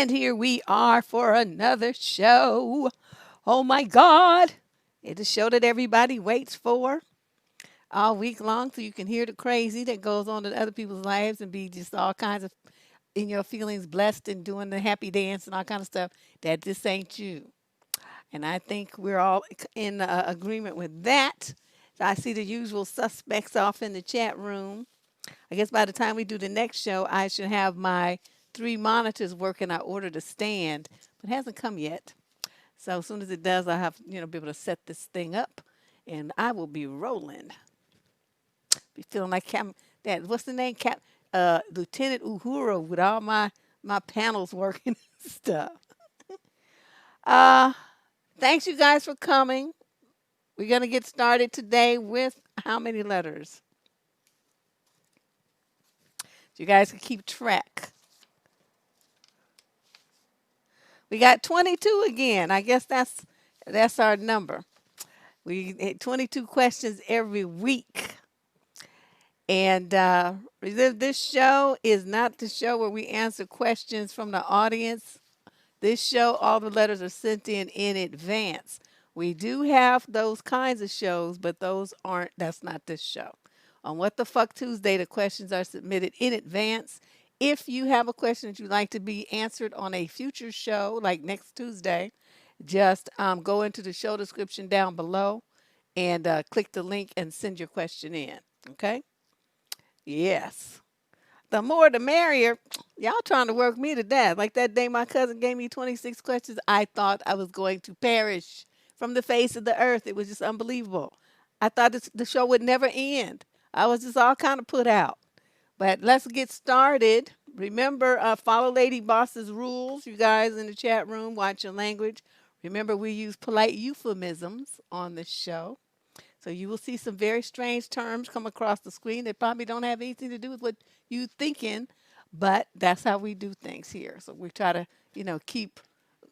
And here we are for another show. Oh my God. It's a show that everybody waits for all week long so you can hear the crazy that goes on in other people's lives and be just all kinds of in your feelings blessed and doing the happy dance and all kind of stuff that this ain't you. And I think we're all in agreement with that. So I see the usual suspects off in the chat room. I guess by the time we do the next show, I should have my 3 monitors working. I ordered a stand, but it hasn't come yet. So as soon as it does, I'll have, be able to set this thing up and I will be rolling. Be feeling like what's the name? Lieutenant Uhura with all my panels working and stuff. Uh, Thanks you guys for coming. We're going to get started today with how many letters? You guys can keep track. We got 22 again. I guess that's our number. We had 22 questions every week. And this show is not the show where we answer questions from the audience. This show, all the letters are sent in advance. We do have those kinds of shows, but that's not this show. On What the Fuck Tuesday, the questions are submitted in advance. If you have a question that you'd like to be answered on a future show, like next Tuesday, just go into the show description down below and click the link and send your question in. Okay? Yes. The more the merrier. Y'all trying to work me to death. Like that day my cousin gave me 26 questions, I thought I was going to perish from the face of the earth. It was just unbelievable. I thought the show would never end. I was just all kind of put out. But let's get started. Remember, follow Lady Boss's rules. You guys in the chat room, watch your language. Remember, we use polite euphemisms on this show. So you will see some very strange terms come across the screen that probably don't have anything to do with what you thinking, but that's how we do things here. So we try to, keep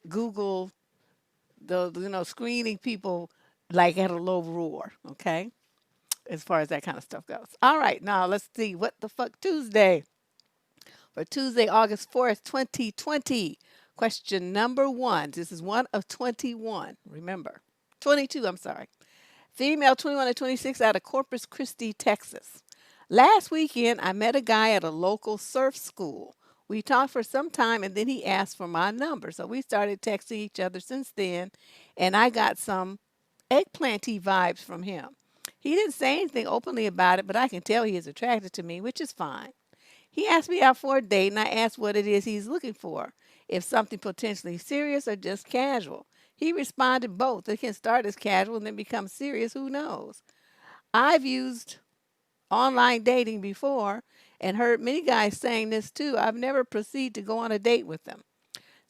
Google screening people like at a low roar, okay? As far as that kind of stuff goes. All right, now let's see What the Fuck Tuesday. For Tuesday, August 4th, 2020. Question number 1. This is one of 21. Remember. 22, I'm sorry. Female, 21 to 26, out of Corpus Christi, Texas. Last weekend, I met a guy at a local surf school. We talked for some time, and then he asked for my number. So we started texting each other since then, and I got some eggplanty vibes from him. He didn't say anything openly about it, but I can tell he is attracted to me, which is fine. He asked me out for a date, and I asked what it is he's looking for, if something potentially serious or just casual. He responded both. It can start as casual and then become serious. Who knows? I've used online dating before and heard many guys saying this too. I've never proceeded to go on a date with them.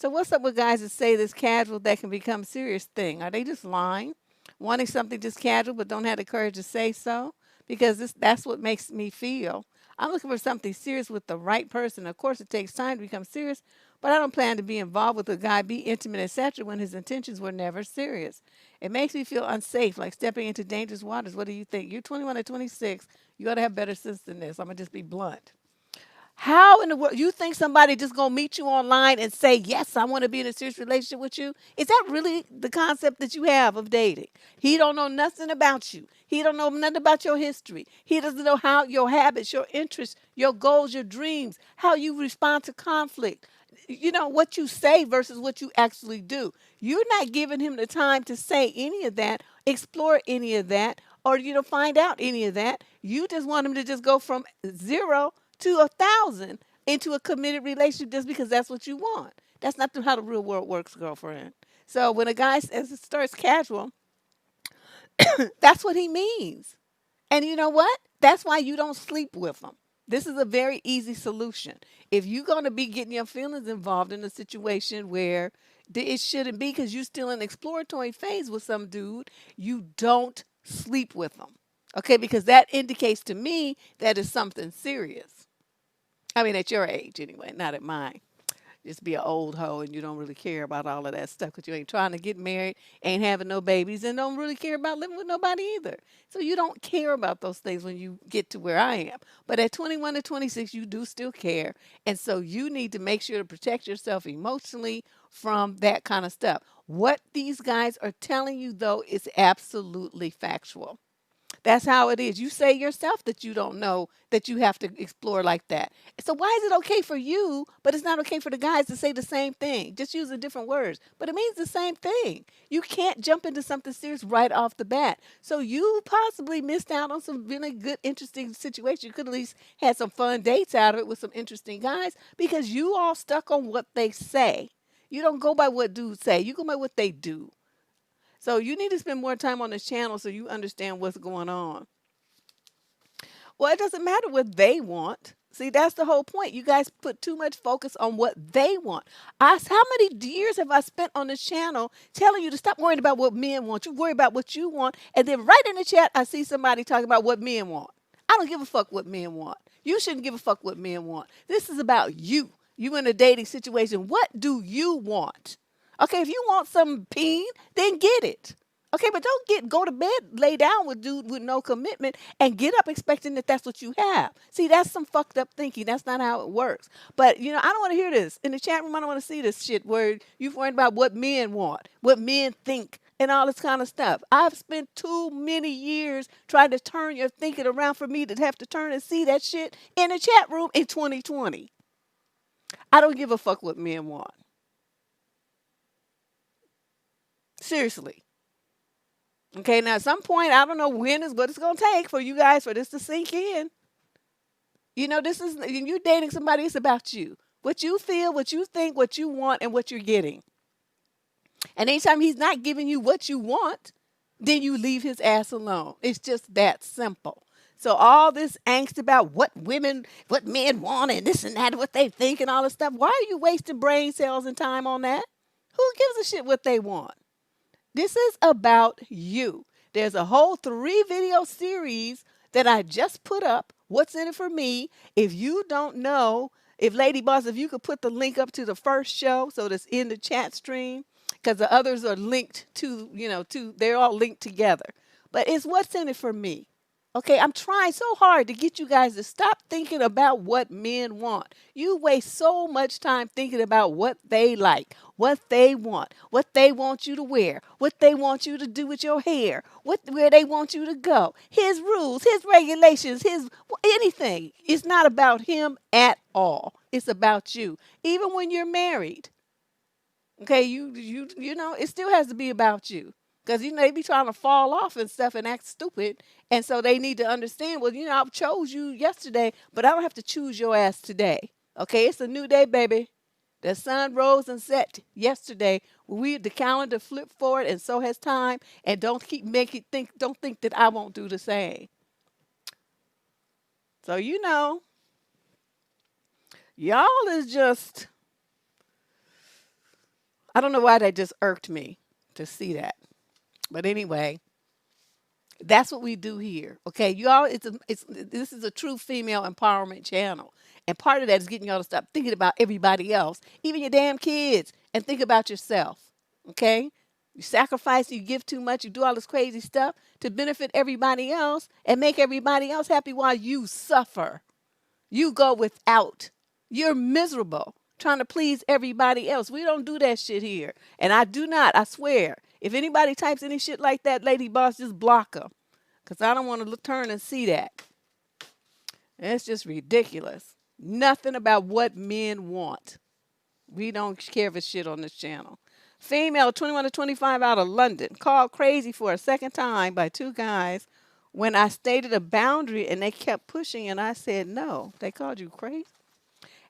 So what's up with guys that say this casual that can become serious thing? Are they just lying? Wanting something just casual but don't have the courage to say so? Because that's what makes me feel. I'm looking for something serious with the right person. Of course, it takes time to become serious, but I don't plan to be involved with a guy, be intimate, etc., when his intentions were never serious. It makes me feel unsafe, like stepping into dangerous waters. What do you think? You're 21 or 26. You ought to have better sense than this. I'm going to just be blunt. How in the world you think somebody just gonna meet you online and say, yes, I want to be in a serious relationship with you? Is that really the concept that you have of dating? He don't know nothing about you. He don't know nothing about your history. He doesn't know how your habits, your interests, your goals, your dreams, how you respond to conflict. What you say versus what you actually do. You're not giving him the time to say any of that, explore any of that, or find out any of that. You just want him to just go from 0 to 1,000 into a committed relationship just because that's what you want. That's not how the real world works, girlfriend. So when a guy says it starts casual, that's what he means. And you know what? That's why you don't sleep with them. This is a very easy solution. If you're going to be getting your feelings involved in a situation where it shouldn't be because you're still in the exploratory phase with some dude, you don't sleep with them. Okay? Because that indicates to me that it's something serious. I mean, at your age anyway, not at mine. just be an old hoe and you don't really care about all of that stuff because you ain't trying to get married, ain't having no babies, and don't really care about living with nobody either. So you don't care about those things when you get to where I am. But at 21 to 26, you do still care. And so you need to make sure to protect yourself emotionally from that kind of stuff. What these guys are telling you, though, is absolutely factual. That's how it is. You say yourself that you don't know that you have to explore like that. So why is it okay for you, but it's not okay for the guys to say the same thing? Just using different words, but it means the same thing. You can't jump into something serious right off the bat. So you possibly missed out on some really good, interesting situations. You could at least had some fun dates out of it with some interesting guys because you all stuck on what they say. You don't go by what dudes say. You go by what they do. So you need to spend more time on this channel so you understand what's going on. Well, it doesn't matter what they want. See, that's the whole point. You guys put too much focus on what they want. How many years have I spent on this channel telling you to stop worrying about what men want? You worry about what you want. And then right in the chat, I see somebody talking about what men want. I don't give a fuck what men want. You shouldn't give a fuck what men want. This is about you. You in a dating situation. What do you want? Okay, if you want some peen, then get it. Okay, but don't go to bed, lay down with dude with no commitment, and get up expecting that that's what you have. See, that's some fucked up thinking. That's not how it works. But I don't want to hear this in the chat room. I don't want to see this shit where you're worried about what men want, what men think, and all this kind of stuff. I've spent too many years trying to turn your thinking around for me to have to turn and see that shit in the chat room in 2020. I don't give a fuck what men want. Seriously. Okay, now at some point, I don't know when is what it's going to take for you guys for this to sink in. This is, you dating somebody, it's about you. What you feel, what you think, what you want, and what you're getting. And anytime he's not giving you what you want, then you leave his ass alone. It's just that simple. So all this angst about what men want and this and that, what they think and all this stuff, why are you wasting brain cells and time on that? Who gives a shit what they want? This is about you. There's a whole 3 video series that I just put up. What's in it for me? If you don't know, if Lady Boss, if you could put the link up to the first show so that's in the chat stream, because the others are linked to, they're all linked together. But it's what's in it for me. Okay, I'm trying so hard to get you guys to stop thinking about what men want. You waste so much time thinking about what they like, what they want you to wear, what they want you to do with your hair, where they want you to go, his rules, his regulations, his anything. It's not about him at all. It's about you. Even when you're married. Okay, it still has to be about you. Because, they be trying to fall off and stuff and act stupid. And so they need to understand, well, I chose you yesterday, but I don't have to choose your ass today. Okay, it's a new day, baby. The sun rose and set yesterday. The calendar flipped forward and so has time. And don't think that I won't do the same. So, y'all is just, I don't know why that just irked me to see that. But anyway, that's what we do here. Okay, y'all, this is a true female empowerment channel. And part of that is getting y'all to stop thinking about everybody else, even your damn kids, and think about yourself. Okay? You sacrifice, you give too much, you do all this crazy stuff to benefit everybody else and make everybody else happy while you suffer. You go without. You're miserable trying to please everybody else. We don't do that shit here. And I do not, I swear. If anybody types any shit like that, Lady Boss, just block them. Because I don't want to turn and see that. It's just ridiculous. Nothing about what men want. We don't care for shit on this channel. Female, 21 to 25 out of London, called crazy for a second time by 2 guys when I stated a boundary and they kept pushing and I said no. They called you crazy?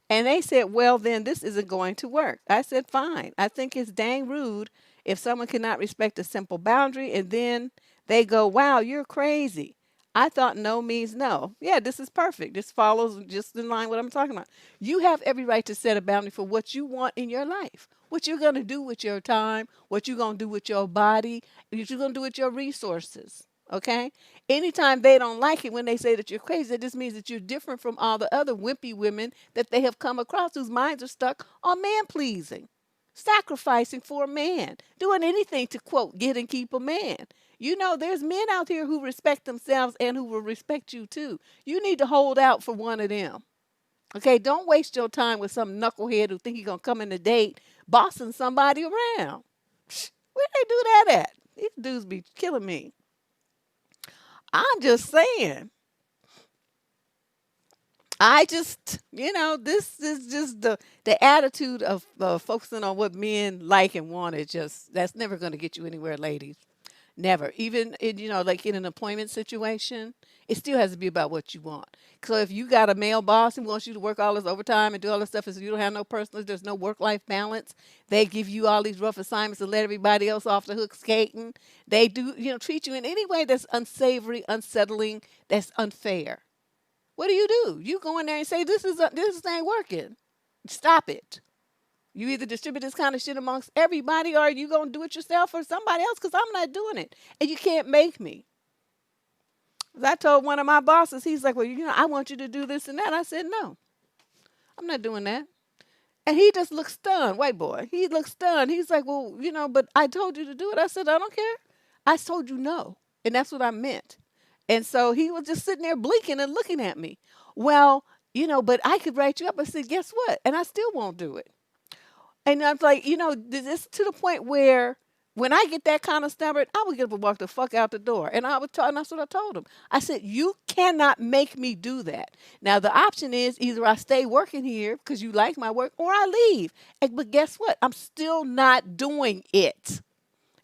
And they said, well, then this isn't going to work. I said, fine. I think it's dang rude if someone cannot respect a simple boundary and then they go, wow, you're crazy. I thought no means no. Yeah, this is perfect. This follows just in line what I'm talking about. You have every right to set a boundary for what you want in your life, what you're going to do with your time, what you're going to do with your body, what you're going to do with your resources. Okay? Anytime they don't like it when they say that you're crazy, it just means that you're different from all the other wimpy women that they have come across whose minds are stuck on man pleasing, sacrificing for a man, doing anything to quote, get and keep a man. You know, there's men out here who respect themselves and who will respect you too. You need to hold out for one of them. Okay, don't waste your time with some knucklehead who think he gonna come in a date bossing somebody around. Where they do that at? These dudes be killing me. I'm just saying. I just, this is just the attitude of focusing on what men like and want. It just that's never going to get you anywhere, ladies. Never. Even in, like in an employment situation, it still has to be about what you want. So if you got a male boss who wants you to work all this overtime and do all this stuff, and so you don't have no personal, there's no work-life balance. They give you all these rough assignments and let everybody else off the hook skating. They do, treat you in any way that's unsavory, unsettling, that's unfair. What do? You go in there and say, this ain't working. Stop it. You either distribute this kind of shit amongst everybody or you going to do it yourself or somebody else because I'm not doing it. And you can't make me. As I told one of my bosses, he's like, well, I want you to do this and that. I said, no, I'm not doing that. And he just looked stunned, white boy. He looked stunned. He's like, well, but I told you to do it. I said, I don't care. I told you no. And that's what I meant. And so he was just sitting there blinking and looking at me. Well, but I could write you up. I said, guess what? And I still won't do it. And I'm like, this to the point where when I get that kind of stubborn, I would get up and walk the fuck out the door. And and that's what I told him. I said, you cannot make me do that. Now the option is either I stay working here because you like my work, or I leave. But guess what? I'm still not doing it.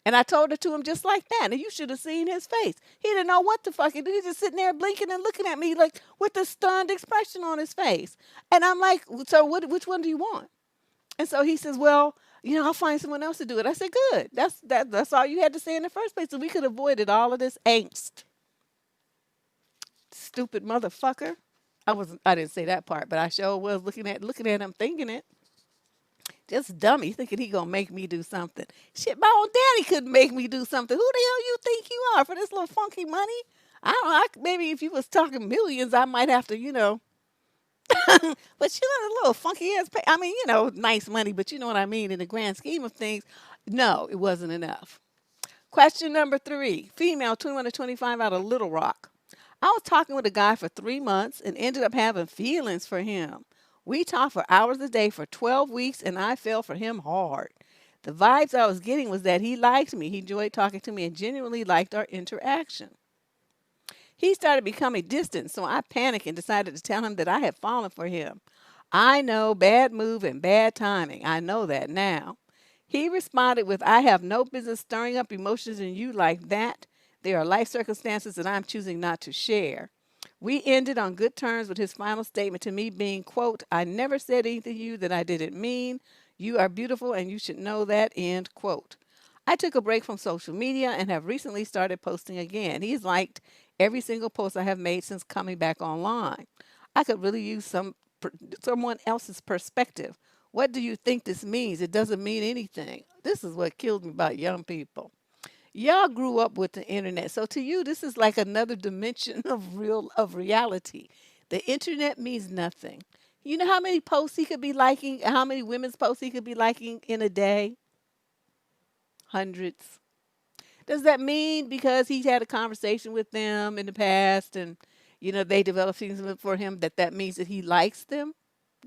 And I told it to him just like that. And you should have seen his face. He didn't know what to fucking do. He's just sitting there blinking and looking at me like with a stunned expression on his face. And I'm like, so which one do you want? And so he says, well, I'll find someone else to do it. I said, good. That's all you had to say in the first place. So we could have avoided all of this angst. Stupid motherfucker. I didn't say that part, but I sure was looking at him thinking it. Just dummy, thinking he gonna make me do something. Shit, my own daddy couldn't make me do something. Who the hell you think you are for this little funky money? I don't know. Maybe if you was talking millions, I might have to, but a little funky ass pay. I mean, nice money, but you know what I mean in the grand scheme of things. No, it wasn't enough. Question number 3, female, 21 to 25, out of Little Rock. I was talking with a guy for 3 months and ended up having feelings for him. We talked for hours a day for 12 weeks, and I fell for him hard. The vibes I was getting was that he liked me. He enjoyed talking to me and genuinely liked our interaction. He started becoming distant, so I panicked and decided to tell him that I had fallen for him. I know, bad move and bad timing. I know that now. He responded with, I have no business stirring up emotions in you like that. There are life circumstances that I'm choosing not to share. We ended on good terms with his final statement to me being, quote, I never said anything to you that I didn't mean. You are beautiful and you should know that, end quote. I took a break from social media and have recently started posting again. He's liked every single post I have made since coming back online. I could really use someone else's perspective. What do you think this means? It doesn't mean anything. This is what killed me about young people. Y'all grew up with the internet. So to you, this is like another dimension of reality. The internet means nothing. You know how many posts he could be liking, how many women's posts he could be liking in a day? Hundreds. Does that mean because he's had a conversation with them in the past and they developed things for him that means that he likes them?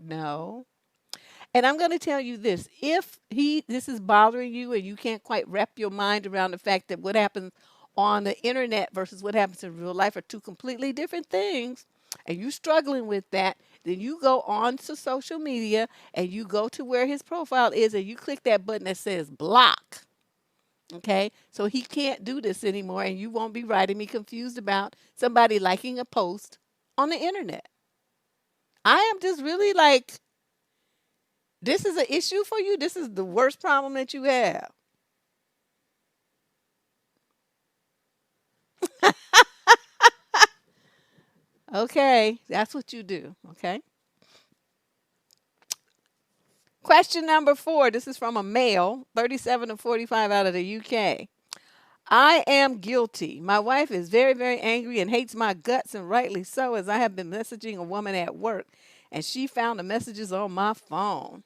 No. And I'm going to tell you this, if this is bothering you and you can't quite wrap your mind around the fact that what happens on the internet versus what happens in real life are two completely different things, and you're struggling with that, then you go on to social media and you go to where his profile is and you click that button that says block. Okay, so he can't do this anymore, and you won't be writing me confused about somebody liking a post on the internet. I am just really like, this is an issue for you. This is the worst problem that you have. Okay, that's what you do. Okay. Question number 4. This is from a male, 37 to 45, out of the UK. I am guilty. My wife is very, very angry and hates my guts, and rightly so, as I have been messaging a woman at work, and she found the messages on my phone.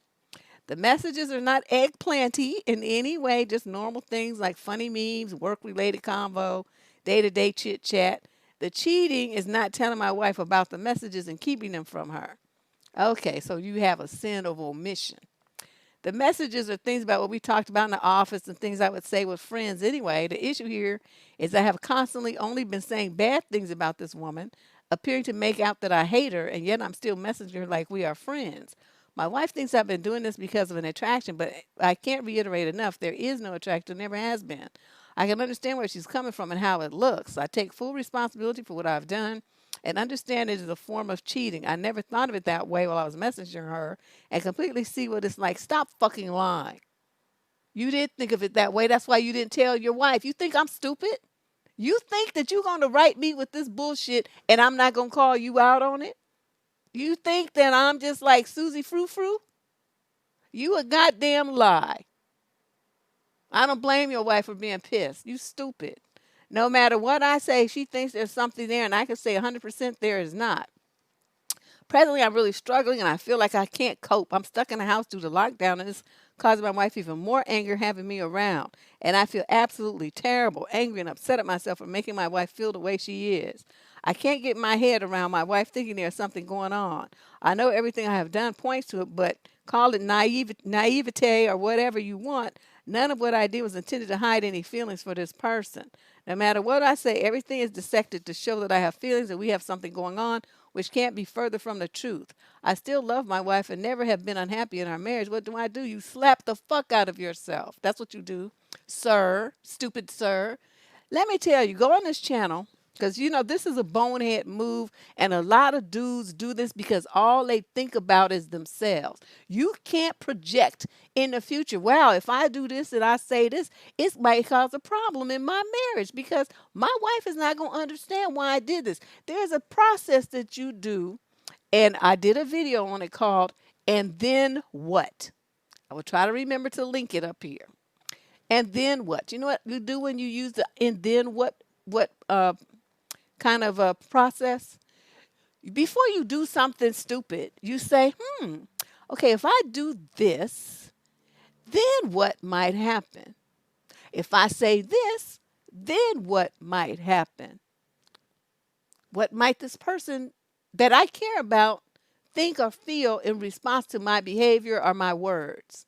The messages are not eggplanty in any way, just normal things like funny memes, work related convo, day to day chit chat. The cheating is not telling my wife about the messages and keeping them from her. Okay, so you have a sin of omission. The messages are things about what we talked about in the office and things I would say with friends anyway. The issue here is I have constantly only been saying bad things about this woman, appearing to make out that I hate her, and yet I'm still messaging her like we are friends. My wife thinks I've been doing this because of an attraction, but I can't reiterate enough. There is no attraction, never has been. I can understand where she's coming from and how it looks. I take full responsibility for what I've done and understand it is a form of cheating. I never thought of it that way while I was messaging her and completely see what it's like. Stop fucking lying. You did think of it that way. That's why you didn't tell your wife. You think I'm stupid? You think that you're going to write me with this bullshit and I'm not going to call you out on it? You think that I'm just like Susie Frou Frou? You a goddamn lie. I don't blame your wife for being pissed. You stupid. No matter what I say, she thinks there's something there, and I can say 100% there is not. Presently, I'm really struggling, and I feel like I can't cope. I'm stuck in the house due to lockdown, and it's causing my wife even more anger having me around. And I feel absolutely terrible, angry, and upset at myself for making my wife feel the way she is. I can't get my head around my wife thinking there's something going on. I know everything I have done points to it, but call it naivete or whatever you want. None of what I did was intended to hide any feelings for this person. No matter what I say, everything is dissected to show that I have feelings and we have something going on, which can't be further from the truth. I still love my wife and never have been unhappy in our marriage. What do? You slap the fuck out of yourself. That's what you do, sir, stupid sir. Let me tell you, go on this channel because you know this is a bonehead move, and a lot of dudes do this because all they think about is themselves. You can't project in the future. Wow, if I do this and I say this, it might cause a problem in my marriage because my wife is not going to understand why I did this. There's a process that you do, and I did a video on it called "And Then What." I will try to remember to link it up here. And then what? You know what you do when you use the "and then what kind of a process? Before you do something stupid, you say, okay, if I do this, then what might happen? If I say this, then what might happen? What might this person that I care about think or feel in response to my behavior or my words?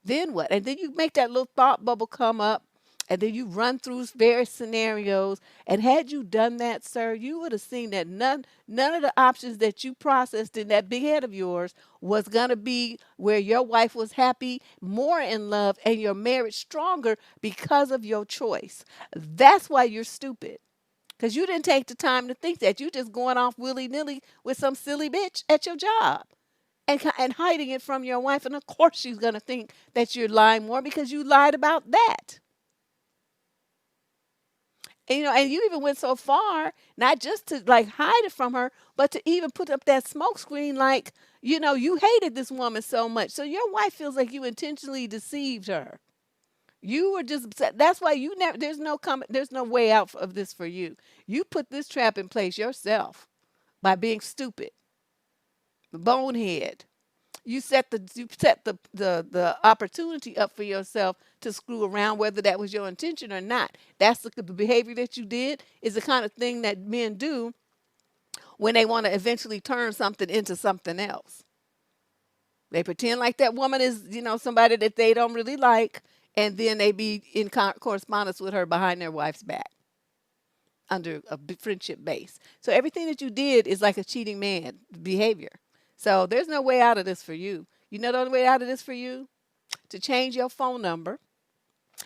Then what? And then you make that little thought bubble come up, and then you run through various scenarios. And had you done that, sir, you would have seen that none of the options that you processed in that big head of yours was gonna be where your wife was happy, more in love, and your marriage stronger because of your choice. That's why you're stupid. Because you didn't take the time to think that. You just going off willy-nilly with some silly bitch at your job and hiding it from your wife. And of course she's going to think that you're lying more because you lied about that. And, you know, and you even went so far, not just to like hide it from her, but to even put up that smoke screen like, you know, you hated this woman so much. So your wife feels like you intentionally deceived her. You were just upset. That's why you never, there's no way out of this for you. You put this trap in place yourself by being stupid, bonehead. You set the opportunity up for yourself to screw around, whether that was your intention or not. That's the behavior that you did is the kind of thing that men do when they want to eventually turn something into something else. They pretend like that woman is, you know, somebody that they don't really like, and then they be in correspondence with her behind their wife's back under a friendship base. So everything that you did is like a cheating man behavior. So there's no way out of this for you. You know the only way out of this for you? To change your phone number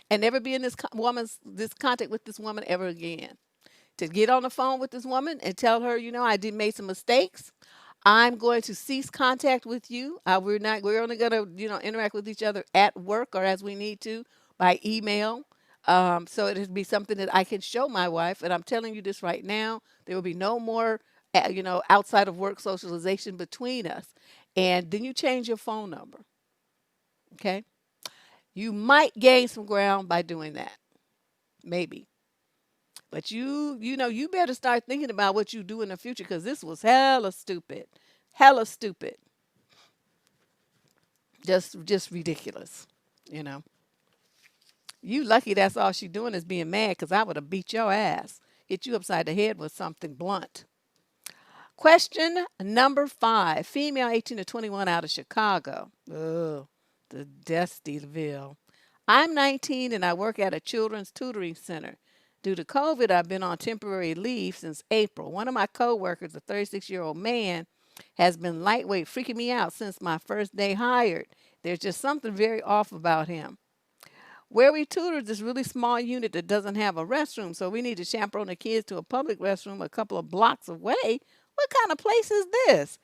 and never be in this contact with this woman ever again. To get on the phone with this woman and tell her, you know, I did made some mistakes. I'm going to cease contact with you. We're only going to, you know, interact with each other at work or as we need to by email. So it'll be something that I can show my wife. And I'm telling you this right now, there will be no more, you know, outside of work socialization between us. And then you change your phone number. Okay. You might gain some ground by doing that. Maybe. But you better start thinking about what you do in the future because this was hella stupid, hella stupid, just ridiculous. You know, you lucky that's all she doing is being mad because I would have beat your ass, hit you upside the head with something blunt. Question number 5, female 18 to 21 out of Chicago. Ugh, the Dustyville. I'm 19 and I work at a children's tutoring center. Due to COVID, I've been on temporary leave since April. One of my coworkers, a 36-year-old man, has been lightweight, freaking me out since my first day hired. There's just something very off about him. Where we tutor is this really small unit that doesn't have a restroom, so we need to chaperone the kids to a public restroom a couple of blocks away. What kind of place is this?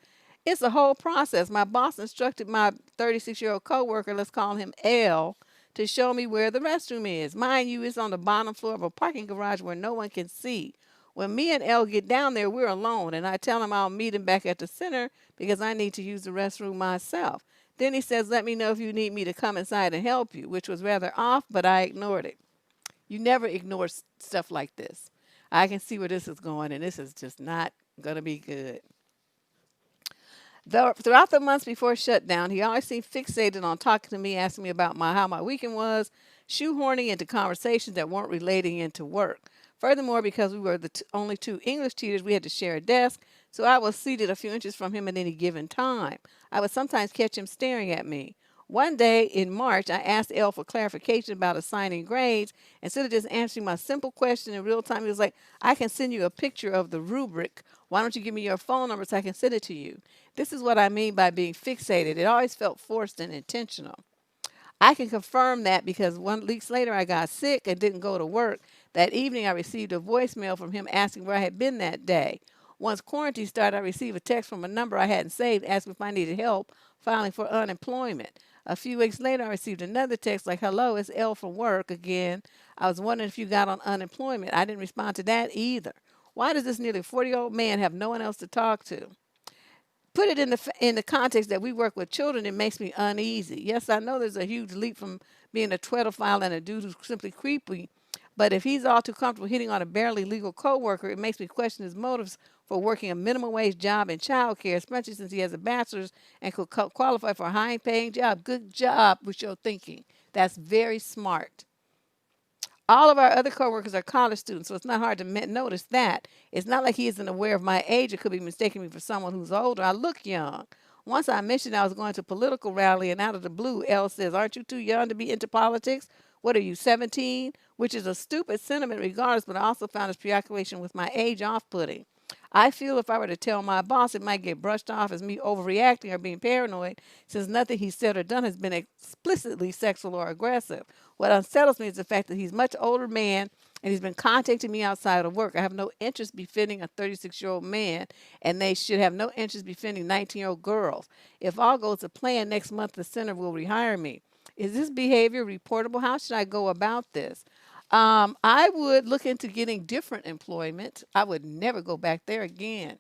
It's a whole process. My boss instructed my 36-year-old coworker, let's call him L, to show me where the restroom is. Mind you, it's on the bottom floor of a parking garage where no one can see. When me and L get down there, we're alone, and I tell him I'll meet him back at the center because I need to use the restroom myself. Then he says, let me know if you need me to come inside and help you, which was rather off, but I ignored it. You never ignore stuff like this. I can see where this is going, and this is just not going to be good. Throughout the months before shutdown, he always seemed fixated on talking to me, asking me about how my weekend was, shoehorning into conversations that weren't relating into work. Furthermore, because we were the only two English teachers, we had to share a desk, so I was seated a few inches from him at any given time. I would sometimes catch him staring at me. One day in March, I asked Elle for clarification about assigning grades. Instead of just answering my simple question in real time, he was like, I can send you a picture of the rubric. Why don't you give me your phone number so I can send it to you? This is what I mean by being fixated. It always felt forced and intentional. I can confirm that because 1 week later I got sick and didn't go to work. That evening I received a voicemail from him asking where I had been that day. Once quarantine started, I received a text from a number I hadn't saved asking if I needed help filing for unemployment. A few weeks later, I received another text like, hello, it's Elle from work again. I was wondering if you got on unemployment. I didn't respond to that either. Why does this nearly 40-year-old man have no one else to talk to? Put it in the context that we work with children, it makes me uneasy. Yes, I know there's a huge leap from being a twedophile and a dude who's simply creepy, but if he's all too comfortable hitting on a barely legal coworker, it makes me question his motives for working a minimum wage job in childcare, especially since he has a bachelor's and could qualify for a high-paying job. Good job with your thinking. That's very smart. All of our other coworkers are college students, so it's not hard to notice that. It's not like he isn't aware of my age or could be mistaking me for someone who's older. I look young. Once I mentioned I was going to a political rally, and out of the blue, Elle says, aren't you too young to be into politics? What are you, 17? Which is a stupid sentiment regardless, but I also found his preoccupation with my age off-putting. I feel if I were to tell my boss, it might get brushed off as me overreacting or being paranoid, since nothing he said or done has been explicitly sexual or aggressive. What unsettles me is the fact that he's a much older man and he's been contacting me outside of work. I have no interest befitting a 36-year-old man, and they should have no interest befitting 19-year-old girls. If all goes to plan, next month the center will rehire me. Is this behavior reportable? How should I go about this? I would look into getting different employment. I would never go back there again.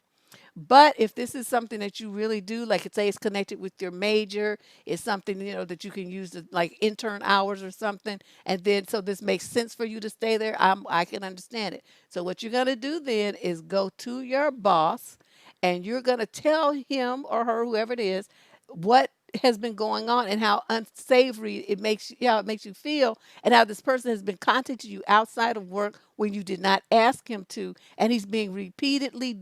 But if this is something that you really do, like say it's connected with your major, it's something that you can use to, like intern hours or something, and then so this makes sense for you to stay there. I can understand it. So what you're gonna do then is go to your boss, and you're gonna tell him or her, whoever it is, what has been going on and how unsavory how it makes you feel, and how this person has been contacting you outside of work when you did not ask him to, and he's repeatedly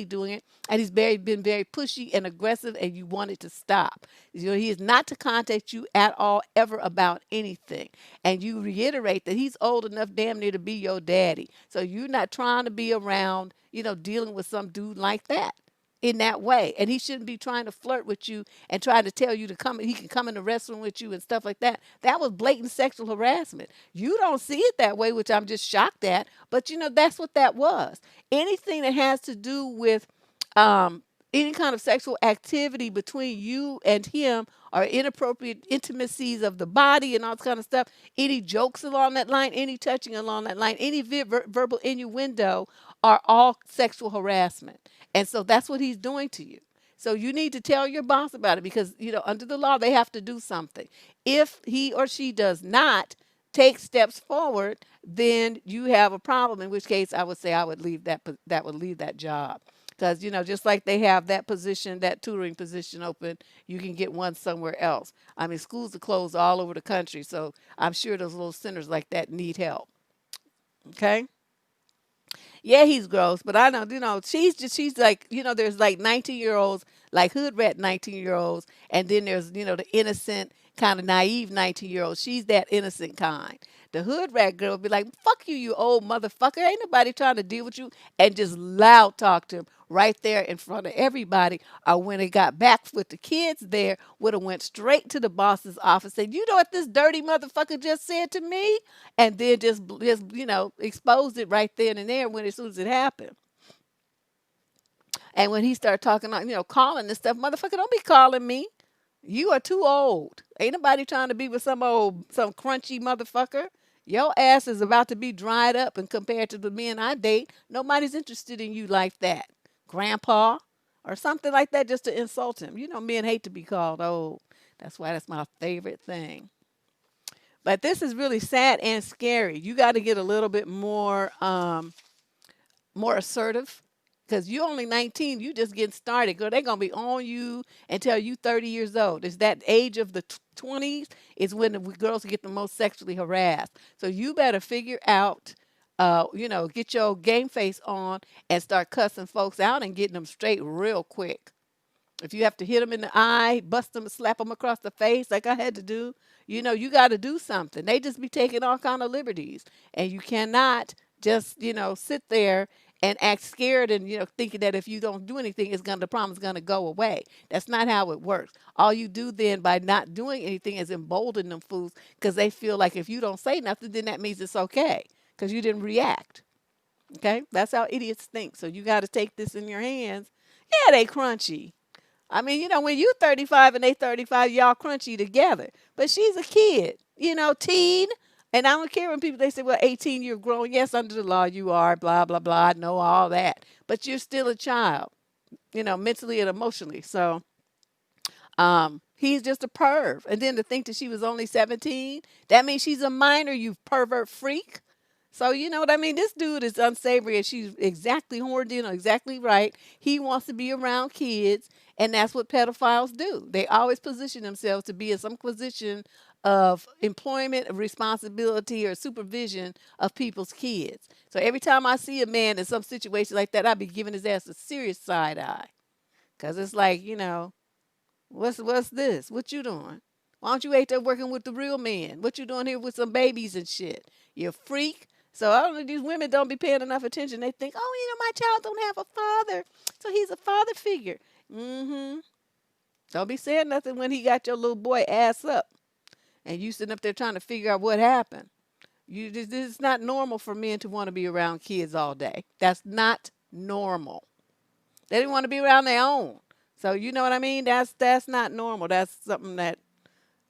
doing it, and been very pushy and aggressive, and you want it to stop. He is not to contact you at all ever about anything, and you reiterate that he's old enough damn near to be your daddy, so you're not trying to be around dealing with some dude like that in that way. And he shouldn't be trying to flirt with you and trying to tell you to come. He can come in the restroom with you and stuff like that. That was blatant sexual harassment. You don't see it that way, which I'm just shocked at. But that's what that was. Anything that has to do with any kind of sexual activity between you and him, or inappropriate intimacies of the body and all that kind of stuff, any jokes along that line, any touching along that line, any verbal innuendo, are all sexual harassment. And so that's what he's doing to you. So you need to tell your boss about it because, under the law, they have to do something. If he or she does not, take steps forward, then you have a problem. In which case, I would say I would leave that would leave that job. Because, just like they have that position, that tutoring position open, you can get one somewhere else. I mean, schools are closed all over the country, so I'm sure those little centers like that need help. Okay. Yeah, he's gross, but I know, she's like, there's like 19-year-olds, like hood rat 19-year-olds, and then there's, the innocent, kind of naive 19-year-olds. She's that innocent kind. The hood rat girl be like, fuck you, you old motherfucker. Ain't nobody trying to deal with you. And just loud talk to him right there in front of everybody. Or when it got back with the kids there, would have went straight to the boss's office and said, you know what this dirty motherfucker just said to me? And then just exposed it right then and there when as soon as it happened. And when he started talking, calling and stuff, motherfucker, don't be calling me. You are too old. Ain't nobody trying to be with some crunchy motherfucker. Your ass is about to be dried up, and compared to the men I date, nobody's interested in you like that, grandpa, or something like that, just to insult him. Men hate to be called old. That's why that's my favorite thing. But this is really sad and scary. You got to get a little bit more assertive, because you only 19. You just getting started. Girl, they're going to be on you until you 30 years old. It's that age of the 20s is when the girls get the most sexually harassed. So you better figure out, get your game face on and start cussing folks out and getting them straight real quick. If you have to hit them in the eye, bust them, slap them across the face like I had to do, you got to do something. They just be taking all kind of liberties, and you cannot just sit there and act scared and thinking that if you don't do anything, the problem's gonna go away. That's not how it works. All you do then by not doing anything is embolden them fools, because they feel like if you don't say nothing, then that means it's okay because you didn't react. Okay, that's how idiots think. So you got to take this in your hands. Yeah, they crunchy. I mean, when you 35 and they 35, y'all crunchy together. But she's a kid, teen. And I don't care when people, they say, well, 18, you're grown. Yes, under the law, you are, blah, blah, blah. I know all that. But you're still a child, mentally and emotionally. So he's just a perv. And then to think that she was only 17, that means she's a minor, you pervert freak. So you know what I mean? This dude is unsavory, and she's exactly horned in, or exactly right. He wants to be around kids, and that's what pedophiles do. They always position themselves to be in some position of employment, responsibility, or supervision of people's kids. So every time I see a man in some situation like that, I be giving his ass a serious side eye, because it's like, what's this? What you doing? Why don't you ain't there working with the real men? What you doing here with some babies and shit? You freak. So I don't know, these women don't be paying enough attention. They think, oh, my child don't have a father, so he's a father figure. Mm-hmm. Don't be saying nothing when he got your little boy ass up, and you sitting up there trying to figure out what happened. This is not normal for men to want to be around kids all day. That's not normal. They didn't want to be around their own. So you know what I mean? That's not normal. That's something that,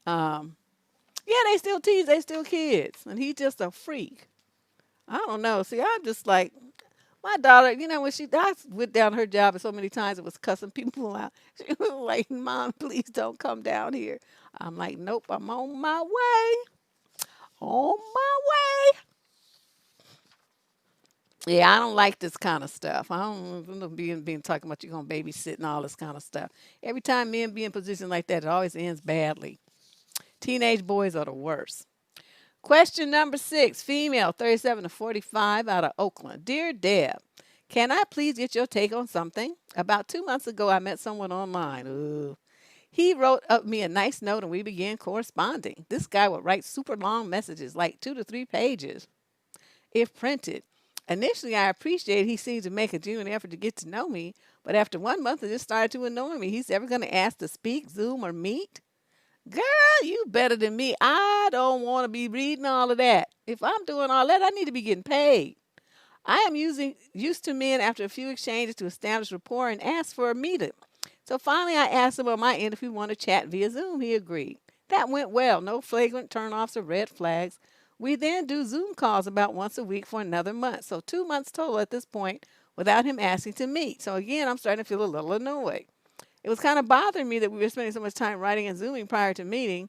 yeah, they still teens, they still kids, and he's just a freak. I don't know. See, I'm just like, my daughter, when I went down her job so many times, it was cussing people out. She was like, Mom, please don't come down here. I'm like, nope, I'm on my way. On my way. Yeah, I don't like this kind of stuff. I don't being talking about you going to babysit and all this kind of stuff. Every time men be in position like that, it always ends badly. Teenage boys are the worst. Question number 6, female, 37 to 45, out of Oakland. Dear Deb, can I please get your take on something? About 2 months ago, I met someone online. Ooh. He wrote up me a nice note and we began corresponding. This guy would write super long messages, like 2 to 3 pages, if printed. Initially, I appreciated he seemed to make a genuine effort to get to know me, but after 1 month, it just started to annoy me. He's ever going to ask to speak, Zoom, or meet? Girl, you better than me. I don't want to be reading all of that. If I'm doing all that, I need to be getting paid. I am used to men after a few exchanges to establish rapport and ask for a meeting. So finally, I asked him on my end if we want to chat via Zoom. He agreed. That went well. No flagrant turnoffs or red flags. We then do Zoom calls about once a week for another month. So 2 months total at this point without him asking to meet. So again, I'm starting to feel a little annoyed. It was kind of bothering me that we were spending so much time writing and Zooming prior to meeting,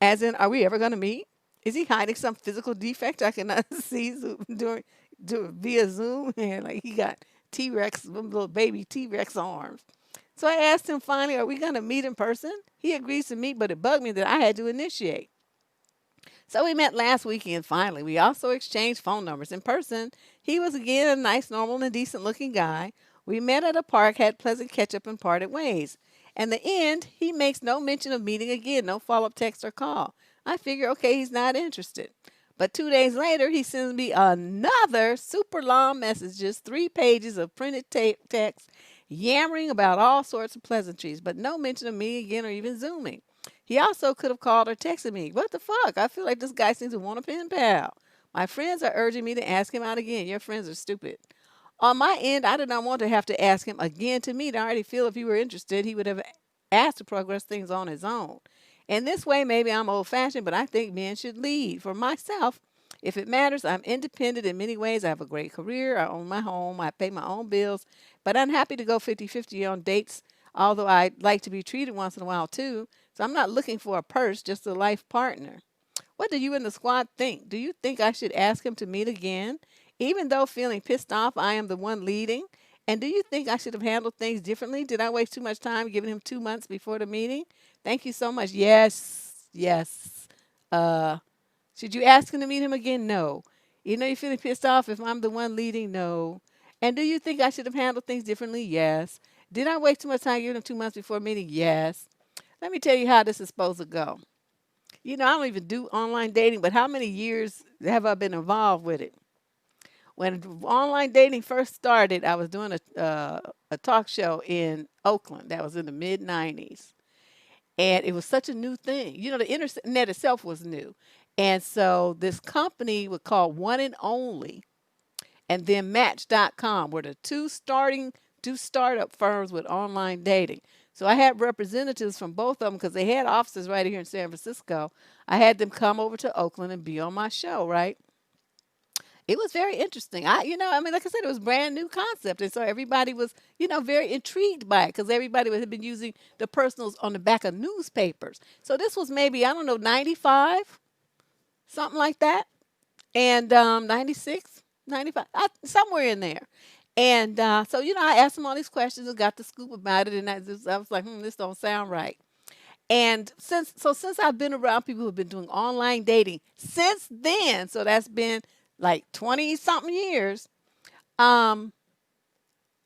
as in, are we ever going to meet? Is he hiding some physical defect I cannot see via Zoom? And like he got T Rex, little baby T Rex arms. So I asked him finally, are we going to meet in person? He agrees to meet, but it bugged me that I had to initiate. So we met last weekend finally. We also exchanged phone numbers in person. He was again a nice, normal, and decent looking guy. We met at a park, had pleasant catch up, and parted ways. In the end, he makes no mention of meeting again, no follow up text or call. I figure, okay, he's not interested. But 2 days later, he sends me another super long message, just 3 pages of printed text, yammering about all sorts of pleasantries, but no mention of me again or even Zooming. He also could have called or texted me. What the fuck? I feel like this guy seems to want a pen pal. My friends are urging me to ask him out again. Your friends are stupid. On my end, I did not want to have to ask him again to meet. I already feel if he were interested, he would have asked to progress things on his own. In this way, maybe I'm old fashioned, but I think men should lead. For myself, if it matters, I'm independent in many ways. I have a great career. I own my home. I pay my own bills. But I'm happy to go 50-50 on dates, although I like to be treated once in a while too. So I'm not looking for a purse, just a life partner. What do you and the squad think? Do you think I should ask him to meet again? Even though feeling pissed off, I am the one leading. And do you think I should have handled things differently? Did I waste too much time giving him 2 months before the meeting? Thank you so much. Yes, yes. Uh, should you ask him to meet him again? No. You know you're feeling pissed off if I'm the one leading? No. And do you think I should have handled things differently? Yes. Did I waste too much time giving him 2 months before meeting? Yes. Let me tell you how this is supposed to go. I don't even do online dating, but how many years have I been involved with it? When online dating first started, I was doing a talk show in Oakland. That was in the mid '90s, and it was such a new thing. The internet itself was new, and so this company was called One and Only, and then Match.com were the two startup firms with online dating. So I had representatives from both of them because they had offices right here in San Francisco. I had them come over to Oakland and be on my show, right? It was very interesting. Like I said, it was brand new concept, and so everybody was, very intrigued by it because everybody had been using the personals on the back of newspapers. So this was maybe I don't know 95, something like that, and 96, 95, somewhere in there. And so I asked him all these questions and got the scoop about it, and I was like, this don't sound right. And since I've been around people who've been doing online dating since then, so that's been like 20 something years, um,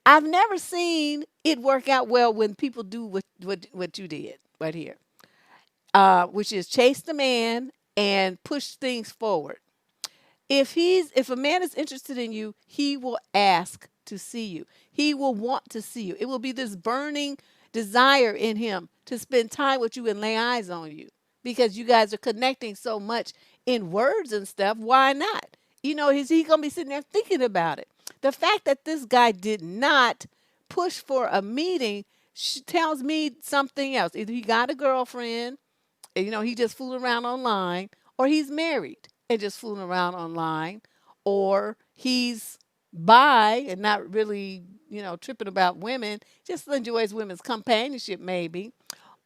I've never seen it work out well when people do what you did right here, which is chase the man and push things forward. If a man is interested in you, he will ask to see you. He will want to see you. It will be this burning desire in him to spend time with you and lay eyes on you because you guys are connecting so much in words and stuff. Why not? Is he going to be sitting there thinking about it? The fact that this guy did not push for a meeting tells me something else. Either he got a girlfriend, he just fooling around online, or he's married and just fooling around online, or he's bi and not really, tripping about women, just enjoys women's companionship maybe,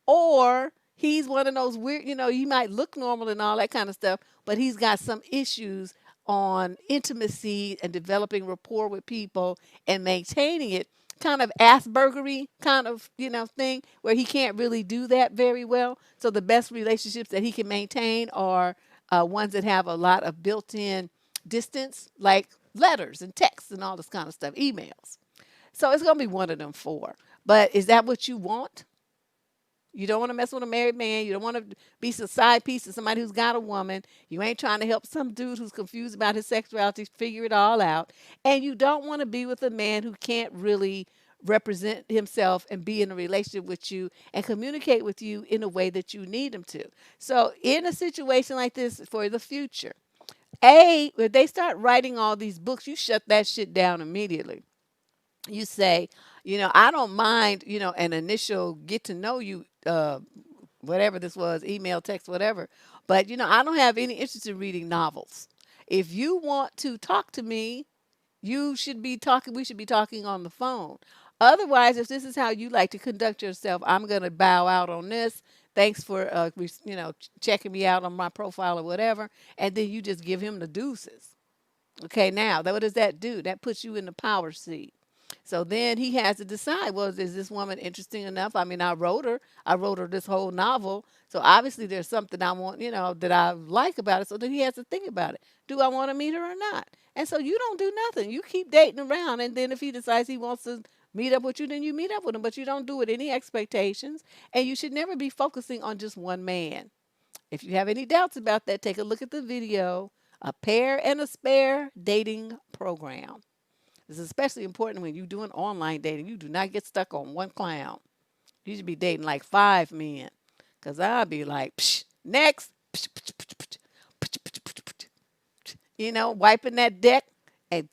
or he's one of those weird, he might look normal and all that kind of stuff, but he's got some issues on intimacy and developing rapport with people and maintaining it, kind of Aspergery kind of, thing where he can't really do that very well. So the best relationships that he can maintain are ones that have a lot of built-in distance, like letters and texts and all this kind of stuff, emails. So it's going to be one of them four. But is that what you want? You don't want to mess with a married man. You don't want to be a side piece to somebody who's got a woman. You ain't trying to help some dude who's confused about his sexuality figure it all out. And you don't want to be with a man who can't really represent himself and be in a relationship with you and communicate with you in a way that you need him to. So in a situation like this for the future, if they start writing all these books, you shut that shit down immediately. You say, I don't mind, an initial get to know you, whatever this was, email, text, whatever. But, I don't have any interest in reading novels. If you want to talk to me, we should be talking on the phone. Otherwise, if this is how you like to conduct yourself, I'm going to bow out on this. Thanks for, checking me out on my profile or whatever. And then you just give him the deuces. Okay, now, what does that do? That puts you in the power seat. So then he has to decide, well, is this woman interesting enough? I mean, I wrote her. I wrote her this whole novel. So obviously there's something I want, that I like about it. So then he has to think about it. Do I want to meet her or not? And so you don't do nothing. You keep dating around. And then if he decides he wants to meet up with you, then you meet up with him. But you don't do it any expectations. And you should never be focusing on just one man. If you have any doubts about that, take a look at the video, A Pair and a Spare Dating Program. This is especially important when you're doing online dating. You do not get stuck on one clown. You should be dating like 5 men. Because I'll be like, psh, next. Psh, psh, psh, psh, psh, psh, psh, psh, psh. Wiping that deck and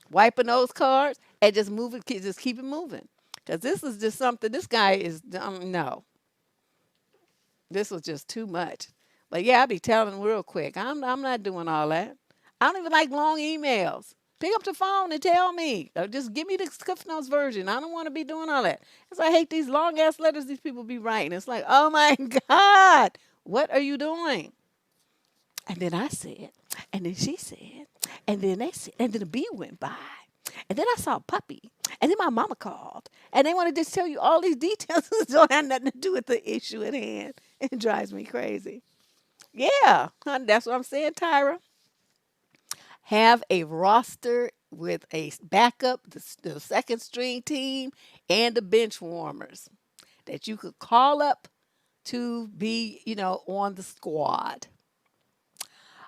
wiping those cards and just move it, just keep it moving. Because this is just something, this guy is, no. This was just too much. But yeah, I'll be telling real quick. I'm not doing all that. I don't even like long emails. Pick up the phone and tell me. Or just give me the Cliff Notes version. I don't want to be doing all that. Because I hate these long ass letters these people be writing. It's like, oh my God, what are you doing? And then I said, and then she said, and then they said, and then the bee went by. And then I saw a puppy. And then my mama called. And they want to just tell you all these details that don't have nothing to do with the issue at hand. It drives me crazy. Yeah, honey, that's what I'm saying, Tyra. Have a roster with a backup, the second string team, and the bench warmers that you could call up to be, on the squad.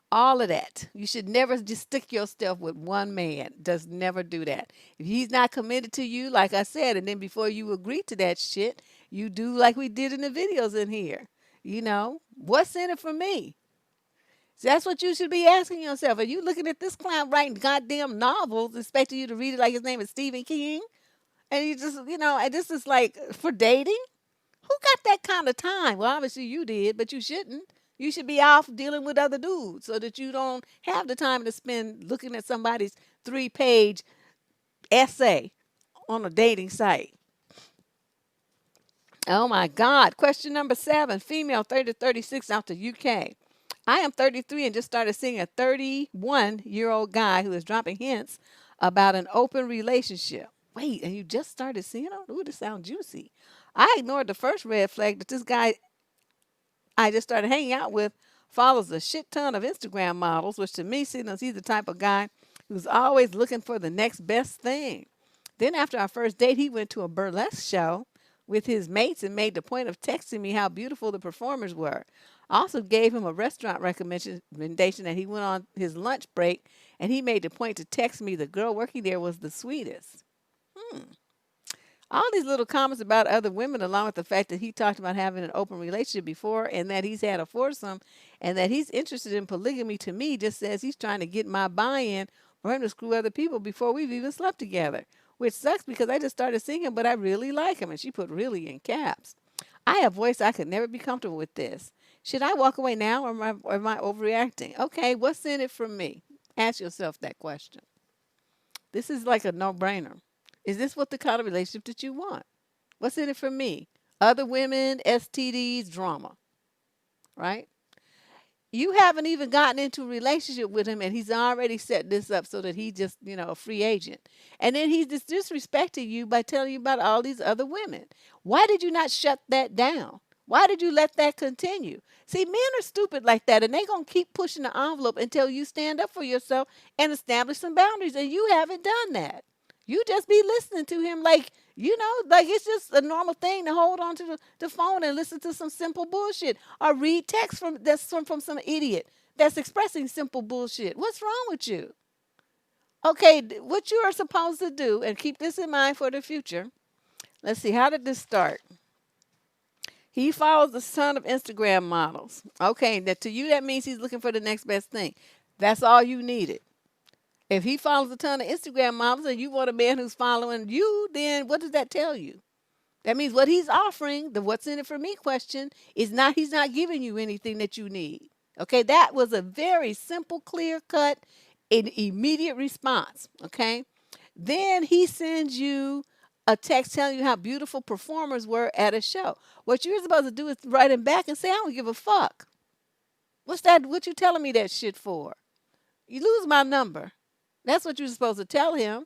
All of that. You should never just stick yourself with one man. Just never do that. If he's not committed to you, like I said, and then before you agree to that shit, you do like we did in the videos in here. What's in it for me? So that's what you should be asking yourself. Are you looking at this clown writing goddamn novels, expecting you to read it like his name is Stephen King? And you just, and this is like for dating? Who got that kind of time? Well, obviously you did, but you shouldn't. You should be off dealing with other dudes so that you don't have the time to spend looking at somebody's 3-page essay on a dating site. Oh my God. Question number 7, female 30 to 36 out the UK. I am 33 and just started seeing a 31-year-old guy who is dropping hints about an open relationship. Wait, and you just started seeing him? Ooh, this sounds juicy. I ignored the first red flag that this guy I just started hanging out with follows a shit ton of Instagram models, which to me signals he's the type of guy who's always looking for the next best thing. Then after our first date, he went to a burlesque show with his mates and made the point of texting me how beautiful the performers were. I also gave him a restaurant recommendation that he went on his lunch break, and he made the point to text me the girl working there was the sweetest. All these little comments about other women, along with the fact that he talked about having an open relationship before and that he's had a foursome and that he's interested in polygamy, to me just says he's trying to get my buy-in for him to screw other people before we've even slept together, which sucks because I just started seeing him, but I really like him. And she put really in caps. I have voiced I could never be comfortable with this. Should I walk away now or am I overreacting? Okay, what's in it for me? Ask yourself that question. This is like a no-brainer. Is this what the kind of relationship that you want? What's in it for me? Other women, STDs, drama, right? You haven't even gotten into a relationship with him and he's already set this up so that he's just, a free agent. And then he's just disrespecting you by telling you about all these other women. Why did you not shut that down? Why did you let that continue? See, men are stupid like that, and they're going to keep pushing the envelope until you stand up for yourself and establish some boundaries, and you haven't done that. You just be listening to him like, like it's just a normal thing to hold on to the phone and listen to some simple bullshit or read text from some idiot that's expressing simple bullshit. What's wrong with you? Okay, what you are supposed to do, and keep this in mind for the future. Let's see, how did this start? He follows the son of Instagram models. Okay, that to you, that means he's looking for the next best thing. That's all you needed. If he follows a ton of Instagram models and you want a man who's following you, then what does that tell you? That means what he's offering, the what's in it for me question, he's not giving you anything that you need. Okay, that was a very simple, clear cut, and immediate response. Okay, Then he sends you a text telling you how beautiful performers were at a show. What you're supposed to do is write him back and say, I don't give a fuck. What's that? What you telling me that shit for? You lose my number. That's what you're supposed to tell him,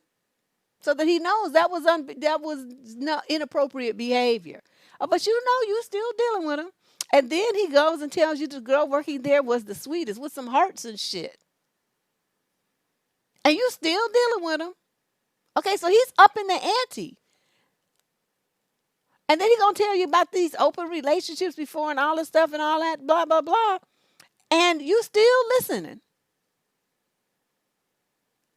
so that he knows that was not inappropriate behavior. But you know you still dealing with him. And then he goes and tells you the girl working there was the sweetest with some hearts and shit. And you still dealing with him. Okay, so he's up in the ante. And then he gonna tell you about these open relationships before and all this stuff and all that, blah, blah, blah. And you still listening.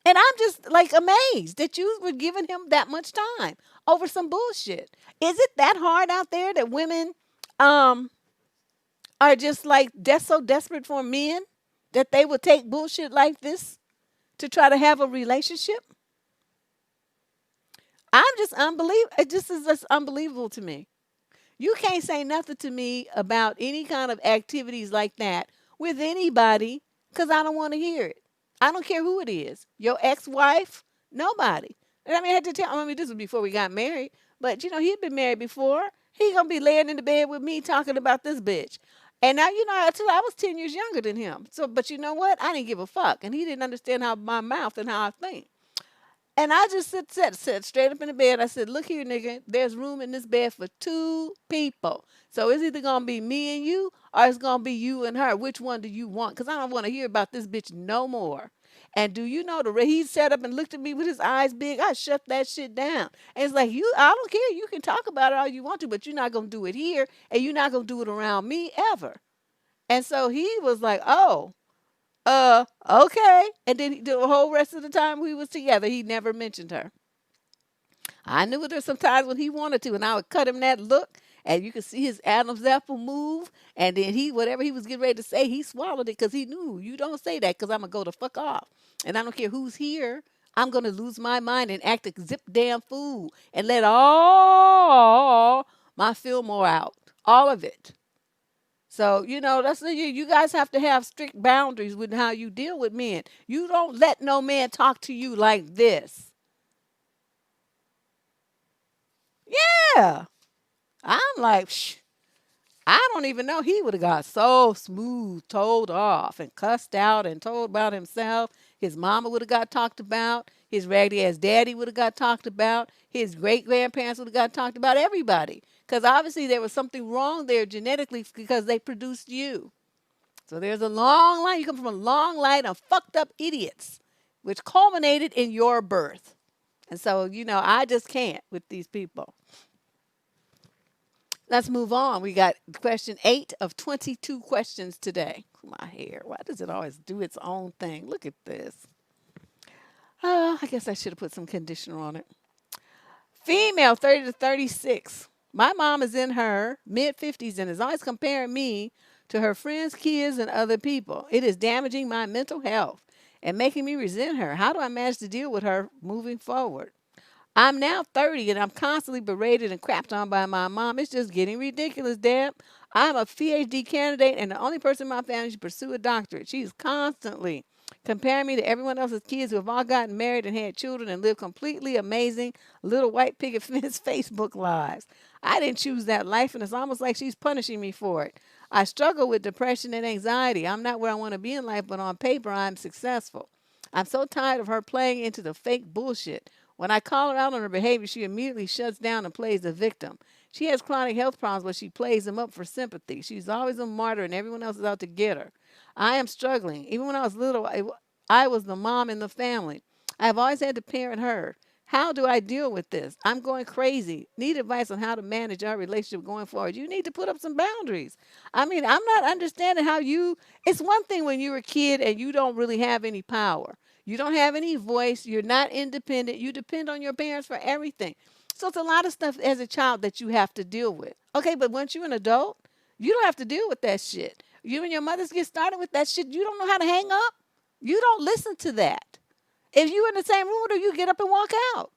And I'm just like amazed that you were giving him that much time over some bullshit. Is it that hard out there that women um are just like so desperate for men that they will take bullshit like this to try to have a relationship? I'm just unbelievable. It just is just unbelievable to me. You can't say nothing to me about any kind of activities like that with anybody because I don't want to hear it. I don't care who it is. Your ex-wife, nobody. And I mean, I had to tell. I mean, this was before we got married, but you know, he'd been married before. He gonna be laying in the bed with me talking about this bitch. And now, you know, I was 10 years younger than him. So, but you know what? I didn't give a fuck, and he didn't understand how my mouth and how I think. And I just sat straight up in the bed. I said, look here, nigga, there's room in this bed for two people. So it's either going to be me and you or it's going to be you and her. Which one do you want? Because I don't want to hear about this bitch no more. And do you know he sat up and looked at me with his eyes big? I shut that shit down. And it's like, I don't care. You can talk about it all you want to, but you're not going to do it here. And you're not going to do it around me ever. And so he was like, oh. Okay. And then the whole rest of the time we was together, he never mentioned her. I knew there some times when he wanted to, and I would cut him that look, and you could see his Adam's apple move, and then whatever he was getting ready to say, he swallowed it because he knew you don't say that because I'm gonna go the fuck off, and I don't care who's here. I'm gonna lose my mind and act a zip damn fool and let all my Fillmore out, all of it. So, you know, you guys have to have strict boundaries with how you deal with men. You don't let no man talk to you like this. Yeah. I'm like, Shh. I don't even know. He would have got so smooth, told off, and cussed out and told about himself. His mama would have got talked about. His raggedy ass daddy would have got talked about. His great grandparents would have got talked about. Everybody. Because obviously there was something wrong there genetically because they produced you. So there's a long line. You come from a long line of fucked up idiots, which culminated in your birth. And so, you know, I just can't with these people. Let's move on. We got question 8 of 22 questions today. My hair. Why does it always do its own thing? Look at this. I guess I should have put some conditioner on it. Female, 30 to 36. My mom is in her mid 50s and is always comparing me to her friends, kids, and other people. It is damaging my mental health and making me resent her. How do I manage to deal with her moving forward? I'm now 30 and I'm constantly berated and crapped on by my mom. It's just getting ridiculous, Deb. I'm a PhD candidate and the only person in my family to pursue a doctorate. She's constantly comparing me to everyone else's kids who have all gotten married and had children and live completely amazing little white picket fence Facebook lives. I didn't choose that life, and it's almost like she's punishing me for it. I struggle with depression and anxiety. I'm not where I want to be in life, but on paper, I'm successful. I'm so tired of her playing into the fake bullshit. When I call her out on her behavior, she immediately shuts down and plays the victim. She has chronic health problems, but she plays them up for sympathy. She's always a martyr, and everyone else is out to get her. I am struggling. Even when I was little, I was the mom in the family. I have always had to parent her. How do I deal with this? I'm going crazy. Need advice on how to manage our relationship going forward. You need to put up some boundaries. I mean, I'm not understanding how it's one thing when you're a kid and you don't really have any power. You don't have any voice. You're not independent. You depend on your parents for everything. So it's a lot of stuff as a child that you have to deal with. Okay, but once you're an adult, you don't have to deal with that shit. You and your mothers get started with that shit. You don't know how to hang up. You don't listen to that. If you're in the same room with her, you get up and walk out.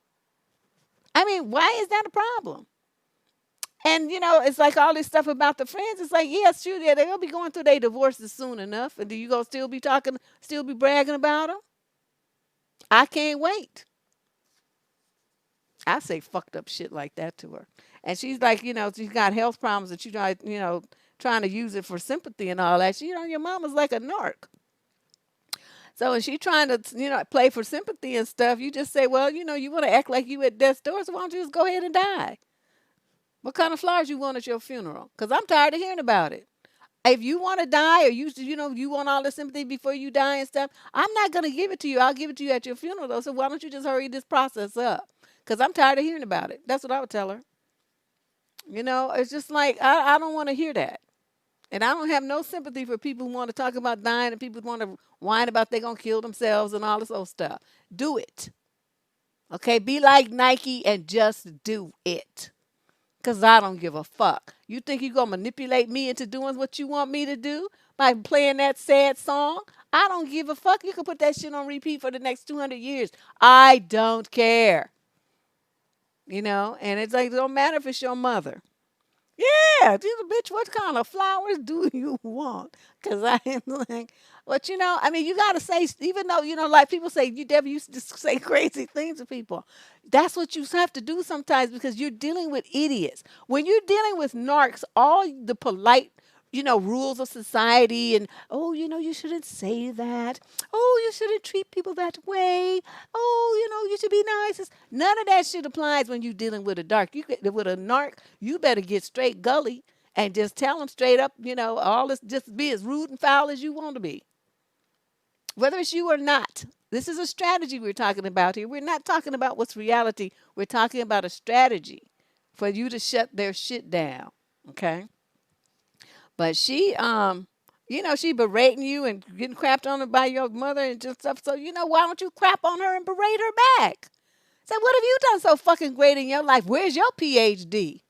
I mean, why is that a problem? And, you know, it's like all this stuff about the friends. It's like, yes, sure, yeah, they'll be going through their divorces soon enough. And do you go still be talking, still be bragging about them? I can't wait. I say fucked up shit like that to her. And she's like, she's got health problems and she's like, trying to use it for sympathy and all that. Your mama's like a narc. So when she trying to, play for sympathy and stuff, you just say, well, you want to act like you at death's door, so why don't you just go ahead and die? What kind of flowers you want at your funeral? Because I'm tired of hearing about it. If you want to die or you want all the sympathy before you die and stuff, I'm not going to give it to you. I'll give it to you at your funeral, though. So why don't you just hurry this process up? Because I'm tired of hearing about it. That's what I would tell her. It's just like, I don't want to hear that. And I don't have no sympathy for people who want to talk about dying and people who want to whine about they're going to kill themselves and all this old stuff. Do it. Okay? Be like Nike and just do it. Because I don't give a fuck. You think you're going to manipulate me into doing what you want me to do by playing that sad song? I don't give a fuck. You can put that shit on repeat for the next 200 years. I don't care. And it's like, it don't matter if it's your mother. Yeah, bitch, what kind of flowers do you want? Because I am like, but you got to say, even though, like people say, Debbie used to say crazy things to people. That's what you have to do sometimes because you're dealing with idiots. When you're dealing with narcs, all the polite, rules of society and, oh, you shouldn't say that. Oh, you shouldn't treat people that way. Oh, you should be nice. None of that shit applies when you're dealing with a with a narc, you better get straight gully and just tell them straight up, all this, just be as rude and foul as you want to be. Whether it's you or not. This is a strategy we're talking about here. We're not talking about what's reality. We're talking about a strategy for you to shut their shit down. Okay? But she, she berating you and getting crapped on by your mother and just stuff. So, why don't you crap on her and berate her back? Say, what have you done so fucking great in your life? Where's your PhD?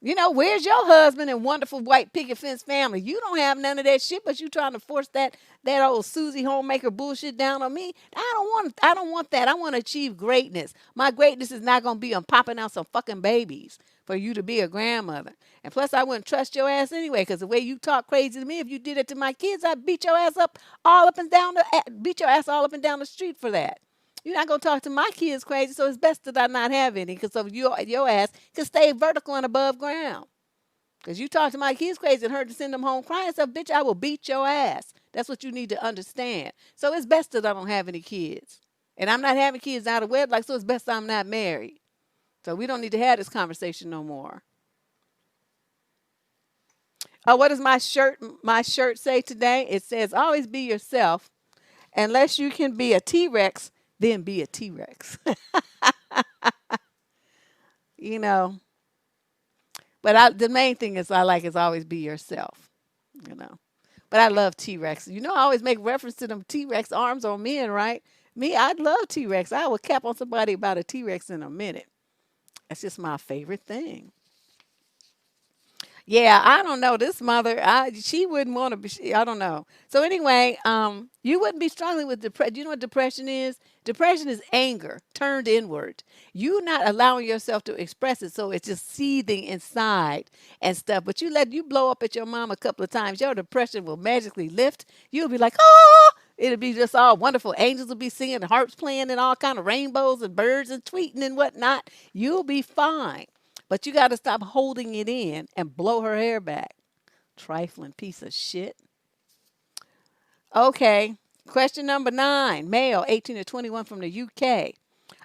Where's your husband and wonderful white picket fence family? You don't have none of that shit, but you trying to force that old Susie homemaker bullshit down on me. I don't want that. I want to achieve greatness. My greatness is not gonna be on popping out some fucking babies for you to be a grandmother. And plus, I wouldn't trust your ass anyway, because the way you talk crazy to me, if you did it to my kids, I'd beat your ass all up and down the street for that. You're not going to talk to my kids crazy, so it's best that I not have any because of your ass can stay vertical and above ground. Because you talk to my kids crazy and her to send them home crying stuff, bitch, I will beat your ass. That's what you need to understand. So it's best that I don't have any kids. And I'm not having kids out of wedlock, so it's best I'm not married. So we don't need to have this conversation no more. Oh, what does my shirt say today? It says, always be yourself. Unless you can be a T-Rex, then be a T-Rex. But the main thing is always be yourself. But I love T-Rex. I always make reference to them T-Rex arms on men, right? Me, I love T-Rex. I will cap on somebody about a T-Rex in a minute. That's just my favorite thing. Yeah, I don't know. This mother, she wouldn't want to be, I don't know. So anyway, you wouldn't be struggling with depression. Do you know what depression is? Depression is anger turned inward. You not allowing yourself to express it, so it's just seething inside and stuff. But you blow up at your mom a couple of times, your depression will magically lift. You'll be like, oh, it'll be just all wonderful. Angels will be singing, harps playing, and all kind of rainbows and birds and tweeting and whatnot. You'll be fine. But you got to stop holding it in and blow her hair back. Trifling piece of shit. Okay. Question number 9. Male, 18 to 21 from the UK.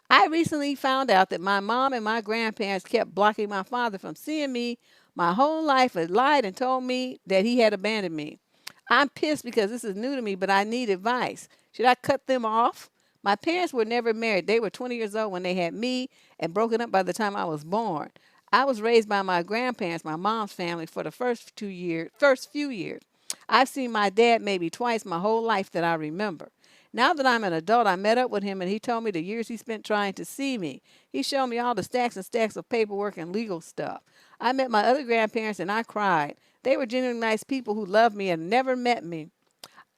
I recently found out that my mom and my grandparents kept blocking my father from seeing me my whole life. Had lied and told me that he had abandoned me. I'm pissed because this is new to me, but I need advice. Should I cut them off? My parents were never married. They were 20 years old when they had me and broken up by the time I was born. I was raised by my grandparents, my mom's family, for the first few years. I've seen my dad maybe twice my whole life that I remember. Now that I'm an adult, I met up with him and he told me the years he spent trying to see me. He showed me all the stacks and stacks of paperwork and legal stuff. I met my other grandparents and I cried. They were genuinely nice people who loved me and never met me.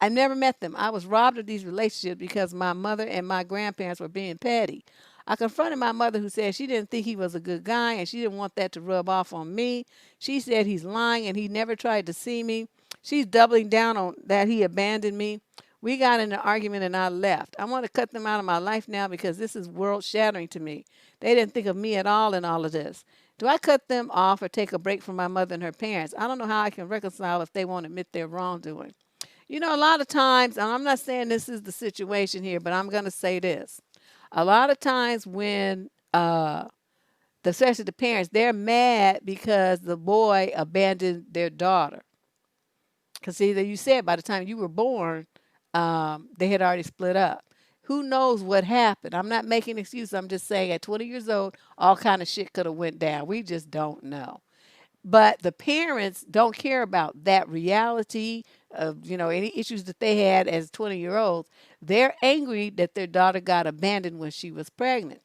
I never met them. I was robbed of these relationships because my mother and my grandparents were being petty. I confronted my mother, who said she didn't think he was a good guy and she didn't want that to rub off on me. She said he's lying and he never tried to see me. She's doubling down on that he abandoned me. We got in an argument and I left. I want to cut them out of my life now because this is world shattering to me. They didn't think of me at all in all of this. Do I cut them off or take a break from my mother and her parents? I don't know how I can reconcile if they won't admit their wrongdoing. A lot of times, and I'm not saying this is the situation here, but I'm going to say this. A lot of times when, especially the parents, they're mad because the boy abandoned their daughter. Because see, that you said by the time you were born, they had already split up. Who knows what happened? I'm not making an excuse. I'm just saying at 20 years old, all kind of shit could have went down. We just don't know. But the parents don't care about that reality of, any issues that they had as 20-year-olds. They're angry that their daughter got abandoned when she was pregnant.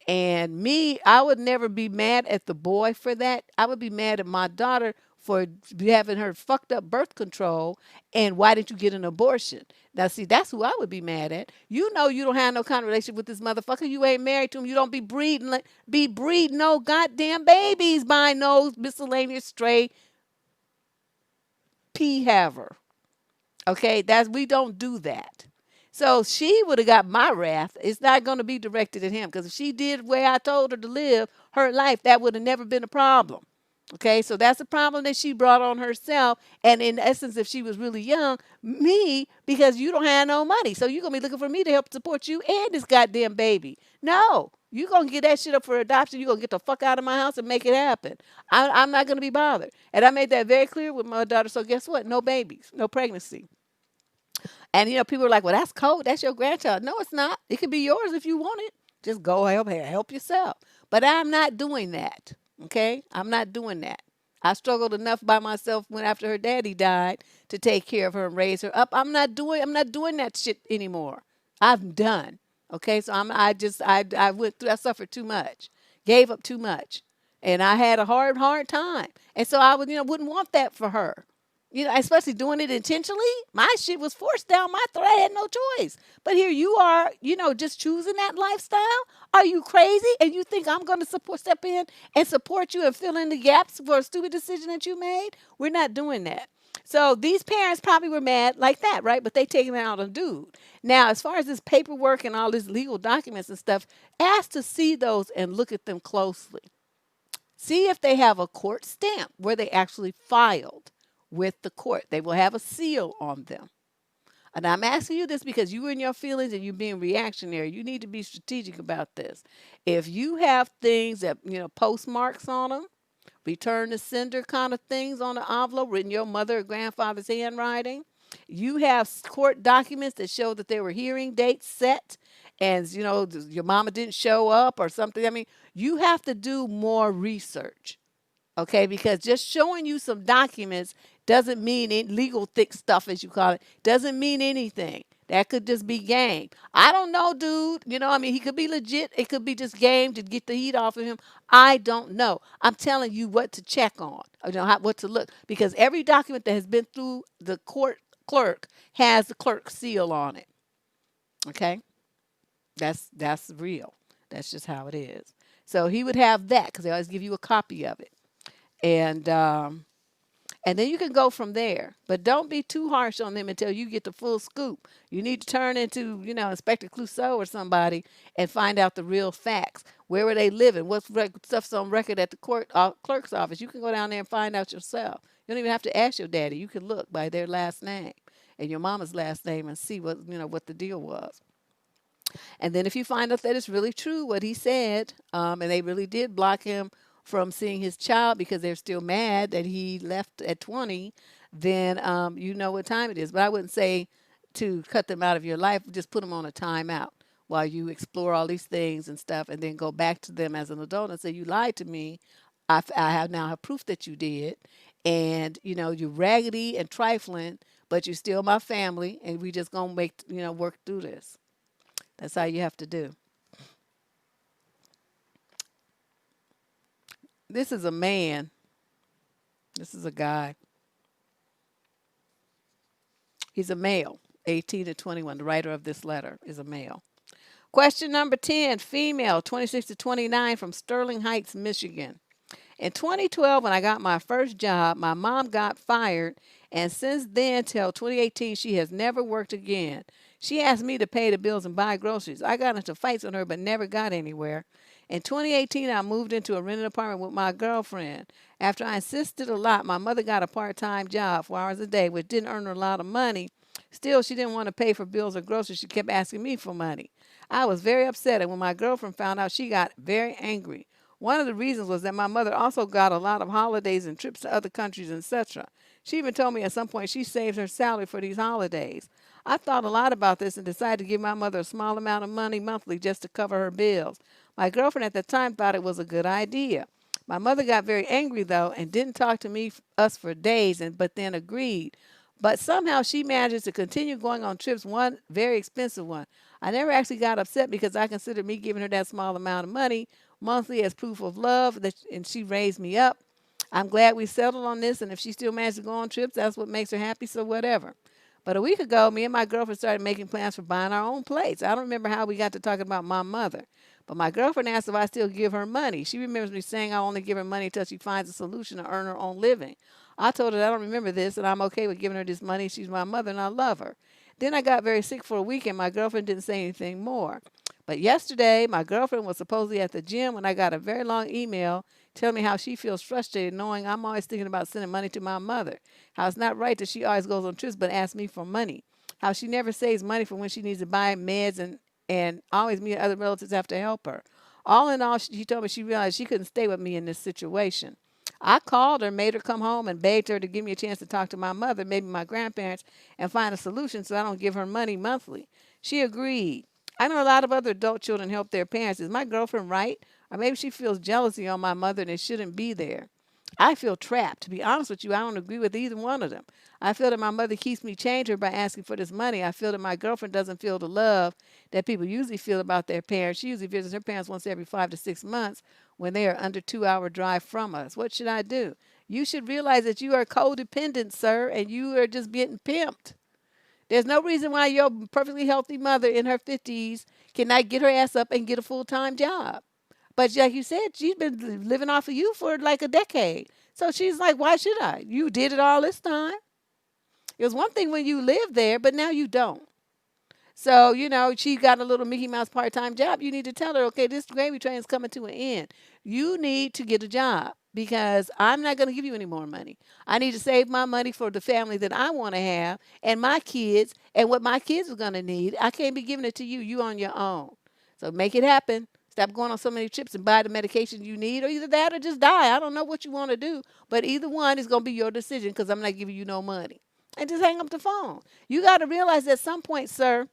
And me, I would never be mad at the boy for that. I would be mad at my daughter for having her fucked up birth control and why didn't you get an abortion? Now, see, that's who I would be mad at. You don't have no kind of relationship with this motherfucker. You ain't married to him. You don't be breeding no goddamn babies by no miscellaneous stray pea haver. Okay, we don't do that. So she would have got my wrath. It's not going to be directed at him because if she did the way I told her to live her life, that would have never been a problem. Okay, so that's a problem that she brought on herself. And in essence, if she was really young, me, because you don't have no money. So you're going to be looking for me to help support you and this goddamn baby. No, you're going to get that shit up for adoption. You're going to get the fuck out of my house and make it happen. I'm not going to be bothered. And I made that very clear with my daughter. So guess what? No babies, no pregnancy. And people are like, well, that's cold. That's your grandchild. No, it's not. It could be yours if you want it. Just go help yourself. But I'm not doing that. Okay? I'm not doing that. I struggled enough by myself when after her daddy died to take care of her and raise her up. I'm not doing that shit anymore. I'm done. Okay? So I went through I suffered too much. Gave up too much. And I had a hard time. And so I wouldn't want that for her. Especially doing it intentionally. My shit was forced down my throat. I had no choice. But here you are, just choosing that lifestyle. Are you crazy? And you think I'm going to step in and support you and fill in the gaps for a stupid decision that you made? We're not doing that. So these parents probably were mad like that, right? But they taking it out on dude. Now, as far as this paperwork and all these legal documents and stuff, ask to see those and look at them closely. See if they have a court stamp where they actually filed with the court. They will have a seal on them. And I'm asking you this because you in your feelings and you being reactionary. You need to be strategic about this. If you have things that, postmarks on them, return to sender kind of things on the envelope written your mother or grandfather's handwriting, you have court documents that show that there were hearing dates set and, your mama didn't show up or something. I mean, you have to do more research. Okay, because just showing you some documents doesn't mean legal thick stuff, as you call it, doesn't mean anything. That could just be game. I don't know, dude. He could be legit. It could be just game to get the heat off of him. I don't know. I'm telling you what to check on, what to look. Because every document that has been through the court clerk has the clerk seal on it. Okay? That's real. That's just how it is. So he would have that because they always give you a copy of it. And then you can go from there. But don't be too harsh on them until you get the full scoop. You need to turn into, Inspector Clouseau or somebody and find out the real facts. Where were they living? What stuff's on record at the clerk's office? You can go down there and find out yourself. You don't even have to ask your daddy. You can look by their last name and your mama's last name and see what the deal was. And then if you find out that it's really true what he said, and they really did block him from seeing his child because they're still mad that he left at 20, then you know what time it is. But I wouldn't say to cut them out of your life. Just put them on a timeout while you explore all these things and stuff, and then go back to them as an adult and say, you lied to me. I have now have proof that you did. And, you're raggedy and trifling, but you're still my family, and we just going to work through this. That's how you have to do. This is a man. This is a guy. He's a male, 18 to 21. The writer of this letter is a male. Question number 10, female, 26 to 29 from Sterling Heights, Michigan. In 2012, when I got my first job, my mom got fired And since then till 2018, she has never worked again. She asked me to pay the bills and buy groceries. I got into fights with her, but never got anywhere. In 2018, I moved into a rented apartment with my girlfriend. After I insisted a lot, my mother got a part-time job, 4 hours a day, which didn't earn her a lot of money. Still, she didn't want to pay for bills or groceries. She kept asking me for money. I was very upset, and when my girlfriend found out, she got very angry. One of the reasons was that my mother also got a lot of holidays and trips to other countries, etc. She even told me at some point she saved her salary for these holidays. I thought a lot about this and decided to give my mother a small amount of money monthly just to cover her bills. My girlfriend at the time thought it was a good idea. My mother got very angry though and didn't talk to us for days, but then agreed. But somehow she manages to continue going on trips, one very expensive one. I never actually got upset because I considered me giving her that small amount of money monthly as proof of love, and she raised me up. I'm glad we settled on this, and if she still manages to go on trips, that's what makes her happy, so whatever. But a week ago, me and my girlfriend started making plans for buying our own place. I don't remember how we got to talking about my mother. But my girlfriend asked if I still give her money. She remembers me saying I only give her money until she finds a solution to earn her own living. I told her I don't remember this and I'm okay with giving her this money. She's my mother and I love her. Then I got very sick for a week and my girlfriend didn't say anything more. But yesterday, my girlfriend was supposedly at the gym when I got a very long email telling me how she feels frustrated knowing I'm always thinking about sending money to my mother. How it's not right that she always goes on trips but asks me for money. How she never saves money for when she needs to buy meds and always me and other relatives have to help her. All in all, she told me she realized she couldn't stay with me in this situation. I called her, made her come home, and begged her to give me a chance to talk to my mother, maybe my grandparents, and find a solution so I don't give her money monthly. She agreed. I know a lot of other adult children help their parents. Is my girlfriend right? Or maybe she feels jealousy on my mother and it shouldn't be there. I feel trapped. To be honest with you, I don't agree with either one of them. I feel that my mother keeps me chained to her by asking for this money. I feel that my girlfriend doesn't feel the love that people usually feel about their parents. She usually visits her parents once every 5 to 6 months when they are under 2 hour drive from us. What should I do? You should realize that you are codependent, sir, and you are just getting pimped. There's no reason why your perfectly healthy mother in her 50s cannot get her ass up and get a full-time job. But like you said, she's been living off of you for like a decade. So she's like, why should I? You did it all this time. It was one thing when you lived there, but now you don't. So, she got a little Mickey Mouse part-time job. You need to tell her, okay, this gravy train is coming to an end. You need to get a job because I'm not going to give you any more money. I need to save my money for the family that I want to have and my kids and what my kids are going to need. I can't be giving it to you. You on your own. So make it happen. Stop going on so many trips and buy the medication you need, or either that or just die. I don't know what you want to do, but either one is going to be your decision because I'm not giving you no money. And just hang up the phone. You got to realize at some point, sir,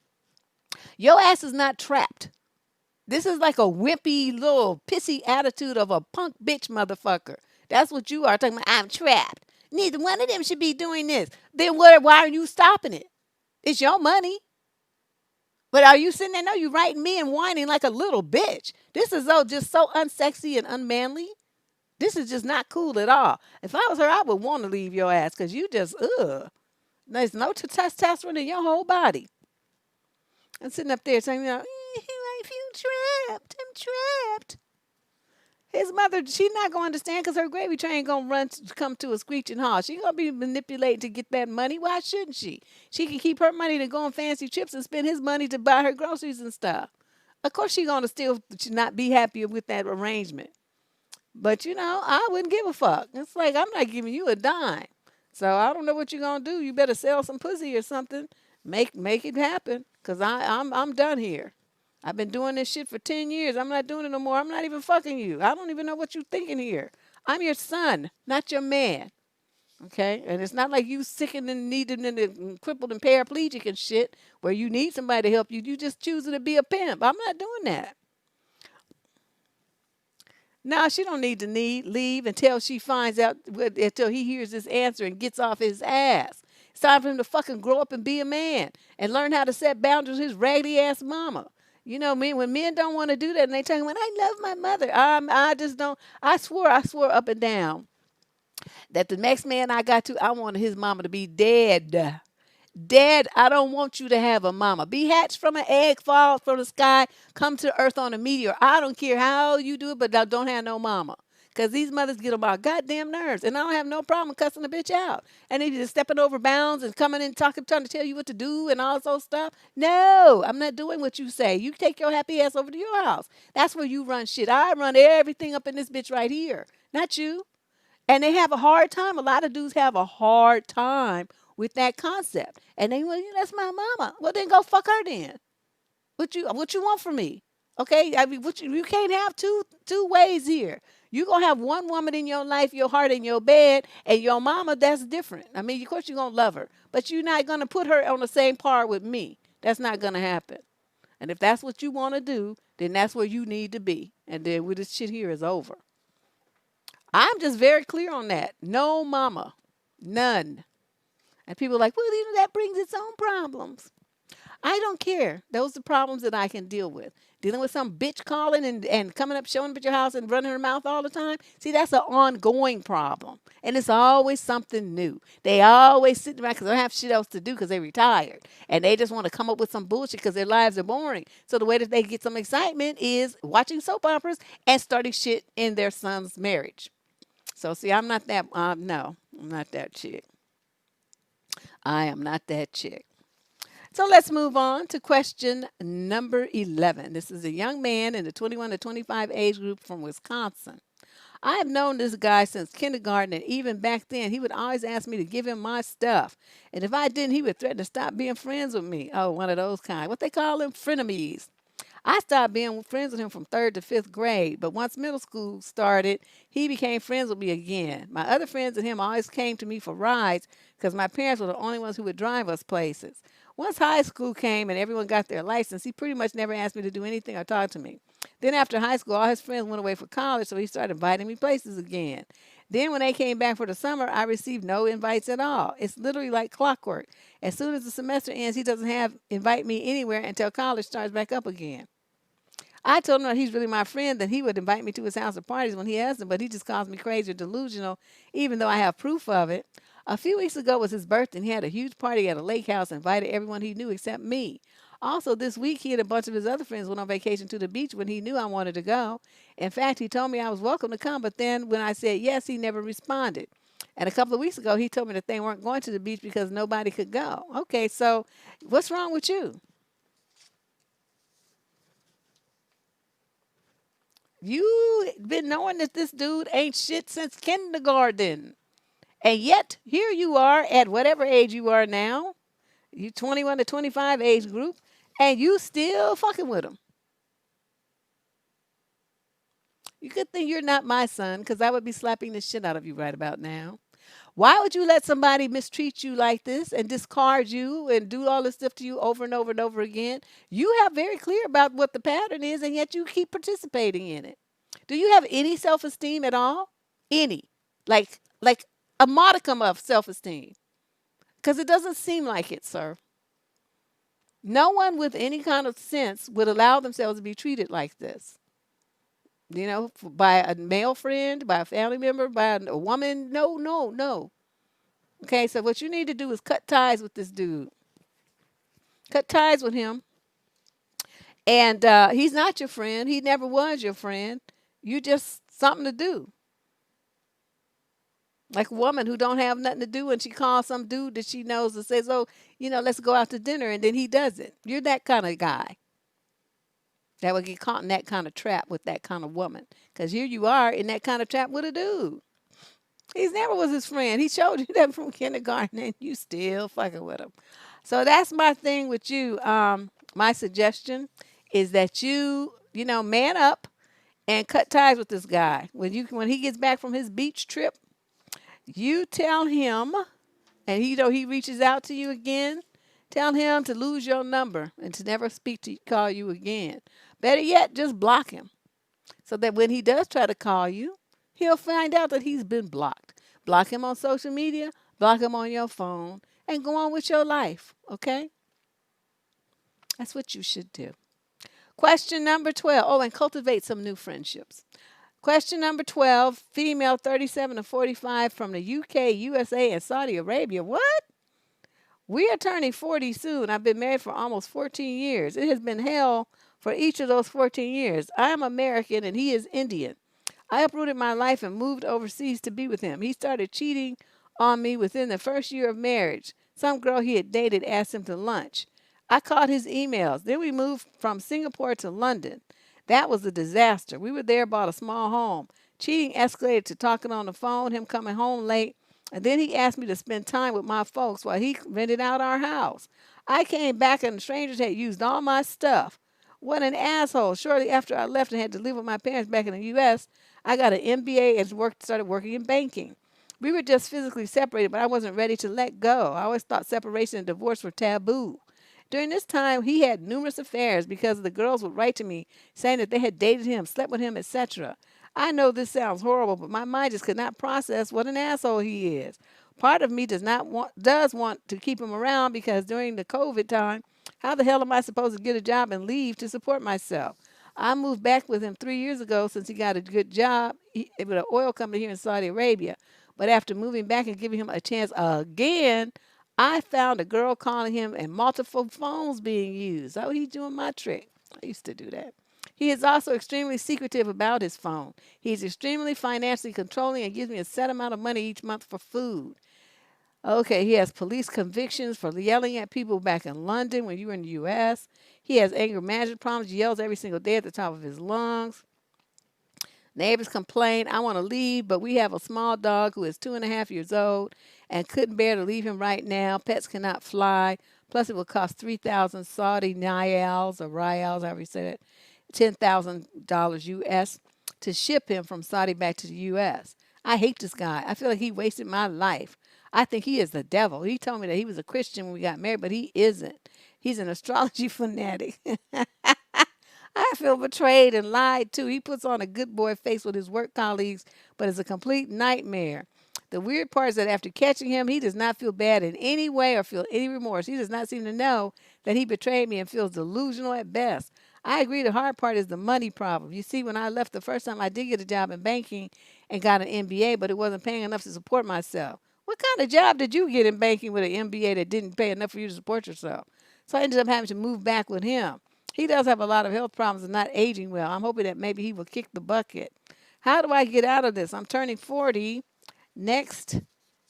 your ass is not trapped. This is like a wimpy little pissy attitude of a punk bitch motherfucker. That's what you are talking about. I'm trapped. Neither one of them should be doing this. Then why are you stopping it? It's your money. But are you sitting there? No, you writing me and whining like a little bitch. This is just so unsexy and unmanly. This is just not cool at all. If I was her, I would want to leave your ass because you just, ugh. There's no testosterone in your whole body. I'm sitting up there saying, I feel trapped. I'm trapped. His mother, she's not going to understand because her gravy train going to come to a screeching halt. She's going to be manipulated to get that money. Why shouldn't she? She can keep her money to go on fancy trips and spend his money to buy her groceries and stuff. Of course, she's going to still not be happy with that arrangement. But, I wouldn't give a fuck. It's like, I'm not giving you a dime. So I don't know what you're going to do. You better sell some pussy or something. Make it happen because I'm done here. I've been doing this shit for 10 years. I'm not doing it no more. I'm not even fucking you. I don't even know what you're thinking here. I'm your son, not your man. Okay? And it's not like you sick and needed and crippled and paraplegic and shit where you need somebody to help you. You just choosing to be a pimp. I'm not doing that. Now she don't need to leave until she finds out, until he hears this answer and gets off his ass. It's time for him to fucking grow up and be a man and learn how to set boundaries with his raggedy ass mama. When men don't want to do that and they tell me, I love my mother. I just don't. I swore up and down that the next man I wanted his mama to be dead. Dead. I don't want you to have a mama. Be hatched from an egg, fall from the sky, come to earth on a meteor. I don't care how you do it, but don't have no mama. Because these mothers get on my goddamn nerves. And I don't have no problem cussing the bitch out. And they just stepping over bounds and coming in talking, trying to tell you what to do and all this old stuff. No, I'm not doing what you say. You take your happy ass over to your house. That's where you run shit. I run everything up in this bitch right here. Not you. And they have a hard time. A lot of dudes have a hard time with that concept. And they, well, that's my mama. Well, then go fuck her then. What you want from me? Okay, I mean, you can't have two ways here. You gonna have one woman in your life, your heart in your bed, and your mama. That's different. I mean, of course you're gonna love her, but you're not gonna put her on the same par with me. That's not gonna happen. And if that's what you want to do, then that's where you need to be. And then with this shit here is over. I'm just very clear on that. No mama, none. And people are like, well, that brings its own problems. I don't care. Those are problems that I can deal with. Dealing with some bitch calling and coming up, showing up at your house and running her mouth all the time. See, that's an ongoing problem. And it's always something new. They always sit around because they don't have shit else to do because they're retired. And they just want to come up with some bullshit because their lives are boring. So the way that they get some excitement is watching soap operas and starting shit in their son's marriage. So, see, I'm not that, no, I'm not that chick. I am not that chick. So let's move on to question number 11. This is a young man in the 21 to 25 age group from Wisconsin. I have known this guy since kindergarten, and even back then, he would always ask me to give him my stuff. And if I didn't, he would threaten to stop being friends with me. Oh, one of those kind. What they call them? Frenemies. I stopped being friends with him from 3rd to 5th grade, but once middle school started, he became friends with me again. My other friends and him always came to me for rides because my parents were the only ones who would drive us places. Once high school came and everyone got their license, he pretty much never asked me to do anything or talk to me. Then after high school, all his friends went away for college, so he started inviting me places again. Then when they came back for the summer, I received no invites at all. It's literally like clockwork. As soon as the semester ends, he doesn't invite me anywhere until college starts back up again. I told him that he's really my friend, that he would invite me to his house or parties when he has them, but he just calls me crazy or delusional, even though I have proof of it. A few weeks ago was his birthday, and he had a huge party at a lake house and invited everyone he knew except me. Also, this week, he and a bunch of his other friends went on vacation to the beach when he knew I wanted to go. In fact, he told me I was welcome to come, but then when I said yes, he never responded. And a couple of weeks ago, he told me that they weren't going to the beach because nobody could go. Okay, so what's wrong with you? You been knowing that this dude ain't shit since kindergarten. And yet, here you are at whatever age you are now, you 21 to 25 age group, and you still fucking with him. You could think you're not my son, because I would be slapping the shit out of you right about now. Why would you let somebody mistreat you like this and discard you and do all this stuff to you over and over and over again? You have very clear about what the pattern is, and yet you keep participating in it. Do you have any self-esteem at all? Any? Like a modicum of self-esteem? Because it doesn't seem like it, sir. No one with any kind of sense would allow themselves to be treated like this. By a male friend, by a family member, by a woman. No, no, no. Okay, so what you need to do is cut ties with this dude. Cut ties with him. And he's not your friend. He never was your friend. You just something to do. Like a woman who don't have nothing to do and she calls some dude that she knows and says, oh, let's go out to dinner. And then he does it. You're that kind of guy that would get caught in that kind of trap with that kind of woman. Because here you are in that kind of trap with a dude. He's never was his friend. He showed you that from kindergarten and you still fucking with him. So that's my thing with you. My suggestion is that you man up and cut ties with this guy. When he gets back from his beach trip, you tell him, and he reaches out to you again, tell him to lose your number and to never call you again. Better yet, just block him. So that when he does try to call you, he'll find out that he's been blocked. Block him on social media, block him on your phone, and go on with your life, okay? That's what you should do. Question number 12. Oh, and cultivate some new friendships. Question number 12, female 37 to 45 from the UK, USA, and Saudi Arabia. What? We are turning 40 soon. I've been married for almost 14 years. It has been hell for each of those 14 years. I am American and he is Indian. I uprooted my life and moved overseas to be with him. He started cheating on me within the first year of marriage. Some girl he had dated asked him to lunch. I caught his emails. Then we moved from Singapore to London. That was a disaster. We were there, bought a small home. Cheating escalated to talking on the phone, him coming home late, and then he asked me to spend time with my folks while he rented out our house. I came back and the strangers had used all my stuff. What an asshole. Shortly after I left and had to live with my parents back in the U.S., I got an MBA and started working in banking. We were just physically separated, but I wasn't ready to let go. I always thought separation and divorce were taboo. During this time, he had numerous affairs because the girls would write to me saying that they had dated him, slept with him, etc. I know this sounds horrible, but my mind just could not process what an asshole he is. Part of me does want to keep him around because during the COVID time, how the hell am I supposed to get a job and leave to support myself? I moved back with him 3 years ago since he got a good job with an oil company here in Saudi Arabia. But after moving back and giving him a chance again, I found a girl calling him and multiple phones being used. Oh, he's doing my trick. I used to do that. He is also extremely secretive about his phone. He's extremely financially controlling and gives me a set amount of money each month for food. Okay, he has police convictions for yelling at people back in London when you were in the U.S. He has anger management problems. He yells every single day at the top of his lungs. Neighbors complain, I want to leave, but we have a small dog who is 2.5 years old and couldn't bear to leave him right now. Pets cannot fly. Plus, it will cost 3,000 Saudi Nials or Rials, however you say it, $10,000 US to ship him from Saudi back to the US. I hate this guy. I feel like he wasted my life. I think he is the devil. He told me that he was a Christian when we got married, but he isn't. He's an astrology fanatic. I feel betrayed and lied too. He puts on a good boy face with his work colleagues, but is a complete nightmare. The weird part is that after catching him, he does not feel bad in any way or feel any remorse. He does not seem to know that he betrayed me and feels delusional at best. I agree the hard part is the money problem. You see, when I left the first time, I did get a job in banking and got an MBA, but it wasn't paying enough to support myself. What kind of job did you get in banking with an MBA that didn't pay enough for you to support yourself? So I ended up having to move back with him. He does have a lot of health problems and not aging well. I'm hoping that maybe he will kick the bucket. How do I get out of this? I'm turning 40 next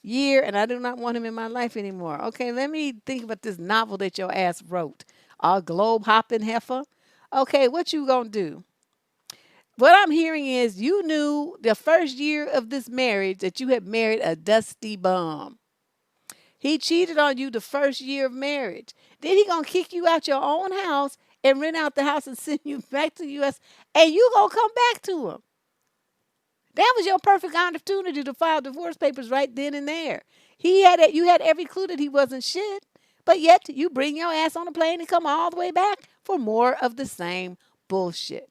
year, and I do not want him in my life anymore. Okay, let me think about this novel that your ass wrote. A globe hopping heifer. Okay, what you gonna do? What I'm hearing is you knew the first year of this marriage that you had married a dusty bum. He cheated on you the first year of marriage. Then he gonna kick you out your own house and rent out the house and send you back to the U.S. and you gonna come back to him. That was your perfect opportunity to file divorce papers right then and there. You had every clue that he wasn't shit, but yet you bring your ass on a plane and come all the way back for more of the same bullshit.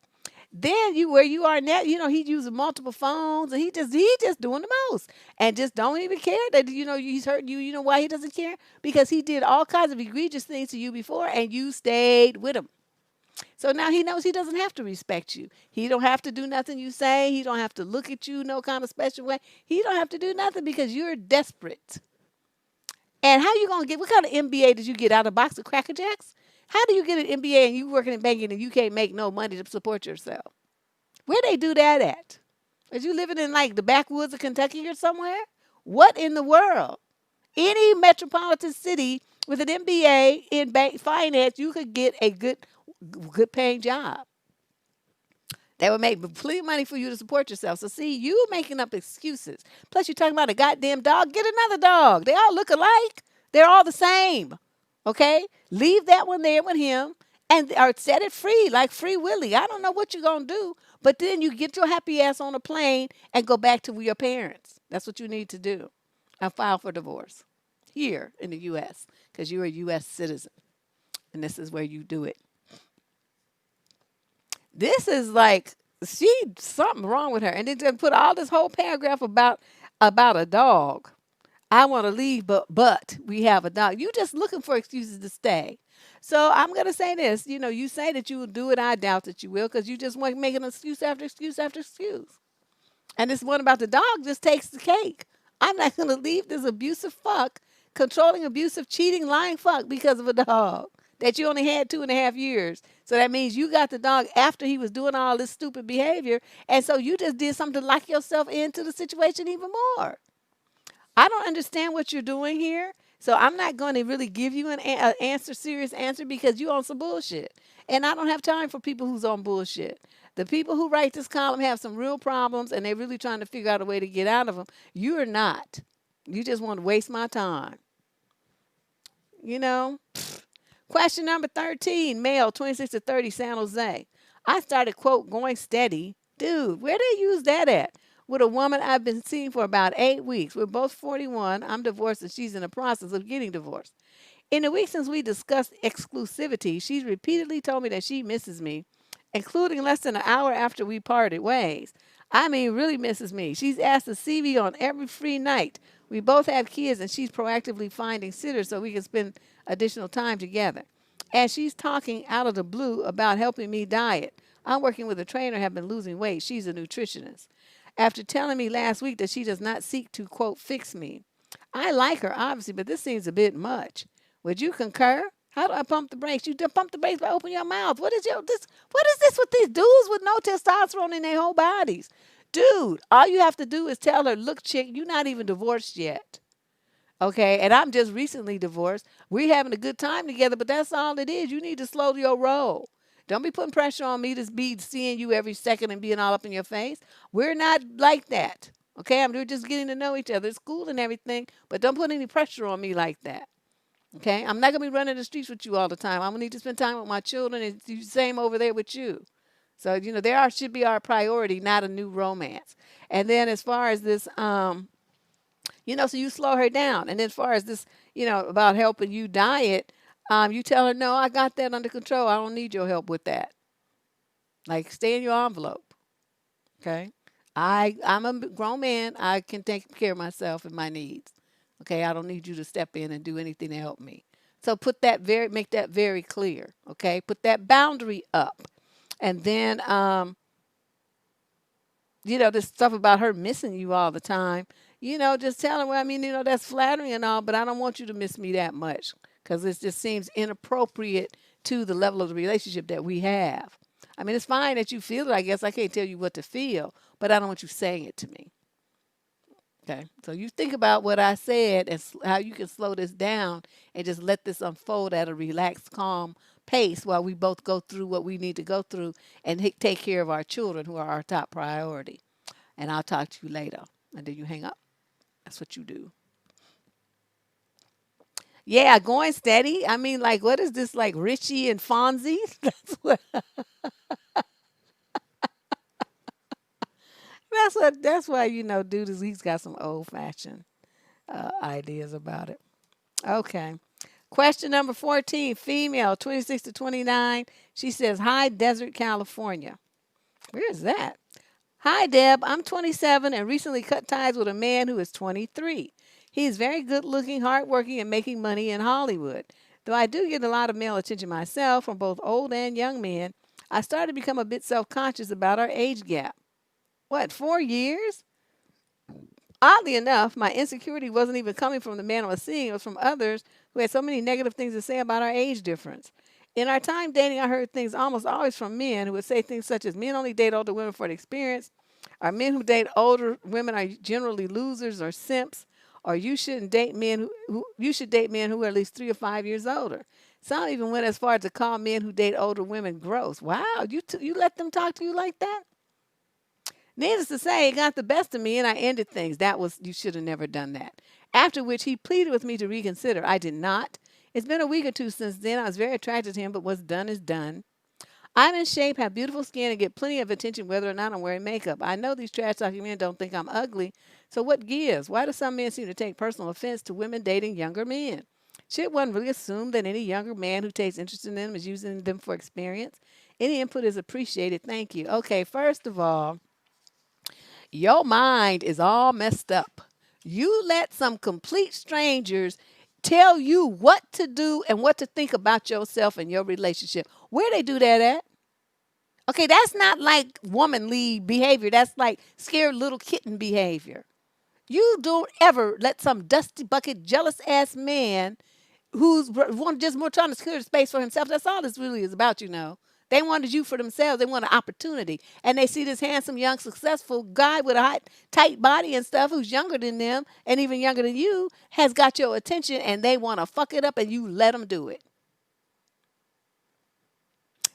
Then where you are now, he's using multiple phones and he just doing the most and just don't even care that he's hurting you. You know why he doesn't care? Because he did all kinds of egregious things to you before and you stayed with him. So now he knows he doesn't have to respect you. He don't have to do nothing you say. He don't have to look at you no kind of special way. He don't have to do nothing because you're desperate. And how you gonna what kind of MBA did you get out of a box of Cracker Jacks? How do you get an MBA and you working in banking and you can't make no money to support yourself? Where they do that at? Is you living in like the backwoods of Kentucky or somewhere? What in the world? Any metropolitan city with an MBA in bank finance, you could get a good paying job. They would make plenty of money for you to support yourself. So see, you making up excuses. Plus you're talking about a goddamn dog. Get another dog. They all look alike. They're all the same. Okay? Leave that one there with him or set it free like Free Willy. I don't know what you're going to do, but then you get your happy ass on a plane and go back to your parents. That's what you need to do. And file for divorce here in the U.S. because you're a U.S. citizen. And this is where you do it. This is like something wrong with her. And then just put all this whole paragraph about a dog. I want to leave, but we have a dog. You just looking for excuses to stay. So I'm going to say this. You say that you will do it. I doubt that you will because you just want making excuse after excuse after excuse. And this one about the dog just takes the cake. I'm not going to leave this abusive fuck, controlling, abusive, cheating, lying fuck because of a dog that you only had 2.5 years So that means you got the dog after he was doing all this stupid behavior. And so you just did something to lock yourself into the situation even more. I don't understand what you're doing here. So I'm not going to really give you an answer, serious answer, because you on some bullshit. And I don't have time for people who's on bullshit. The people who write this column have some real problems and they're really trying to figure out a way to get out of them. You're not. You just want to waste my time. You know? Question number 13, male, 26 to 30, San Jose. I started, quote, going steady. Dude, where they use that at? With a woman I've been seeing for about 8 weeks. We're both 41. I'm divorced and she's in the process of getting divorced. In the week since we discussed exclusivity, she's repeatedly told me that she misses me, including less than an hour after we parted ways. I mean, really misses me. She's asked to see me on every free night. We both have kids, and she's proactively finding sitters so we can spend additional time together. And she's talking out of the blue about helping me diet. I'm working with a trainer, have been losing weight. She's a nutritionist. After telling me last week that she does not seek to, quote, fix me. I like her, obviously, but this seems a bit much. Would you concur? How do I pump the brakes? You pump the brakes by opening your mouth. What is this with these dudes with no testosterone in their whole bodies? Dude, all you have to do is tell her, look, chick, you're not even divorced yet. Okay, and I'm just recently divorced. We're having a good time together, but that's all it is. You need to slow your roll. Don't be putting pressure on me to be seeing you every second and being all up in your face. We're not like that. Okay, we're just getting to know each other. It's cool and everything, but don't put any pressure on me like that. Okay, I'm not gonna be running the streets with you all the time. I'm gonna need to spend time with my children, and the same over there with you. So there should be our priority, not a new romance. And then as far as this, so you slow her down. And then as far as this, about helping you diet, you tell her, no, I got that under control. I don't need your help with that. Like, stay in your envelope. Okay. I'm a grown man. I can take care of myself and my needs. Okay. I don't need you to step in and do anything to help me. So make that very clear. Okay. Put that boundary up. And then, this stuff about her missing you all the time, just tell her, well, I mean, that's flattering and all, but I don't want you to miss me that much because it just seems inappropriate to the level of the relationship that we have. I mean, it's fine that you feel it. I guess I can't tell you what to feel, but I don't want you saying it to me. Okay. So you think about what I said and how you can slow this down and just let this unfold at a relaxed, calm pace while we both go through what we need to go through and take care of our children who are our top priority. And I'll talk to you later. And then you hang up. That's what you do. Yeah, going steady. I mean, like, what is this, like Richie and Fonzie? That's why, dude, he's got some old fashioned ideas about it. Okay. Question number 14, female, 26 to 29. She says, hi, Desert, California. Where is that? Hi, Deb. I'm 27 and recently cut ties with a man who is 23. He is very good looking, hardworking, and making money in Hollywood. Though I do get a lot of male attention myself from both old and young men, I started to become a bit self conscious about our age gap. What, 4 years? Oddly enough, my insecurity wasn't even coming from the man I was seeing. It was from others who had so many negative things to say about our age difference. In our time dating, I heard things almost always from men who would say things such as men only date older women for the experience, or men who date older women are generally losers or simps, or you shouldn't date men who you should date men who are at least 3 or 5 years older. Some even went as far as to call men who date older women gross. Wow, you let them talk to you like that? Needless to say, it got the best of me and I ended things. You should have never done that. After which he pleaded with me to reconsider. I did not. It's been a week or two since then. I was very attracted to him, but what's done is done. I'm in shape, have beautiful skin, and get plenty of attention whether or not I'm wearing makeup. I know these trash talking men don't think I'm ugly, so what gives? Why do some men seem to take personal offense to women dating younger men? Should one really assume that any younger man who takes interest in them is using them for experience? Any input is appreciated. Thank you. Okay, first of all, your mind is all messed up. You let some complete strangers tell you what to do and what to think about yourself and your relationship. Where they do that at? Okay, that's not like womanly behavior. That's like scared little kitten behavior. You don't ever let some dusty bucket, jealous ass man who's just more trying to secure space for himself. That's all this really is about, They wanted you for themselves. They want an opportunity. And they see this handsome, young, successful guy with a hot, tight body and stuff who's younger than them and even younger than you has got your attention and they want to fuck it up and you let them do it.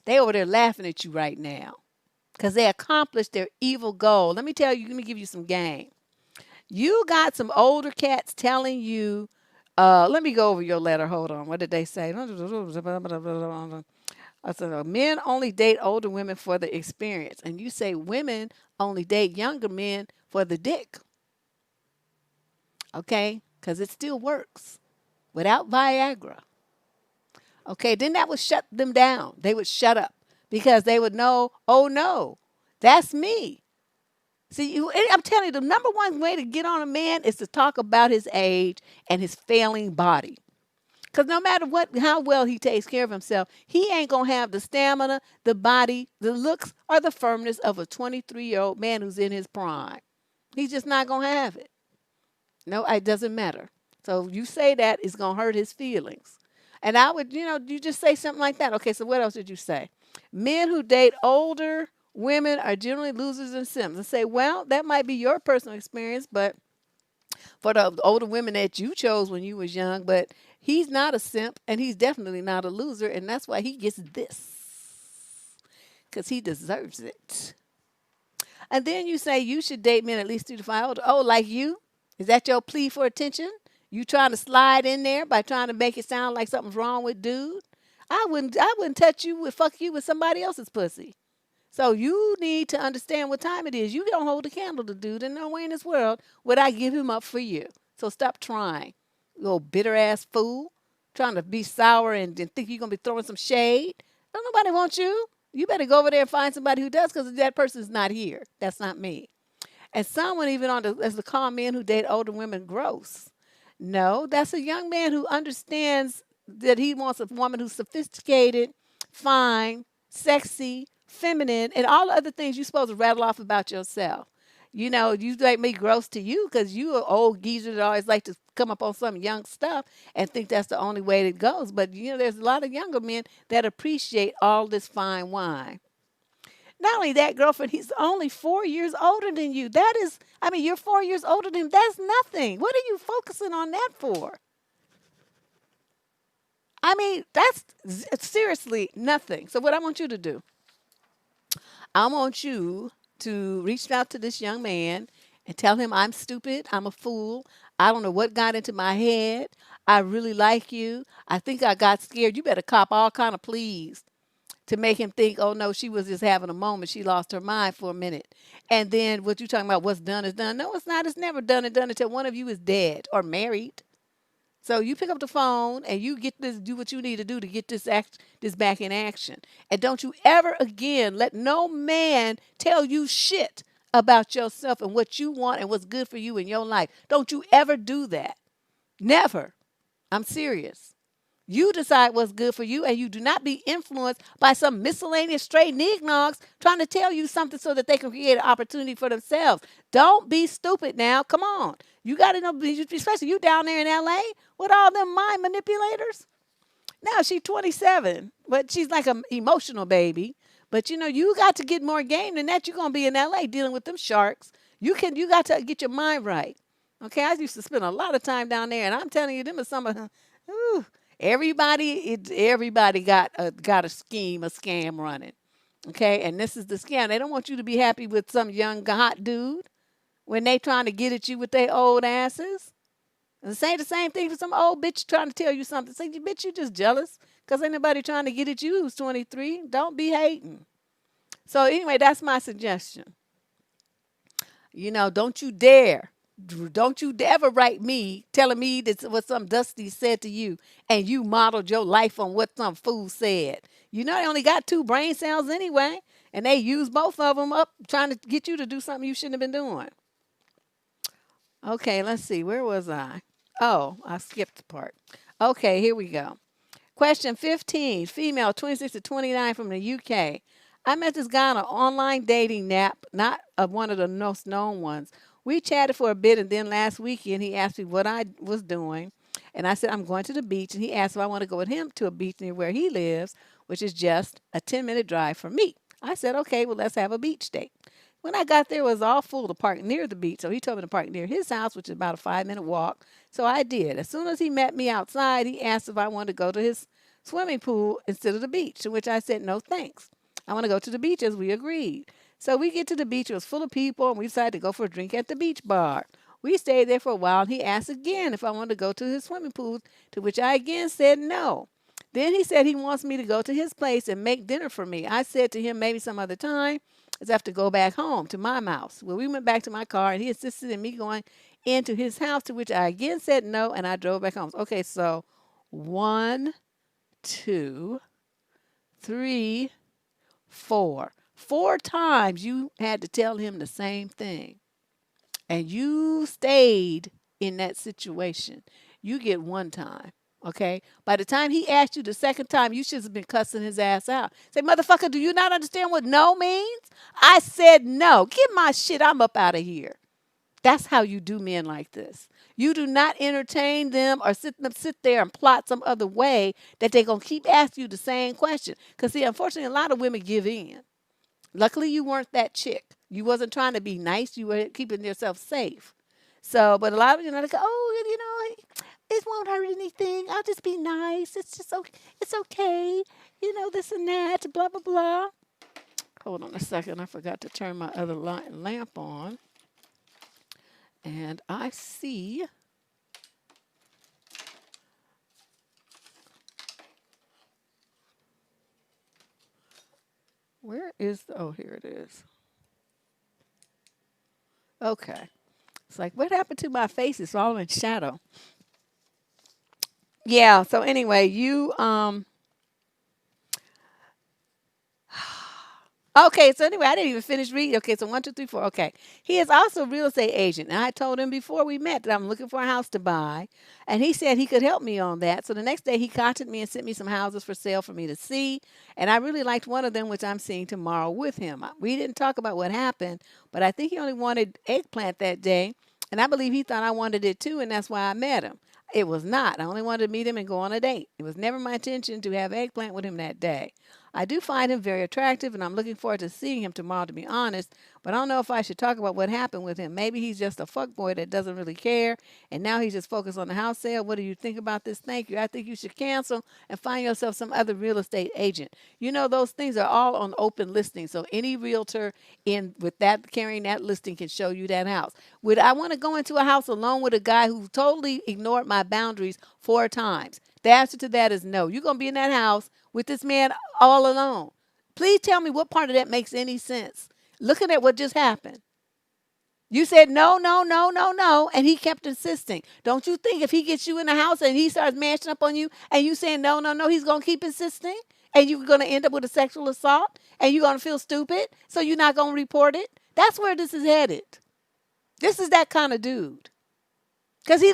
They over there laughing at you right now because they accomplished their evil goal. Let me tell you, let me give you some game. You got some older cats telling you, let me go over your letter. Hold on. What did they say? I said, men only date older women for the experience. And you say women only date younger men for the dick. Okay? Because it still works without Viagra. Okay? Then that would shut them down. They would shut up because they would know, oh no, that's me. See, I'm telling you, the number one way to get on a man is to talk about his age and his failing body. Because no matter how well he takes care of himself, he ain't going to have the stamina, the body, the looks, or the firmness of a 23-year-old man who's in his prime. He's just not going to have it. No, it doesn't matter. So you say that, it's going to hurt his feelings. And I would, you just say something like that. Okay, so what else did you say? Men who date older women are generally losers and simps. And say, well, that might be your personal experience, but for the older women that you chose when you was young, but he's not a simp and he's definitely not a loser, and that's why he gets this. Because he deserves it. And then you say you should date men at least 3 to 5 older. Oh, like you? Is that your plea for attention? You trying to slide in there by trying to make it sound like something's wrong with dude? I wouldn't touch you with fuck you with somebody else's pussy. So you need to understand what time it is. You don't hold a candle to dude in no way in this world would I give him up for you. So stop trying, you little bitter ass fool, trying to be sour and think you're gonna be throwing some shade. Don't nobody want you. You better go over there and find somebody who does, because that person's not here. That's not me. And someone even as the call men who date older women gross. No, that's a young man who understands that he wants a woman who's sophisticated, fine, sexy, feminine, and all the other things you're supposed to rattle off about yourself. You like me gross to you because you an old geezer that always like to come up on some young stuff and think that's the only way it goes. But, there's a lot of younger men that appreciate all this fine wine. Not only that, girlfriend, he's only 4 years older than you. You're 4 years older than him. That's nothing. What are you focusing on that for? That's seriously nothing. So what I want you to do, I want you to reach out to this young man and tell him I'm stupid, I'm a fool, I don't know what got into my head, I really like you, I think I got scared. You better cop all kind of pleas to make him think, oh no, she was just having a moment, she lost her mind for a minute. And then what you talking about, what's done is done. No, it's not. It's never done until one of you is dead or married. So you pick up the phone and you do what you need to do to get this back in action. And don't you ever again let no man tell you shit about yourself and what you want and what's good for you in your life. Don't you ever do that. Never. I'm serious. You decide what's good for you, and you do not be influenced by some miscellaneous stray nignogs trying to tell you something so that they can create an opportunity for themselves. Don't be stupid now. Come on. You got to know, especially you down there in L.A. with all them mind manipulators. Now, she's 27, but she's like an emotional baby. But, you got to get more game than that. You're going to be in L.A. dealing with them sharks. You got to get your mind right. Okay, I used to spend a lot of time down there, and I'm telling you, them are some of them. Everybody got a scheme, a scam running. Okay, and this is the scam. They don't want you to be happy with some young hot dude when they trying to get at you with their old asses. And say the same thing for some old bitch trying to tell you something. Say, bitch, you just jealous because ain't nobody trying to get at you who's 23. Don't be hating. So anyway, that's my suggestion. Don't you dare. Don't you ever write me telling me that's what some dusty said to you and you modeled your life on what some fool said. They only got 2 brain cells anyway, and they use both of them up trying to get you to do something you shouldn't have been doing. Okay, let's see. Where was I? Oh, I skipped the part. Okay, here we go. Question 15, female, 26 to 29 from the UK. I met this guy on an online dating app, not one of the most known ones. We chatted for a bit, and then last weekend he asked me what I was doing. And I said, I'm going to the beach. And he asked if I want to go with him to a beach near where he lives, which is just a 10-minute drive from me. I said, okay, well, let's have a beach date. When I got there, it was all full to park near the beach. So he told me to park near his house, which is about a 5-minute walk. So I did. As soon as he met me outside, he asked if I wanted to go to his swimming pool instead of the beach, to which I said, no, thanks. I want to go to the beach as we agreed. So we get to the beach. It was full of people, and we decided to go for a drink at the beach bar. We stayed there for a while, and he asked again if I wanted to go to his swimming pool, to which I again said no. Then he said he wants me to go to his place and make dinner for me. I said to him maybe some other time, as I have to go back home to my house. Well, we went back to my car, and he insisted in me going into his house, to which I again said no, and I drove back home. Okay, so 1, 2, 3, 4. 4 times you had to tell him the same thing. And you stayed in that situation. You get 1 time. Okay? By the time he asked you the second time, you should have been cussing his ass out. Say, motherfucker, do you not understand what no means? I said no. Get my shit. I'm up out of here. That's how you do men like this. You do not entertain them or sit there and plot some other way that they're going to keep asking you the same question. Because, see, unfortunately, a lot of women give in. Luckily, you weren't that chick. You wasn't trying to be nice. You were keeping yourself safe. So, but a lot of you know, they go, oh, it won't hurt anything. I'll just be nice. It's just okay. It's okay. This and that, blah, blah, blah. Hold on a second. I forgot to turn my other lamp on. And I see where is oh, here it is. Okay. It's like, what happened to my face? It's all in shadow. Yeah, so anyway, okay, so anyway, I didn't even finish reading. Okay, so 1, 2, 3, 4. Okay. He is also a real estate agent. And I told him before we met that I'm looking for a house to buy. And he said he could help me on that. So the next day he contacted me and sent me some houses for sale for me to see. And I really liked one of them, which I'm seeing tomorrow with him. We didn't talk about what happened, but I think he only wanted eggplant that day. And I believe he thought I wanted it too, and that's why I met him. It was not. I only wanted to meet him and go on a date. It was never my intention to have eggplant with him that day. I do find him very attractive, and I'm looking forward to seeing him tomorrow, to be honest. But I don't know if I should talk about what happened with him. Maybe he's just a fuckboy that doesn't really care, and now he's just focused on the house sale. What do you think about this? Thank you. I think you should cancel and find yourself some other real estate agent. Those things are all on open listing, so any realtor in with that carrying that listing can show you that house. Would I want to go into a house alone with a guy who totally ignored my boundaries 4 times? The answer to that is no. You're going to be in that house with this man all alone. Please tell me what part of that makes any sense. Looking at what just happened. You said no, no, no, no, no, and he kept insisting. Don't you think if he gets you in the house and he starts mashing up on you and you saying no, no, no, he's going to keep insisting? And you're going to end up with a sexual assault? And you're going to feel stupid? So you're not going to report it? That's where this is headed. This is that kind of dude. Because he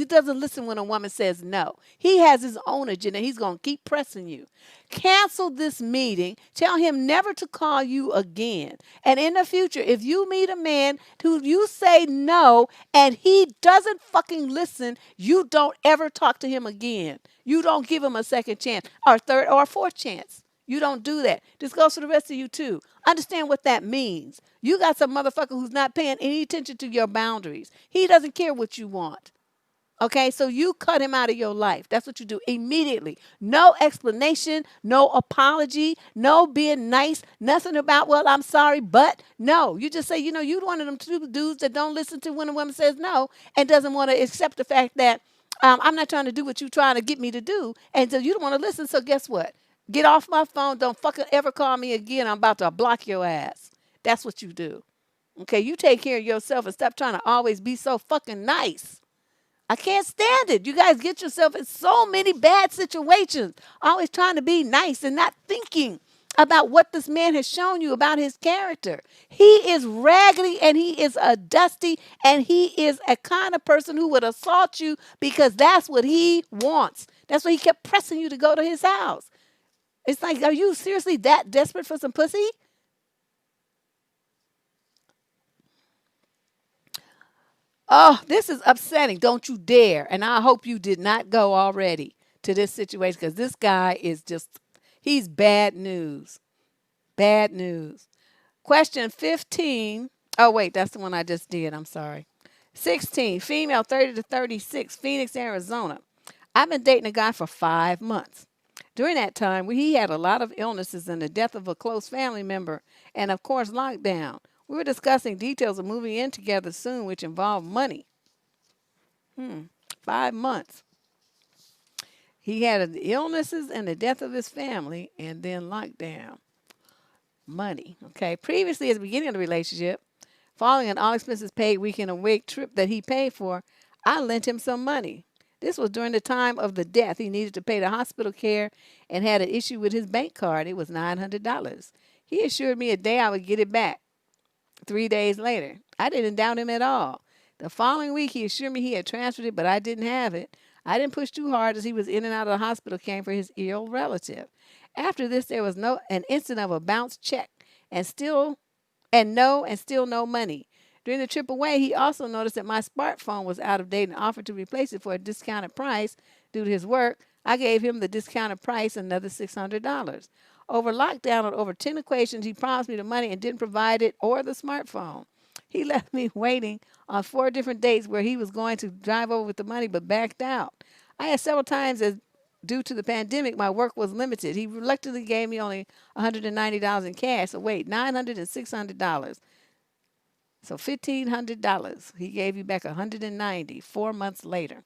doesn't listen when a woman says no. He has his own agenda. He's going to keep pressing you. Cancel this meeting. Tell him never to call you again. And in the future, if you meet a man who you say no and he doesn't fucking listen, you don't ever talk to him again. You don't give him a second chance or third or fourth chance. You don't do that. This goes for the rest of you too. Understand what that means. You got some motherfucker who's not paying any attention to your boundaries. He doesn't care what you want. Okay, so you cut him out of your life. That's what you do immediately. No explanation, no apology, no being nice, nothing about, well, I'm sorry, but no. You just say, you're one of them two dudes that don't listen to when a woman says no and doesn't want to accept the fact that I'm not trying to do what you're trying to get me to do. And so you don't want to listen, so guess what? Get off my phone. Don't fucking ever call me again. I'm about to block your ass. That's what you do. Okay, you take care of yourself and stop trying to always be so fucking nice. I can't stand it. You guys get yourself in so many bad situations, always trying to be nice and not thinking about what this man has shown you about his character. He is raggedy and he is a dusty and he is a kind of person who would assault you because that's what he wants. That's why he kept pressing you to go to his house. It's like, are you seriously that desperate for some pussy? Oh, this is upsetting. Don't you dare. And I hope you did not go already to this situation because this guy is just, he's bad news. Bad news. Question 15. Oh, wait, that's the one I just did. I'm sorry. 16. Female, 30 to 36, Phoenix, Arizona. I've been dating a guy for 5 months. During that time, he had a lot of illnesses and the death of a close family member, and of course, lockdown. We were discussing details of moving in together soon, which involved money. Hmm. 5 months. He had the illnesses and the death of his family, and then lockdown. Money. Okay. Previously, at the beginning of the relationship, following an all expenses paid weekend away trip that he paid for, I lent him some money. This was during the time of the death. He needed to pay the hospital care and had an issue with his bank card. It was $900. He assured me a day I would get it back. 3 days later, I didn't doubt him at all. The following week, he assured me he had transferred it, but I didn't have it. I didn't push too hard as he was in and out of the hospital caring for his ill relative. After this, there was no an instant of a bounced check, and still and still no money. During the trip away, he also noticed that my smartphone was out of date and offered to replace it for a discounted price due to his work. I gave him the discounted price, another $600. Over lockdown on over 10 occasions, he promised me the money and didn't provide it or the smartphone. He left me waiting on 4 different dates where he was going to drive over with the money but backed out. I had several times as due to the pandemic, my work was limited. He reluctantly gave me only $190 in cash. So wait, $900 and $600. So $1,500. He gave you back 190 4 months later.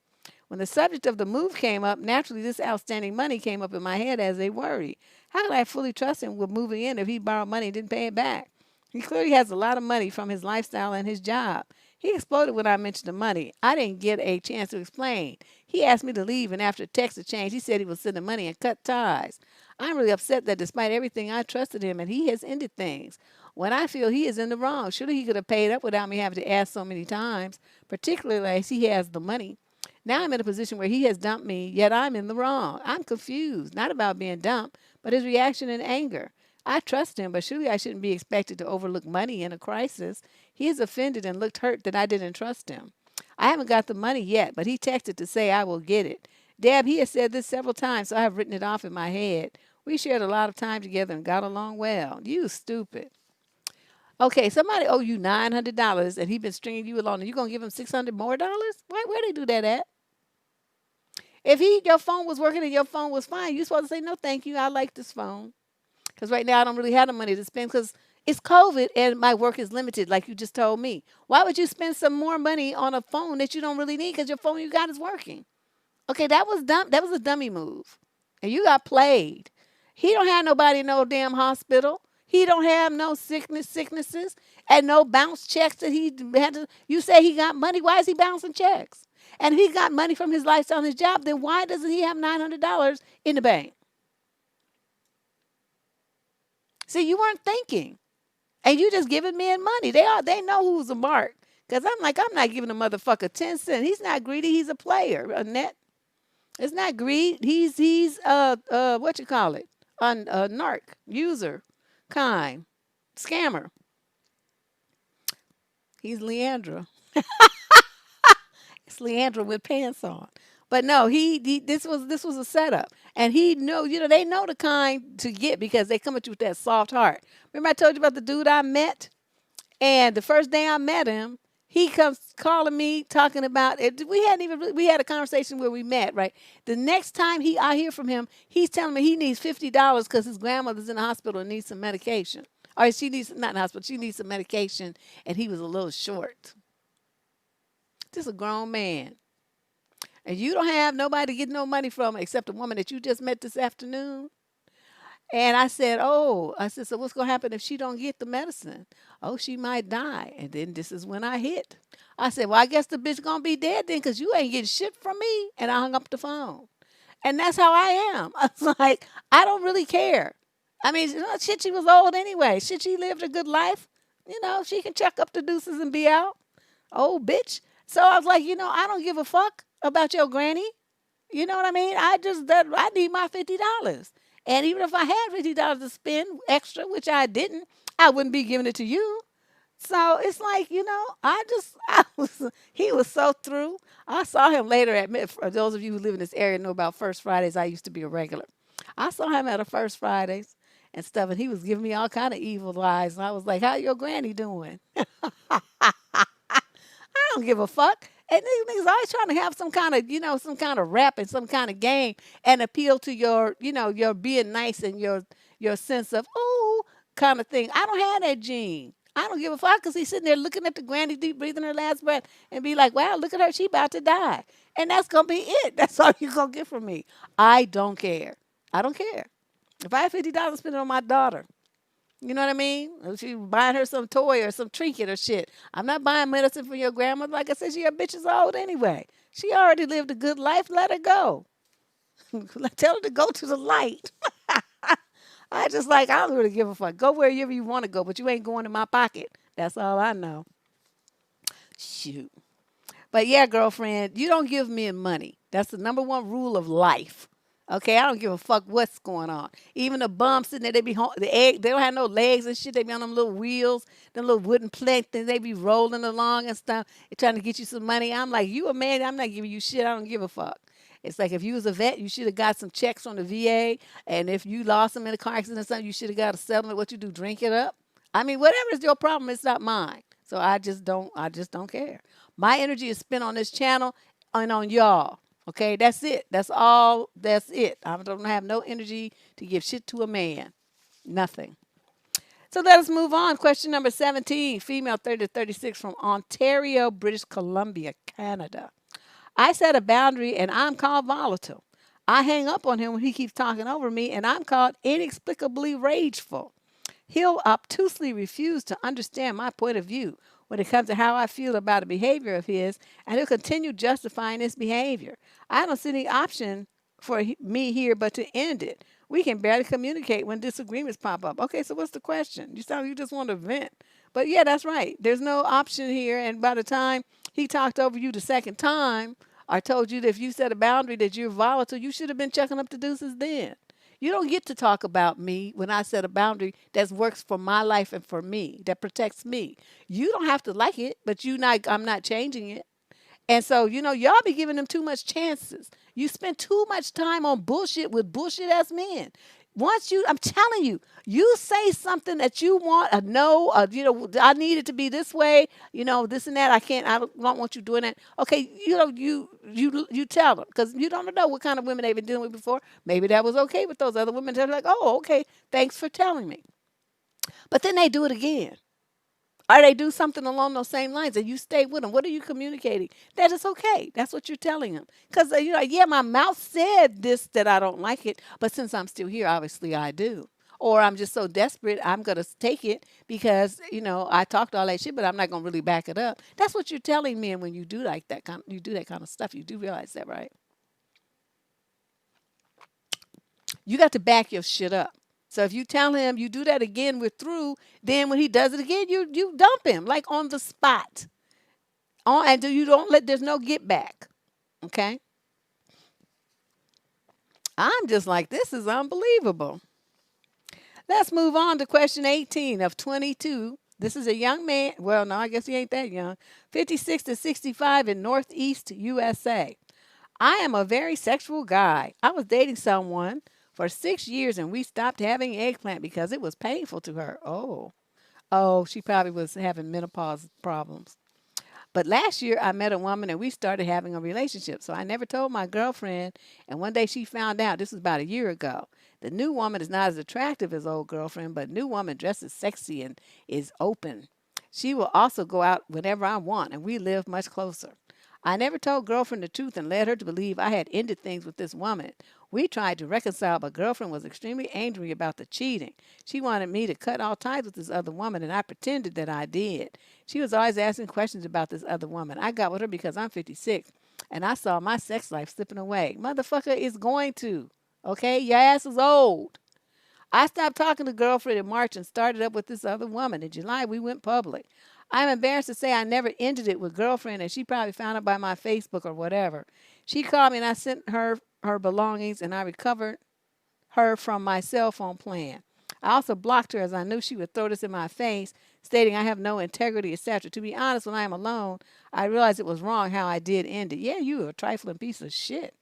When the subject of the move came up, naturally this outstanding money came up in my head as a worry. How could I fully trust him with moving in if he borrowed money and didn't pay it back? He clearly has a lot of money from his lifestyle and his job. He exploded when I mentioned the money. I didn't get a chance to explain. He asked me to leave, and after text exchange, he said he would send the money and cut ties. I'm really upset that despite everything, I trusted him, and he has ended things. When I feel he is in the wrong, surely he could have paid up without me having to ask so many times, particularly as he has the money. Now I'm in a position where he has dumped me, yet I'm in the wrong. I'm confused, not about being dumped, but his reaction in anger. I trust him, but surely I shouldn't be expected to overlook money in a crisis. He is offended and looked hurt that I didn't trust him. I haven't got the money yet, but he texted to say I will get it. Deb, he has said this several times, so I have written it off in my head. We shared a lot of time together and got along well. You stupid. Okay, somebody owe you $900 and he been stringing you along, and you gonna give him $600 more? Where they do that at? If your phone was working and your phone was fine, you supposed to say no, thank you. I like this phone because right now I don't really have the money to spend because it's COVID and my work is limited, like you just told me. Why would you spend some more money on a phone that you don't really need because your phone you got is working? Okay, that was dumb. That was a dummy move, and you got played. He don't have nobody in no damn hospital. He don't have no sicknesses, and no bounce checks that he had to. You say he got money. Why is he bouncing checks? And he got money from his lifestyle and his job. Then why doesn't he have $900 in the bank? See, you weren't thinking, and you just giving men money. They know who's a mark. Cause I'm not giving a motherfucker 10 cents. He's not greedy. He's a player. Annette. It's not greed. He's what you call it? A narc, user, kind, scammer. He's Leandra. It's Leandra with pants on. But no, he this was a setup. And he know, they know the kind to get because they come at you with that soft heart. Remember I told you about the dude I met? And the first day I met him, he comes calling me talking about it. We had a conversation where we met, right? The next time I hear from him, he's telling me he needs $50 because his grandmother's in the hospital and needs some medication. Or she needs, not in the hospital, she needs some medication and he was a little short. Just a grown man. And you don't have nobody to get no money from except a woman that you just met this afternoon. And I said, so what's going to happen if she don't get the medicine? Oh, she might die. And then this is when I hit. I said, well, I guess the bitch going to be dead then because you ain't getting shit from me. And I hung up the phone. And that's how I am. I was like, I don't really care. I mean, shit, she was old anyway. Shit, she lived a good life. She can check up the deuces and be out. Old bitch. So I was like, I don't give a fuck about your granny. You know what I mean? I need my $50. And even if I had $50 to spend extra, which I didn't, I wouldn't be giving it to you. So it's like, he was so through. I saw him later for those of you who live in this area know about First Fridays. I used to be a regular. I saw him at a First Fridays and stuff, and he was giving me all kind of evil eyes. And I was like, how your granny doing? I don't give a fuck. And these niggas always trying to have some kind of, some kind of rap and some kind of game and appeal to your, your being nice and your sense of, ooh, kind of thing. I don't have that gene. I don't give a fuck because he's sitting there looking at the granny deep breathing her last breath and be like, wow, look at her. She about to die. And that's going to be it. That's all you're going to get from me. I don't care. I don't care. If I have $50, spend it on my daughter. You know what I mean? If she buying her some toy or some trinket or shit. I'm not buying medicine for your grandmother. Like I said, she a bitch is old anyway. She already lived a good life. Let her go. Tell her to go to the light. I just like, I don't really give a fuck. Go wherever you want to go, but you ain't going in my pocket. That's all I know. Shoot. But yeah, girlfriend, you don't give men money. That's the number one rule of life. Okay, I don't give a fuck what's going on. Even the bums sitting there, they be the egg. They don't have no legs and shit. They be on them little wheels, them little wooden planks, and they be rolling along and stuff. They trying to get you some money. I'm like, you a man? I'm not giving you shit. I don't give a fuck. It's like if you was a vet, you should have got some checks from the VA, and if you lost them in a car accident or something, you should have got a settlement. What you do? Drink it up? I mean, whatever is your problem, it's not mine. So I just don't. I just don't care. My energy is spent on this channel and on y'all. Okay, that's it. That's all. That's it. I don't have no energy to give shit to a man. Nothing. So let us move on. Question number 17, female 30 to 36 from Ontario, British Columbia, Canada. I set a boundary and I'm called volatile. I hang up on him when he keeps talking over me and I'm called inexplicably rageful. He'll obtusely refuse to understand my point of view when it comes to how I feel about a behavior of his, and he'll continue justifying his behavior. I don't see any option for me here but to end it. We can barely communicate when disagreements pop up. Okay, so what's the question? You sound like you just want to vent. But yeah, that's right. There's no option here, and by the time he talked over you the second time, or told you that if you set a boundary that you're volatile, you should have been checking up the deuces then. You don't get to talk about me when I set a boundary that works for my life and for me, that protects me. You don't have to like it, but I'm not changing it. And so, y'all be giving them too much chances. You spend too much time on bullshit with bullshit ass men. I'm telling you, you say something that you want, a no, I need it to be this way, this and that. I don't want you doing that. Okay, you tell them because you don't know what kind of women they've been dealing with before. Maybe that was okay with those other women. They're like, oh, okay, thanks for telling me. But then they do it again. Or they do something along those same lines and you stay with them. What are you communicating? That is okay. That's what you're telling them. Because, yeah, my mouth said this, that I don't like it. But since I'm still here, obviously I do. Or I'm just so desperate, I'm going to take it because, I talked all that shit, but I'm not going to really back it up. That's what you're telling men when you do you do that kind of stuff. You do realize that, right? You got to back your shit up. So if you tell him you do that again, we're through. Then when he does it again, you dump him like on the spot. And you don't there's no get back. Okay. I'm just like, this is unbelievable. Let's move on to question 18 of 22. This is a young man. Well, no, I guess he ain't that young. 56 to 65 in Northeast USA. I am a very sexual guy. I was dating someone for 6 years and we stopped having eggplant because it was painful to her. Oh, she probably was having menopause problems. But last year I met a woman and we started having a relationship. So I never told my girlfriend. And one day she found out, this was about a year ago. The new woman is not as attractive as old girlfriend, but new woman dresses sexy and is open. She will also go out whenever I want and we live much closer. I never told girlfriend the truth and led her to believe I had ended things with this woman. We tried to reconcile, but girlfriend was extremely angry about the cheating. She wanted me to cut all ties with this other woman, and I pretended that I did. She was always asking questions about this other woman. I got with her because I'm 56, and I saw my sex life slipping away. Motherfucker is going to. Okay? Your ass is old. I stopped talking to girlfriend in March and started up with this other woman. In July, we went public. I'm embarrassed to say I never ended it with girlfriend, and she probably found out by my Facebook or whatever. She called me, and I sent her belongings, and I recovered her from my cell phone plan. I also blocked her as I knew she would throw this in my face stating I have no integrity, etc. To be honest, when I am alone, I realize it was wrong how I did end it. Yeah, you a trifling piece of shit.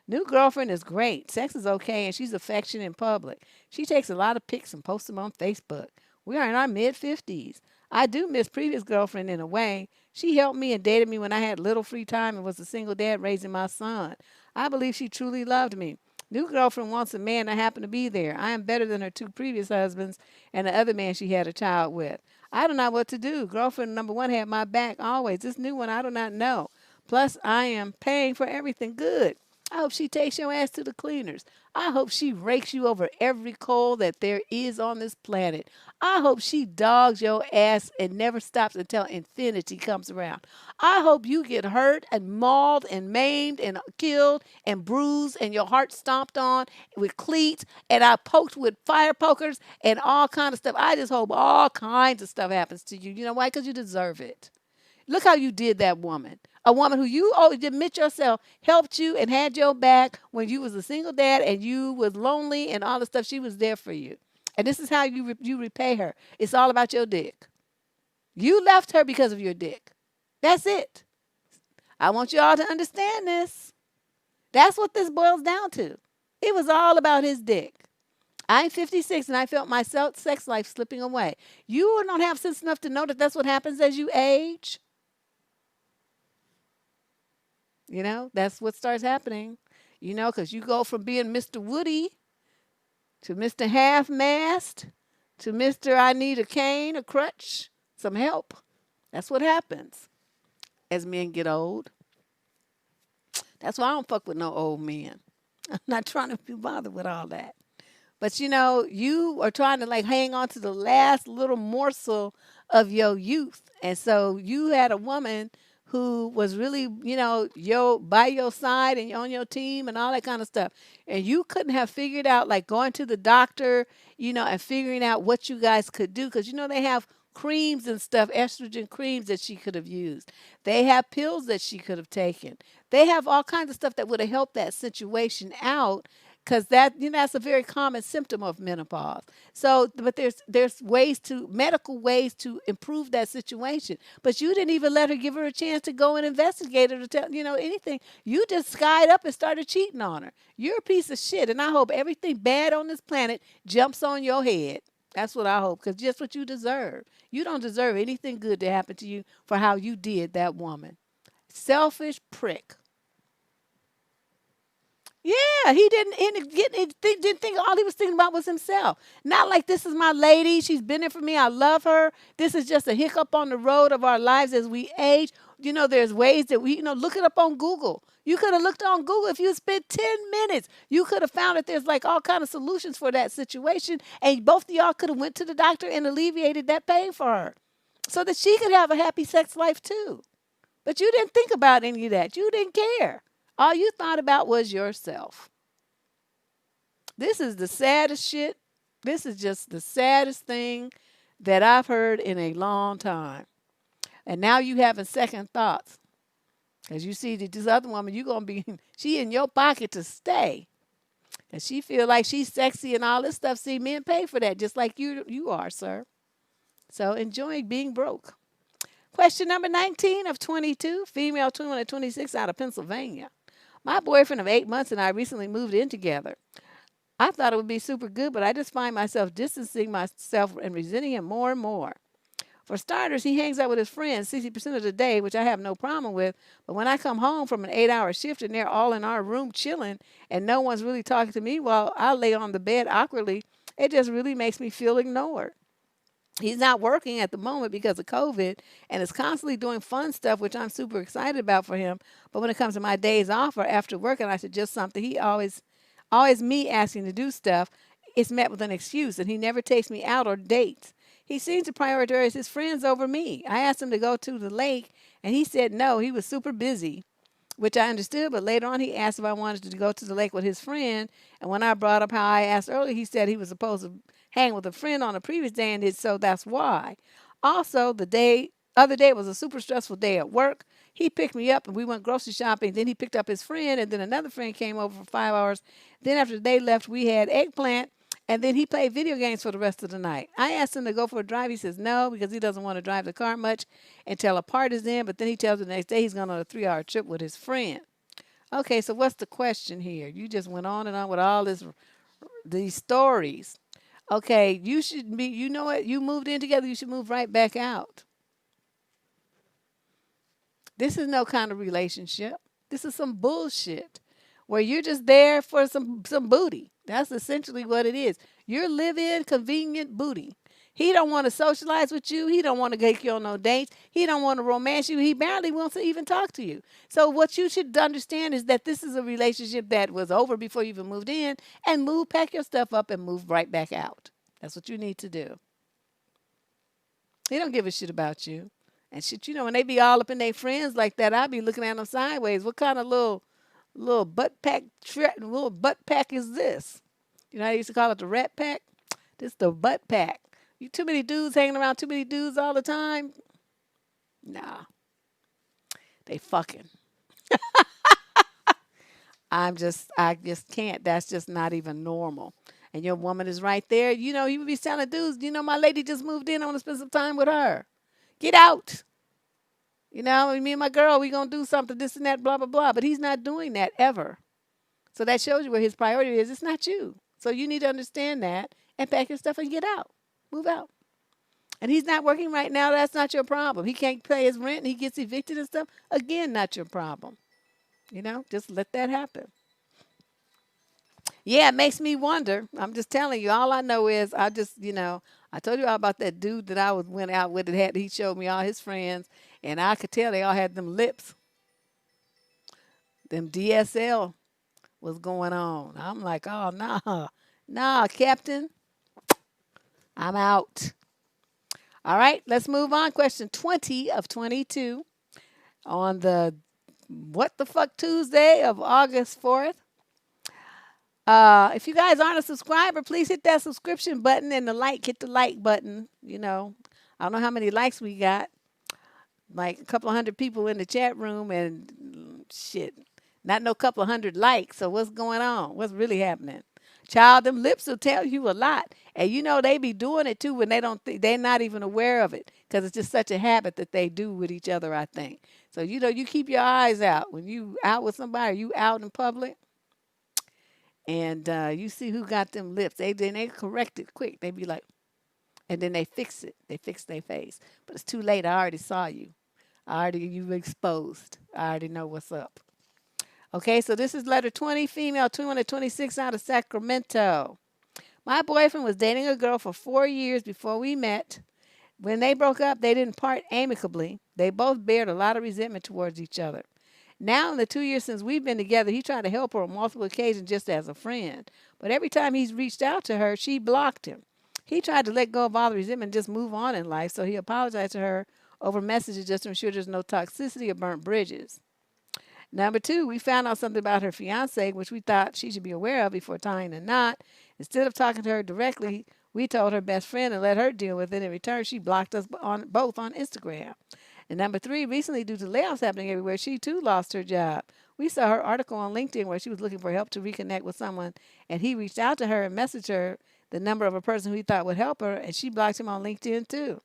New girlfriend is great. Sex is okay, and she's affectionate in public. She takes a lot of pics and posts them on Facebook. We are in our mid 50s. I do miss previous girlfriend in a way. She helped me and dated me when I had little free time and was a single dad raising my son. I believe she truly loved me. New girlfriend wants a man that happened to be there. I am better than her two previous husbands and the other man she had a child with. I don't know what to do. Girlfriend number one had my back always. This new one, I do not know. Plus, I am paying for everything good. I hope she takes your ass to the cleaners. I hope she rakes you over every coal that there is on this planet. I hope she dogs your ass and never stops until infinity comes around. I hope you get hurt and mauled and maimed and killed and bruised and your heart stomped on with cleats and I poked with fire pokers and all kind of stuff. I just hope all kinds of stuff happens to you. You know why? Because you deserve it. Look how you did that woman. A woman who you admit yourself helped you and had your back when you was a single dad and you was lonely and all the stuff. She was there for you. And this is how you repay her. It's all about your dick. You left her because of your dick. That's it. I want you all to understand this. That's what this boils down to. It was all about his dick. I'm 56 and I felt my sex life slipping away. You don't have sense enough to know that that's what happens as you age. You know, that's what starts happening. You know, because you go from being Mr. Woody to Mr. Half-Mast to Mr. I need a cane, a crutch, some help. That's what happens as men get old. That's why I don't fuck with no old men. I'm not trying to be bothered with all that. But you know, you are trying to like hang on to the last little morsel of your youth. And so you had a woman who was really, you know, by your side and on your team and all that kind of stuff. And you couldn't have figured out like going to the doctor, you know, and figuring out what you guys could do. Because, you know, they have creams and stuff, estrogen creams that she could have used. They have pills that she could have taken. They have all kinds of stuff that would have helped that situation out because that, you know, that's a very common symptom of menopause. So, but there's medical ways to improve that situation. But you didn't even let her give her a chance to go and investigate it or tell, you know, anything. You just skied up and started cheating on her. You're a piece of shit, and I hope everything bad on this planet jumps on your head. That's what I hope, because just what you deserve. You don't deserve anything good to happen to you for how you did that woman. Selfish prick. Yeah, he didn't think all he was thinking about was himself. Not like this is my lady. She's been there for me. I love her. This is just a hiccup on the road of our lives as we age. You know, there's ways that we, you know, look it up on Google. You could have looked on Google if you spent 10 minutes. You could have found that there's like all kind of solutions for that situation. And both of y'all could have went to the doctor and alleviated that pain for her so that she could have a happy sex life too. But you didn't think about any of that. You didn't care. All you thought about was yourself. This is the saddest shit. This is just the saddest thing that I've heard in a long time. And now you having second thoughts. Because you see that this other woman, you going to be, she in your pocket to stay. And she feel like she's sexy and all this stuff. See, men pay for that just like you are, sir. So enjoy being broke. Question number 19 of 22, female 21 to 26 out of Pennsylvania. My boyfriend of 8 months and I recently moved in together. I thought it would be super good, but I just find myself distancing myself and resenting him more and more. For starters, he hangs out with his friends 60% of the day, which I have no problem with. But when I come home from an 8-hour shift and they're all in our room chilling and no one's really talking to me while I lay on the bed awkwardly, it just really makes me feel ignored. He's not working at the moment because of COVID and is constantly doing fun stuff, which I'm super excited about for him. But when it comes to my days off or after work and I suggest something, he always me asking to do stuff, it's met with an excuse, and he never takes me out or dates. He seems to prioritize his friends over me. I asked him to go to the lake, and he said no, he was super busy, which I understood, but later on he asked if I wanted to go to the lake with his friend, and when I brought up how I asked earlier, he said he was supposed to hang with a friend on a previous day, and so that's why. Also, other day was a super stressful day at work. He picked me up and we went grocery shopping. Then he picked up his friend, and then another friend came over for 5 hours. Then after they left, we had eggplant And then he played video games for the rest of the night. I asked him to go for a drive. He says no because he doesn't want to drive the car much until a part is in. But then he tells me the next day he's going on a 3-hour trip with his friend. Okay, so what's the question here? You just went on and on with all these stories. Okay, you should be. You know what? You moved in together. You should move right back out. This is no kind of relationship. This is some bullshit where you're just there for some booty. That's essentially what it is. You're live-in convenient booty. He don't want to socialize with you. He don't want to take you on no dates. He don't want to romance you. He barely wants to even talk to you. So what you should understand is that this is a relationship that was over before you even moved in, and pack your stuff up and move right back out. That's what you need to do. He don't give a shit about you. And shit, when they be all up in their friends like that, I be looking at them sideways. What kind of little little butt pack is this? You know, I used to call it the rat pack. This the butt pack. You too many dudes hanging around too many dudes all the time? Nah, they fucking. I just can't. That's just not even normal. And your woman is right there. You would be telling dudes, my lady just moved in. I want to spend some time with her. Get out. Me and my girl, we going to do something, this and that, blah, blah, blah. But he's not doing that ever. So that shows you where his priority is. It's not you. So you need to understand that and pack your stuff and get out. Move out. And he's not working right now. That's not your problem. He can't pay his rent and he gets evicted and stuff. Again, not your problem. Just let that happen. Yeah, it makes me wonder. I'm just telling you. All I know is I told you all about that dude that went out with. He showed me all his friends, and I could tell they all had them lips. Them DSL was going on. I'm like, oh, nah, Captain. I'm out. All right, let's move on. Question 20 of 22 on the What the Fuck Tuesday of August 4th. If you guys aren't a subscriber, please hit that subscription button and hit the like button. I don't know how many likes we got. Like a couple of hundred people in the chat room and shit. Not no couple of hundred likes. So what's going on? What's really happening? Child, them lips will tell you a lot. And they be doing it too when they're not even aware of it. Because it's just such a habit that they do with each other, I think. So, you keep your eyes out. When you out with somebody, you out in public. And you see who got them lips. They correct it quick. They be like, and then they fix it. They fix their face. But it's too late. I already saw you. You exposed. I already know what's up. Okay, so this is letter 20, female, 21 to 26 out of Sacramento. My boyfriend was dating a girl for 4 years before we met. When they broke up, they didn't part amicably. They both bared a lot of resentment towards each other. Now, in the 2 years since we've been together, he tried to help her on multiple occasions just as a friend. But every time he's reached out to her, she blocked him. He tried to let go of all the resentment and just move on in life, so he apologized to her over messages just to ensure there's no toxicity or burnt bridges. Number 2, we found out something about her fiance, which we thought she should be aware of before tying the knot. Instead of talking to her directly, we told her best friend and let her deal with it. In return, she blocked us both on Instagram. And number 3, recently, due to layoffs happening everywhere, she too lost her job. We saw her article on LinkedIn where she was looking for help to reconnect with someone, and he reached out to her and messaged her the number of a person who he thought would help her, and she blocked him on LinkedIn too.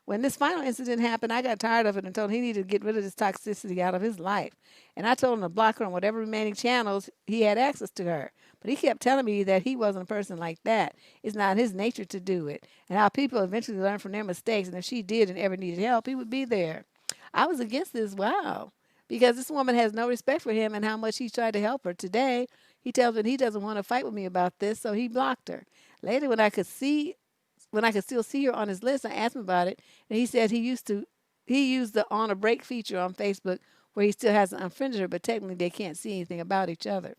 When this final incident happened, I got tired of it and told him he needed to get rid of this toxicity out of his life. And I told him to block her on whatever remaining channels he had access to her. But he kept telling me that he wasn't a person like that. It's not his nature to do it. And how people eventually learn from their mistakes. And if she did and ever needed help, he would be there. I was against this. Wow. Because this woman has no respect for him and how much he tried to help her. Today, he tells me he doesn't want to fight with me about this, so he blocked her. Later, when I could still see her on his list, I asked him about it, and he said he used the on a break feature on Facebook where he still hasn't unfriended her, but technically they can't see anything about each other.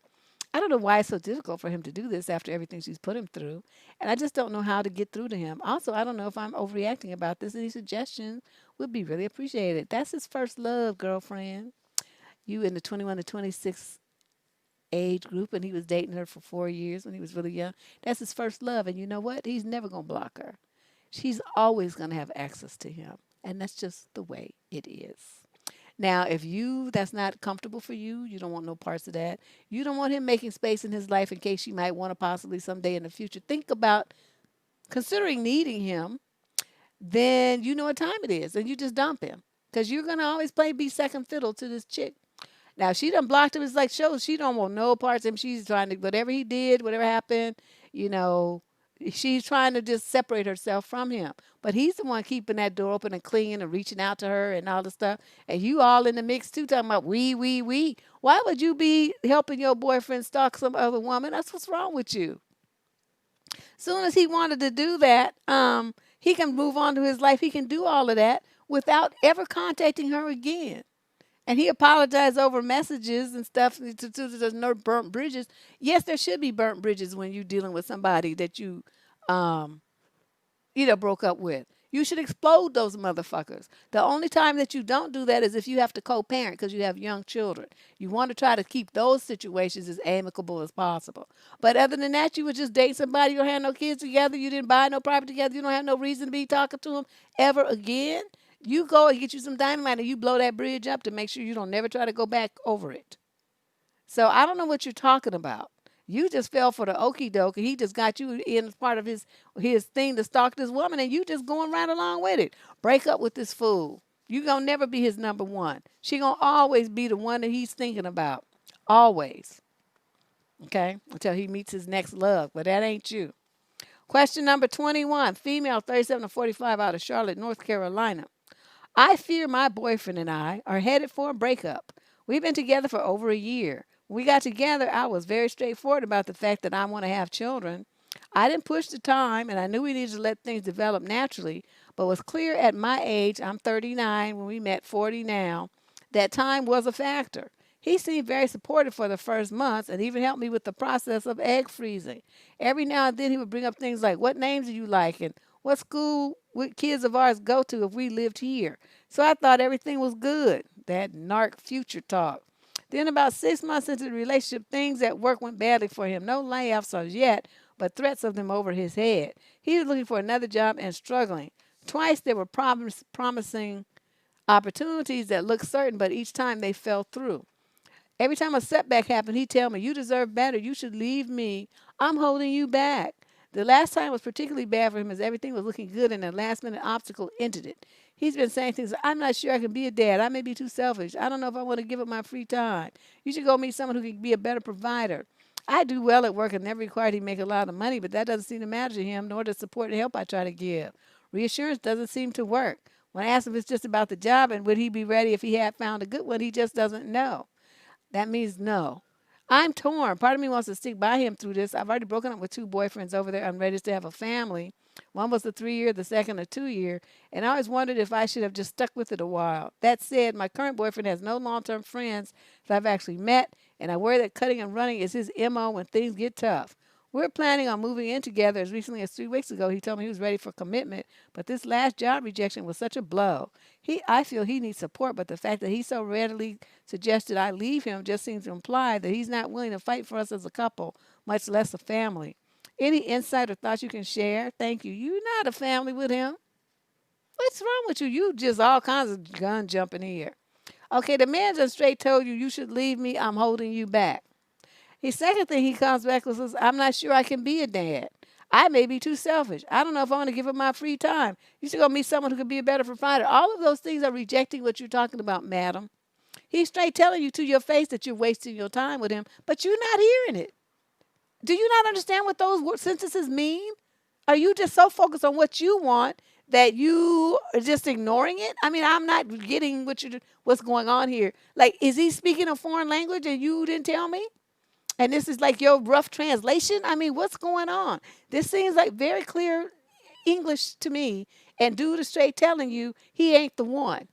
I don't know why it's so difficult for him to do this after everything she's put him through, and I just don't know how to get through to him. Also, I don't know if I'm overreacting about this. Any suggestions would be really appreciated. That's his first love, girlfriend. You in the 21 to 26 age group, and he was dating her for 4 years when he was really young. That's his first love, and you know what? He's never going to block her. She's always going to have access to him, and that's just the way it is. Now, if that's not comfortable for you, you don't want no parts of that. You don't want him making space in his life in case you might want to possibly someday in the future. Think about considering needing him, then you know what time it is and you just dump him. Because you're going to always be second fiddle to this chick. Now, if she done blocked him, it's like shows she don't want no parts of him. She's trying to, whatever he did, whatever happened, you know, she's trying to just separate herself from him. But he's the one keeping that door open and clinging and reaching out to her and all this stuff. And you all in the mix too, talking about we. Why would you be helping your boyfriend stalk some other woman? That's what's wrong with you. Soon as he wanted to do that, he can move on to his life. He can do all of that without ever contacting her again. And he apologized over messages and stuff to there's no burnt bridges. Yes, there should be burnt bridges when you're dealing with somebody that um, broke up with. You should explode those motherfuckers. The only time that you don't do that is if you have to co-parent because you have young children. You want to try to keep those situations as amicable as possible. But other than that, you would just date somebody. You don't have no kids together. You didn't buy no property together. You don't have no reason to be talking to them ever again. You go and get you some dynamite and you blow that bridge up to make sure you don't never try to go back over it. So I don't know what you're talking about. You just fell for the okie doke. He just got you in as part of his thing to stalk this woman, and you just going right along with it. Break up with this fool. You gonna never be his number one. She gonna always be the one that he's thinking about. Always. Okay? Until he meets his next love. But that ain't you. Question number 21. Female, 37 to 45, out of Charlotte, North Carolina. I fear my boyfriend and I are headed for a breakup. We've been together for over a year. When we got together, I was very straightforward about the fact that I want to have children. I didn't push the time, and I knew we needed to let things develop naturally, but was clear at my age, I'm 39 when we met, 40 now, that time was a factor. He seemed very supportive for the first months and even helped me with the process of egg freezing. Every now and then he would bring up things like, what names do you like and what school would kids of ours go to if we lived here? So I thought everything was good. That narc future talk. Then about 6 months into the relationship, things at work went badly for him. No layoffs as yet, but threats of them over his head. He was looking for another job and struggling. Twice there were promising opportunities that looked certain, but each time they fell through. Every time a setback happened, he'd tell me, you deserve better. You should leave me. I'm holding you back. The last time was particularly bad for him as everything was looking good and a last-minute obstacle ended it. He's been saying things, I'm not sure I can be a dad. I may be too selfish. I don't know if I want to give up my free time. You should go meet someone who can be a better provider. I do well at work and never required he make a lot of money, but that doesn't seem to matter to him, nor the support and help I try to give. Reassurance doesn't seem to work. When I ask him if it's just about the job and would he be ready if he had found a good one, he just doesn't know. That means no. I'm torn. Part of me wants to stick by him through this. I've already broken up with 2 boyfriends over there. I'm ready to have a family. One was the 3-year, the second a 2-year. And I always wondered if I should have just stuck with it a while. That said, my current boyfriend has no long-term friends that I've actually met, and I worry that cutting and running is his MO when things get tough. We're planning on moving in together. As recently as 3 weeks ago, he told me he was ready for commitment, but this last job rejection was such a blow. I feel he needs support, but the fact that he so readily suggested I leave him just seems to imply that he's not willing to fight for us as a couple, much less a family. Any insight or thoughts you can share? Thank you. You're not a family with him. What's wrong with you? You just all kinds of gun jumping here. Okay, the man just straight told you should leave me. I'm holding you back. His second thing he comes back and says, I'm not sure I can be a dad. I may be too selfish. I don't know if I want to give up my free time. You should go meet someone who could be a better provider. All of those things are rejecting what you're talking about, madam. He's straight telling you to your face that you're wasting your time with him, but you're not hearing it. Do you not understand what those sentences mean? Are you just so focused on what you want that you are just ignoring it? I mean, I'm not getting what's going on here. Like, is he speaking a foreign language and you didn't tell me? And this is like your rough translation? I mean, what's going on? This seems like very clear English to me. And dude is straight telling you he ain't the one.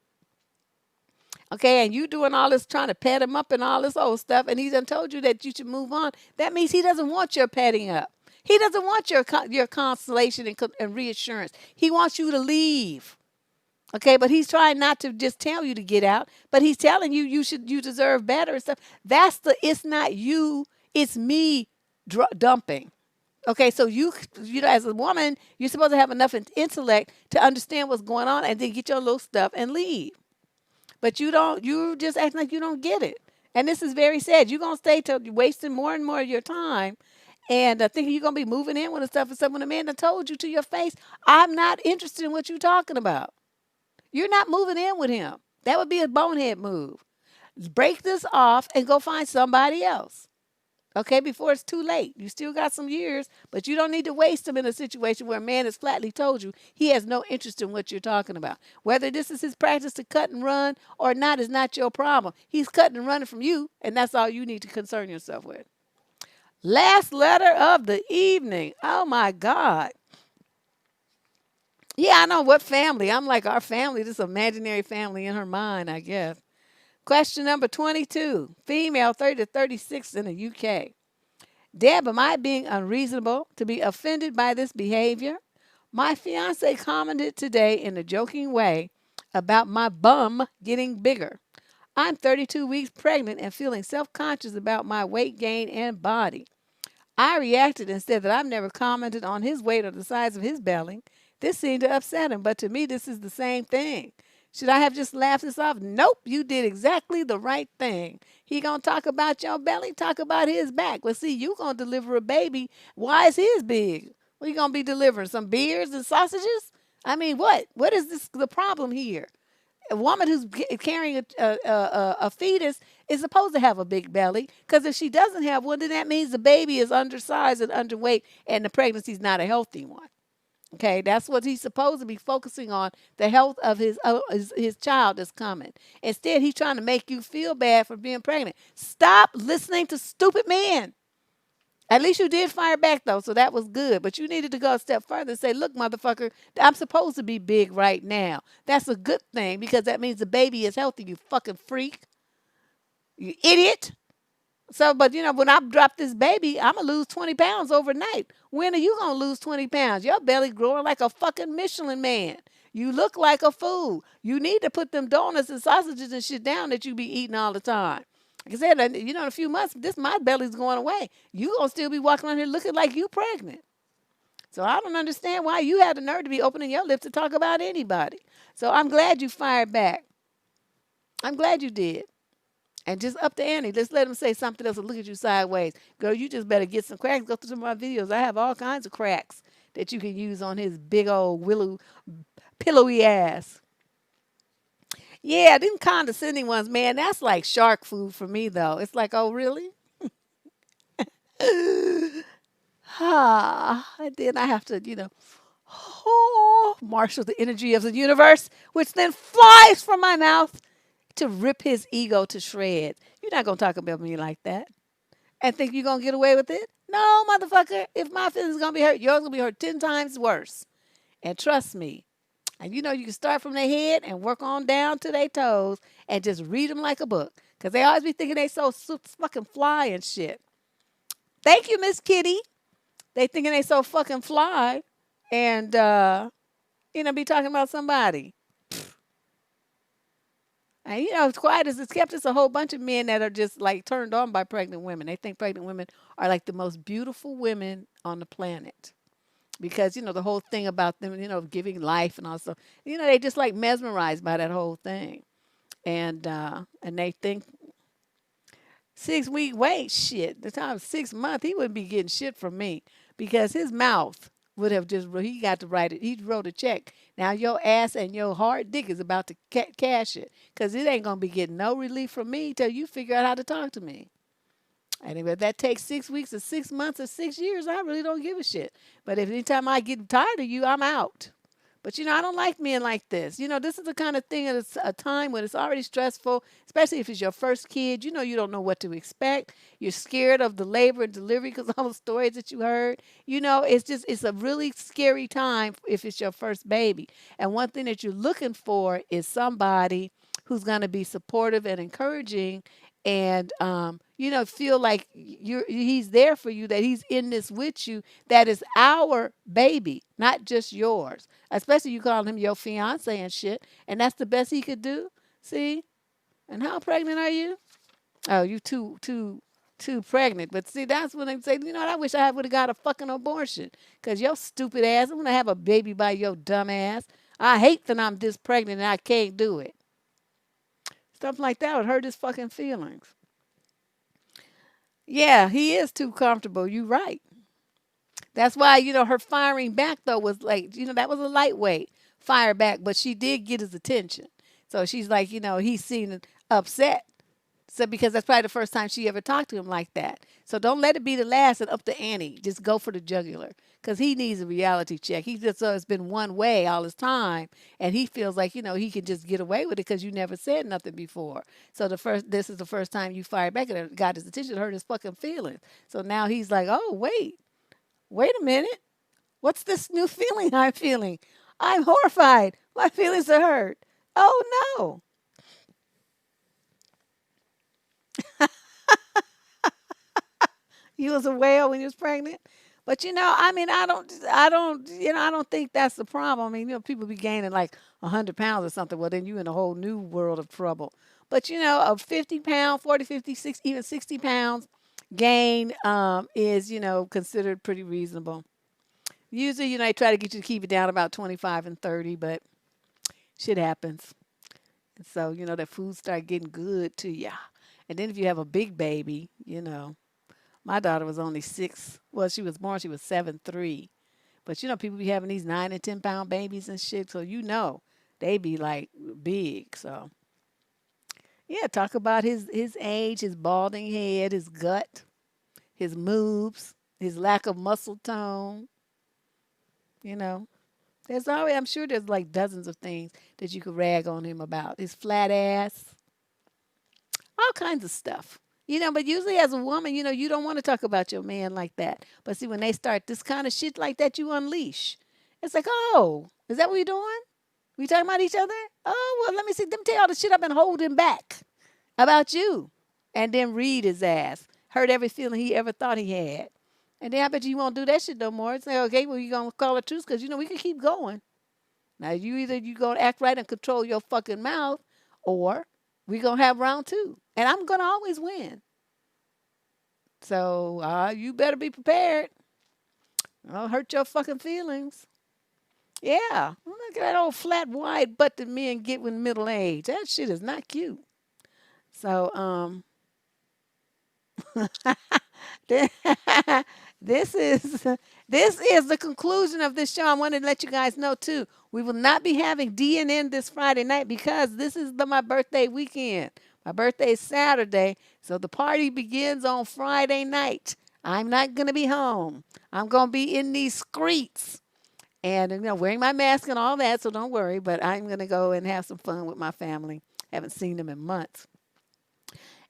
Okay, and you doing all this trying to pet him up and all this old stuff, and he done told you that you should move on. That means he doesn't want your petting up. He doesn't want your consolation and reassurance. He wants you to leave. Okay, but he's trying not to just tell you to get out, but he's telling you you deserve better and stuff. It's not you, it's me dumping. Okay, so you know, as a woman, you're supposed to have enough intellect to understand what's going on and then get your little stuff and leave. But you just act like you don't get it. And this is very sad. You're going to stay till you're wasting more and more of your time and thinking you're going to be moving in with stuff and stuff when a man that told you to your face, I'm not interested in what you're talking about. You're not moving in with him. That would be a bonehead move. Break this off and go find somebody else. Okay, before it's too late. You still got some years, but you don't need to waste them in a situation where a man has flatly told you he has no interest in what you're talking about. Whether this is his practice to cut and run or not is not your problem. He's cutting and running from you, and that's all you need to concern yourself with. Last letter of the evening. Oh my God. Yeah, I know what family. I'm like our family, this imaginary family in her mind, I guess. Question number 22. Female 30 to 36 in the UK. Deb, am I being unreasonable to be offended by this behavior? My fiance commented today in a joking way about my bum getting bigger. I'm 32 weeks pregnant and feeling self conscious about my weight gain and body. I reacted and said that I've never commented on his weight or the size of his belly. This seemed to upset him, but to me, this is the same thing. Should I have just laughed this off? Nope, you did exactly the right thing. He gonna talk about your belly, talk about his back. Well, see, you gonna deliver a baby. Why is his big? What you gonna be delivering? Some beers and sausages? I mean, what? What is this the problem here? A woman who's carrying a fetus is supposed to have a big belly because if she doesn't have one, then that means the baby is undersized and underweight and the pregnancy is not a healthy one. Okay, that's what he's supposed to be focusing on, the health of his child that's coming. Instead, he's trying to make you feel bad for being pregnant. Stop listening to stupid men. At least you did fire back, though, so that was good. But you needed to go a step further and say, look, motherfucker, I'm supposed to be big right now. That's a good thing because that means the baby is healthy, you fucking freak. You idiot. So, but when I drop this baby, I'm going to lose 20 pounds overnight. When are you going to lose 20 pounds? Your belly growing like a fucking Michelin man. You look like a fool. You need to put them donuts and sausages and shit down that you be eating all the time. Like I said, in a few months, my belly's going away. You going to still be walking around here looking like you pregnant. So I don't understand why you had the nerve to be opening your lips to talk about anybody. So I'm glad you fired back. I'm glad you did. And just up to ante. Just let him say something else and look at you sideways. Girl, you just better get some cracks. Go through some of my videos. I have all kinds of cracks that you can use on his big old pillowy ass. Yeah, them condescending ones, man, that's like shark food for me, though. It's like, oh, really? And then I have to, marshal the energy of the universe, which then flies from my mouth to rip his ego to shreds. You're not going to talk about me like that and think you're going to get away with it? No, motherfucker. If my feelings going to be hurt, yours going to be hurt 10 times worse. And trust me. And you can start from their head and work on down to their toes and just read them like a book. Because they always be thinking they so fucking fly and shit. Thank you, Miss Kitty. They thinking they so fucking fly and, be talking about somebody. And as quiet as it's kept, it's a whole bunch of men that are just like turned on by pregnant women. They think pregnant women are like the most beautiful women on the planet. Because, the whole thing about them, giving life and also, they just like mesmerized by that whole thing. And they think 6-week wait, shit. The time of 6 months, he wouldn't be getting shit from me because his mouth would have he got to write it. He wrote a check. Now your ass and your hard dick is about to cash it because it ain't going to be getting no relief from me till you figure out how to talk to me. And if that takes 6 weeks or 6 months or 6 years, I really don't give a shit. But if anytime I get tired of you, I'm out. But, I don't like men like this. This is the kind of thing, it's a time when it's already stressful, especially if it's your first kid. You don't know what to expect. You're scared of the labor and delivery because all the stories that you heard. It's a really scary time if it's your first baby. And one thing that you're looking for is somebody who's going to be supportive and encouraging and feel like he's there for you, that he's in this with you, that is our baby, not just yours. Especially you call him your fiance and shit, and that's the best he could do. See? And how pregnant are you? Oh, you too pregnant. But see, that's when they say, I wish I would have got a fucking abortion. Because your stupid ass, I'm going to have a baby by your dumb ass. I hate that I'm this pregnant and I can't do it. Stuff like that would hurt his fucking feelings. Yeah, he is too comfortable. You right. That's why, her firing back though was like, that was a lightweight fire back, but she did get his attention. So she's like, he's seen upset. So because that's probably the first time she ever talked to him like that. So don't let it be the last and up the ante. Just go for the jugular because he needs a reality check. He just it's been one way all his time, and he feels like he can just get away with it because you never said nothing before. So this is the first time you fired back and it got his attention, hurt his fucking feelings. So now he's like, oh wait a minute, what's this new feeling I'm feeling? I'm horrified. My feelings are hurt. Oh no. You was a whale when you was pregnant. But I mean, I don't think that's the problem. I mean, people be gaining like 100 pounds or something. Well, then you in a whole new world of trouble. But a 50 pound, 40, 50, 60, even 60 pounds gain is considered pretty reasonable. Usually, they try to get you to keep it down about 25 and 30, but shit happens. And so that food start getting good to you. And then if you have a big baby. My daughter was only 6. Well, she was born, she was 7'3". But people be having these 9 and 10 pound babies and shit. So they be like big. So yeah, talk about his age, his balding head, his gut, his moves, his lack of muscle tone. You know, there's always I'm sure there's like dozens of things that you could rag on him about. His flat ass, all kinds of stuff. But usually as a woman, you don't want to talk about your man like that. But see, when they start this kind of shit like that, you unleash. It's like, oh, is that what you're doing? We talking about each other? Oh, well, let me see. Let me tell you all the shit I've been holding back about you. And then read his ass. Hurt every feeling he ever thought he had. And then I bet you won't do that shit no more. It's like, okay, well, you're going to call it truth because, we can keep going. Now, you going to act right and control your fucking mouth, or we going to have round 2. And I'm going to always win. So you better be prepared. I'll hurt your fucking feelings. Yeah. Look at that old flat, wide butt that men get with middle age. That shit is not cute. So, this is this is the conclusion of this show. I wanted to let you guys know too. We will not be having DNN this Friday night because this is my birthday weekend. My birthday is Saturday, so the party begins on Friday night. I'm not gonna be home. I'm gonna be in these streets and wearing my mask and all that. So don't worry. But I'm gonna go and have some fun with my family. Haven't seen them in months.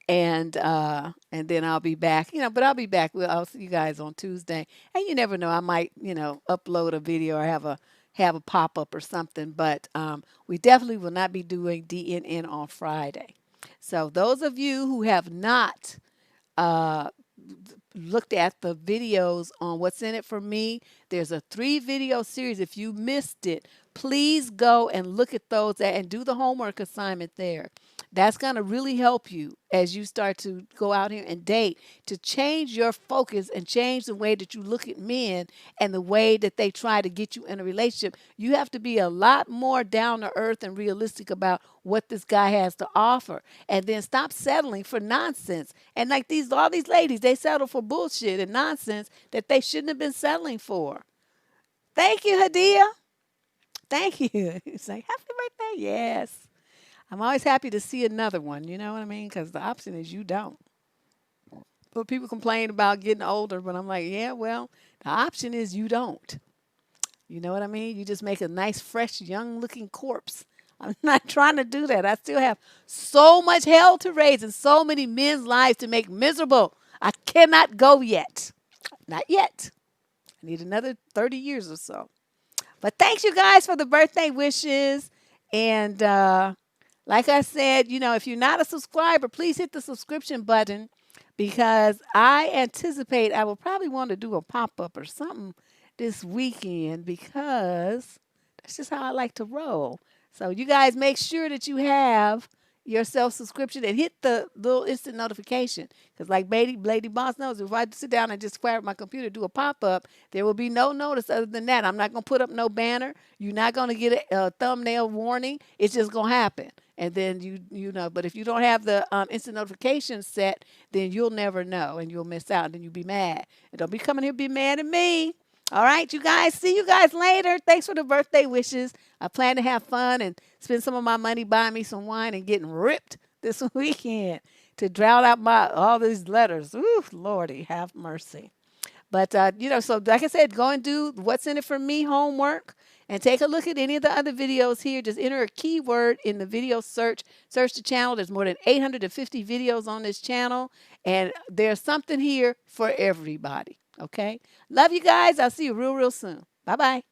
And then I'll be back, but I'll be back. I'll see you guys on Tuesday. And you never know, I might, upload a video or have a pop up or something. But we definitely will not be doing DNN on Friday. So those of you who have not uh, looked at the videos on What's in It for Me, there's a 3-video series. If you missed it, please go and look at those and do the homework assignment there. That's going to really help you as you start to go out here and date, to change your focus and change the way that you look at men and the way that they try to get you in a relationship. You have to be a lot more down to earth and realistic about what this guy has to offer. And then stop settling for nonsense. And like all these ladies, they settle for bullshit and nonsense that they shouldn't have been settling for. Thank you, Hadia. Thank you. It's like, happy birthday. Yes. I'm always happy to see another one, you know what I mean? Because the option is you don't. But people complain about getting older, but I'm like, yeah, well, the option is you don't. You know what I mean? You just make a nice, fresh, young-looking corpse. I'm not trying to do that. I still have so much hell to raise and so many men's lives to make miserable. I cannot go yet. Not yet. I need another 30 years or so. But thanks, you guys, for the birthday wishes. And like I said, if you're not a subscriber, please hit the subscription button because I anticipate I will probably want to do a pop-up or something this weekend because that's just how I like to roll. So you guys make sure that you have your self-subscription and hit the little instant notification. Because like Lady Boss knows, if I sit down and just fire up my computer, do a pop-up, there will be no notice other than that. I'm not going to put up no banner. You're not going to get a thumbnail warning. It's just going to happen. and then you know. But if you don't have the instant notifications set, then you'll never know, and you'll miss out, and then you'll be mad. And don't be coming here be mad at me. All right, you guys. See you guys later. Thanks for the birthday wishes. I plan to have fun and spend some of my money buying me some wine and getting ripped this weekend to drown out my all these letters. Ooh, Lordy, have mercy. But so like I said, go and do what's in it for me homework and take a look at any of the other videos here. Just enter a keyword in the video search. Search the channel. There's more than 850 videos on this channel, and there's something here for everybody. Okay. Love you guys. I'll see you real, real soon. Bye bye.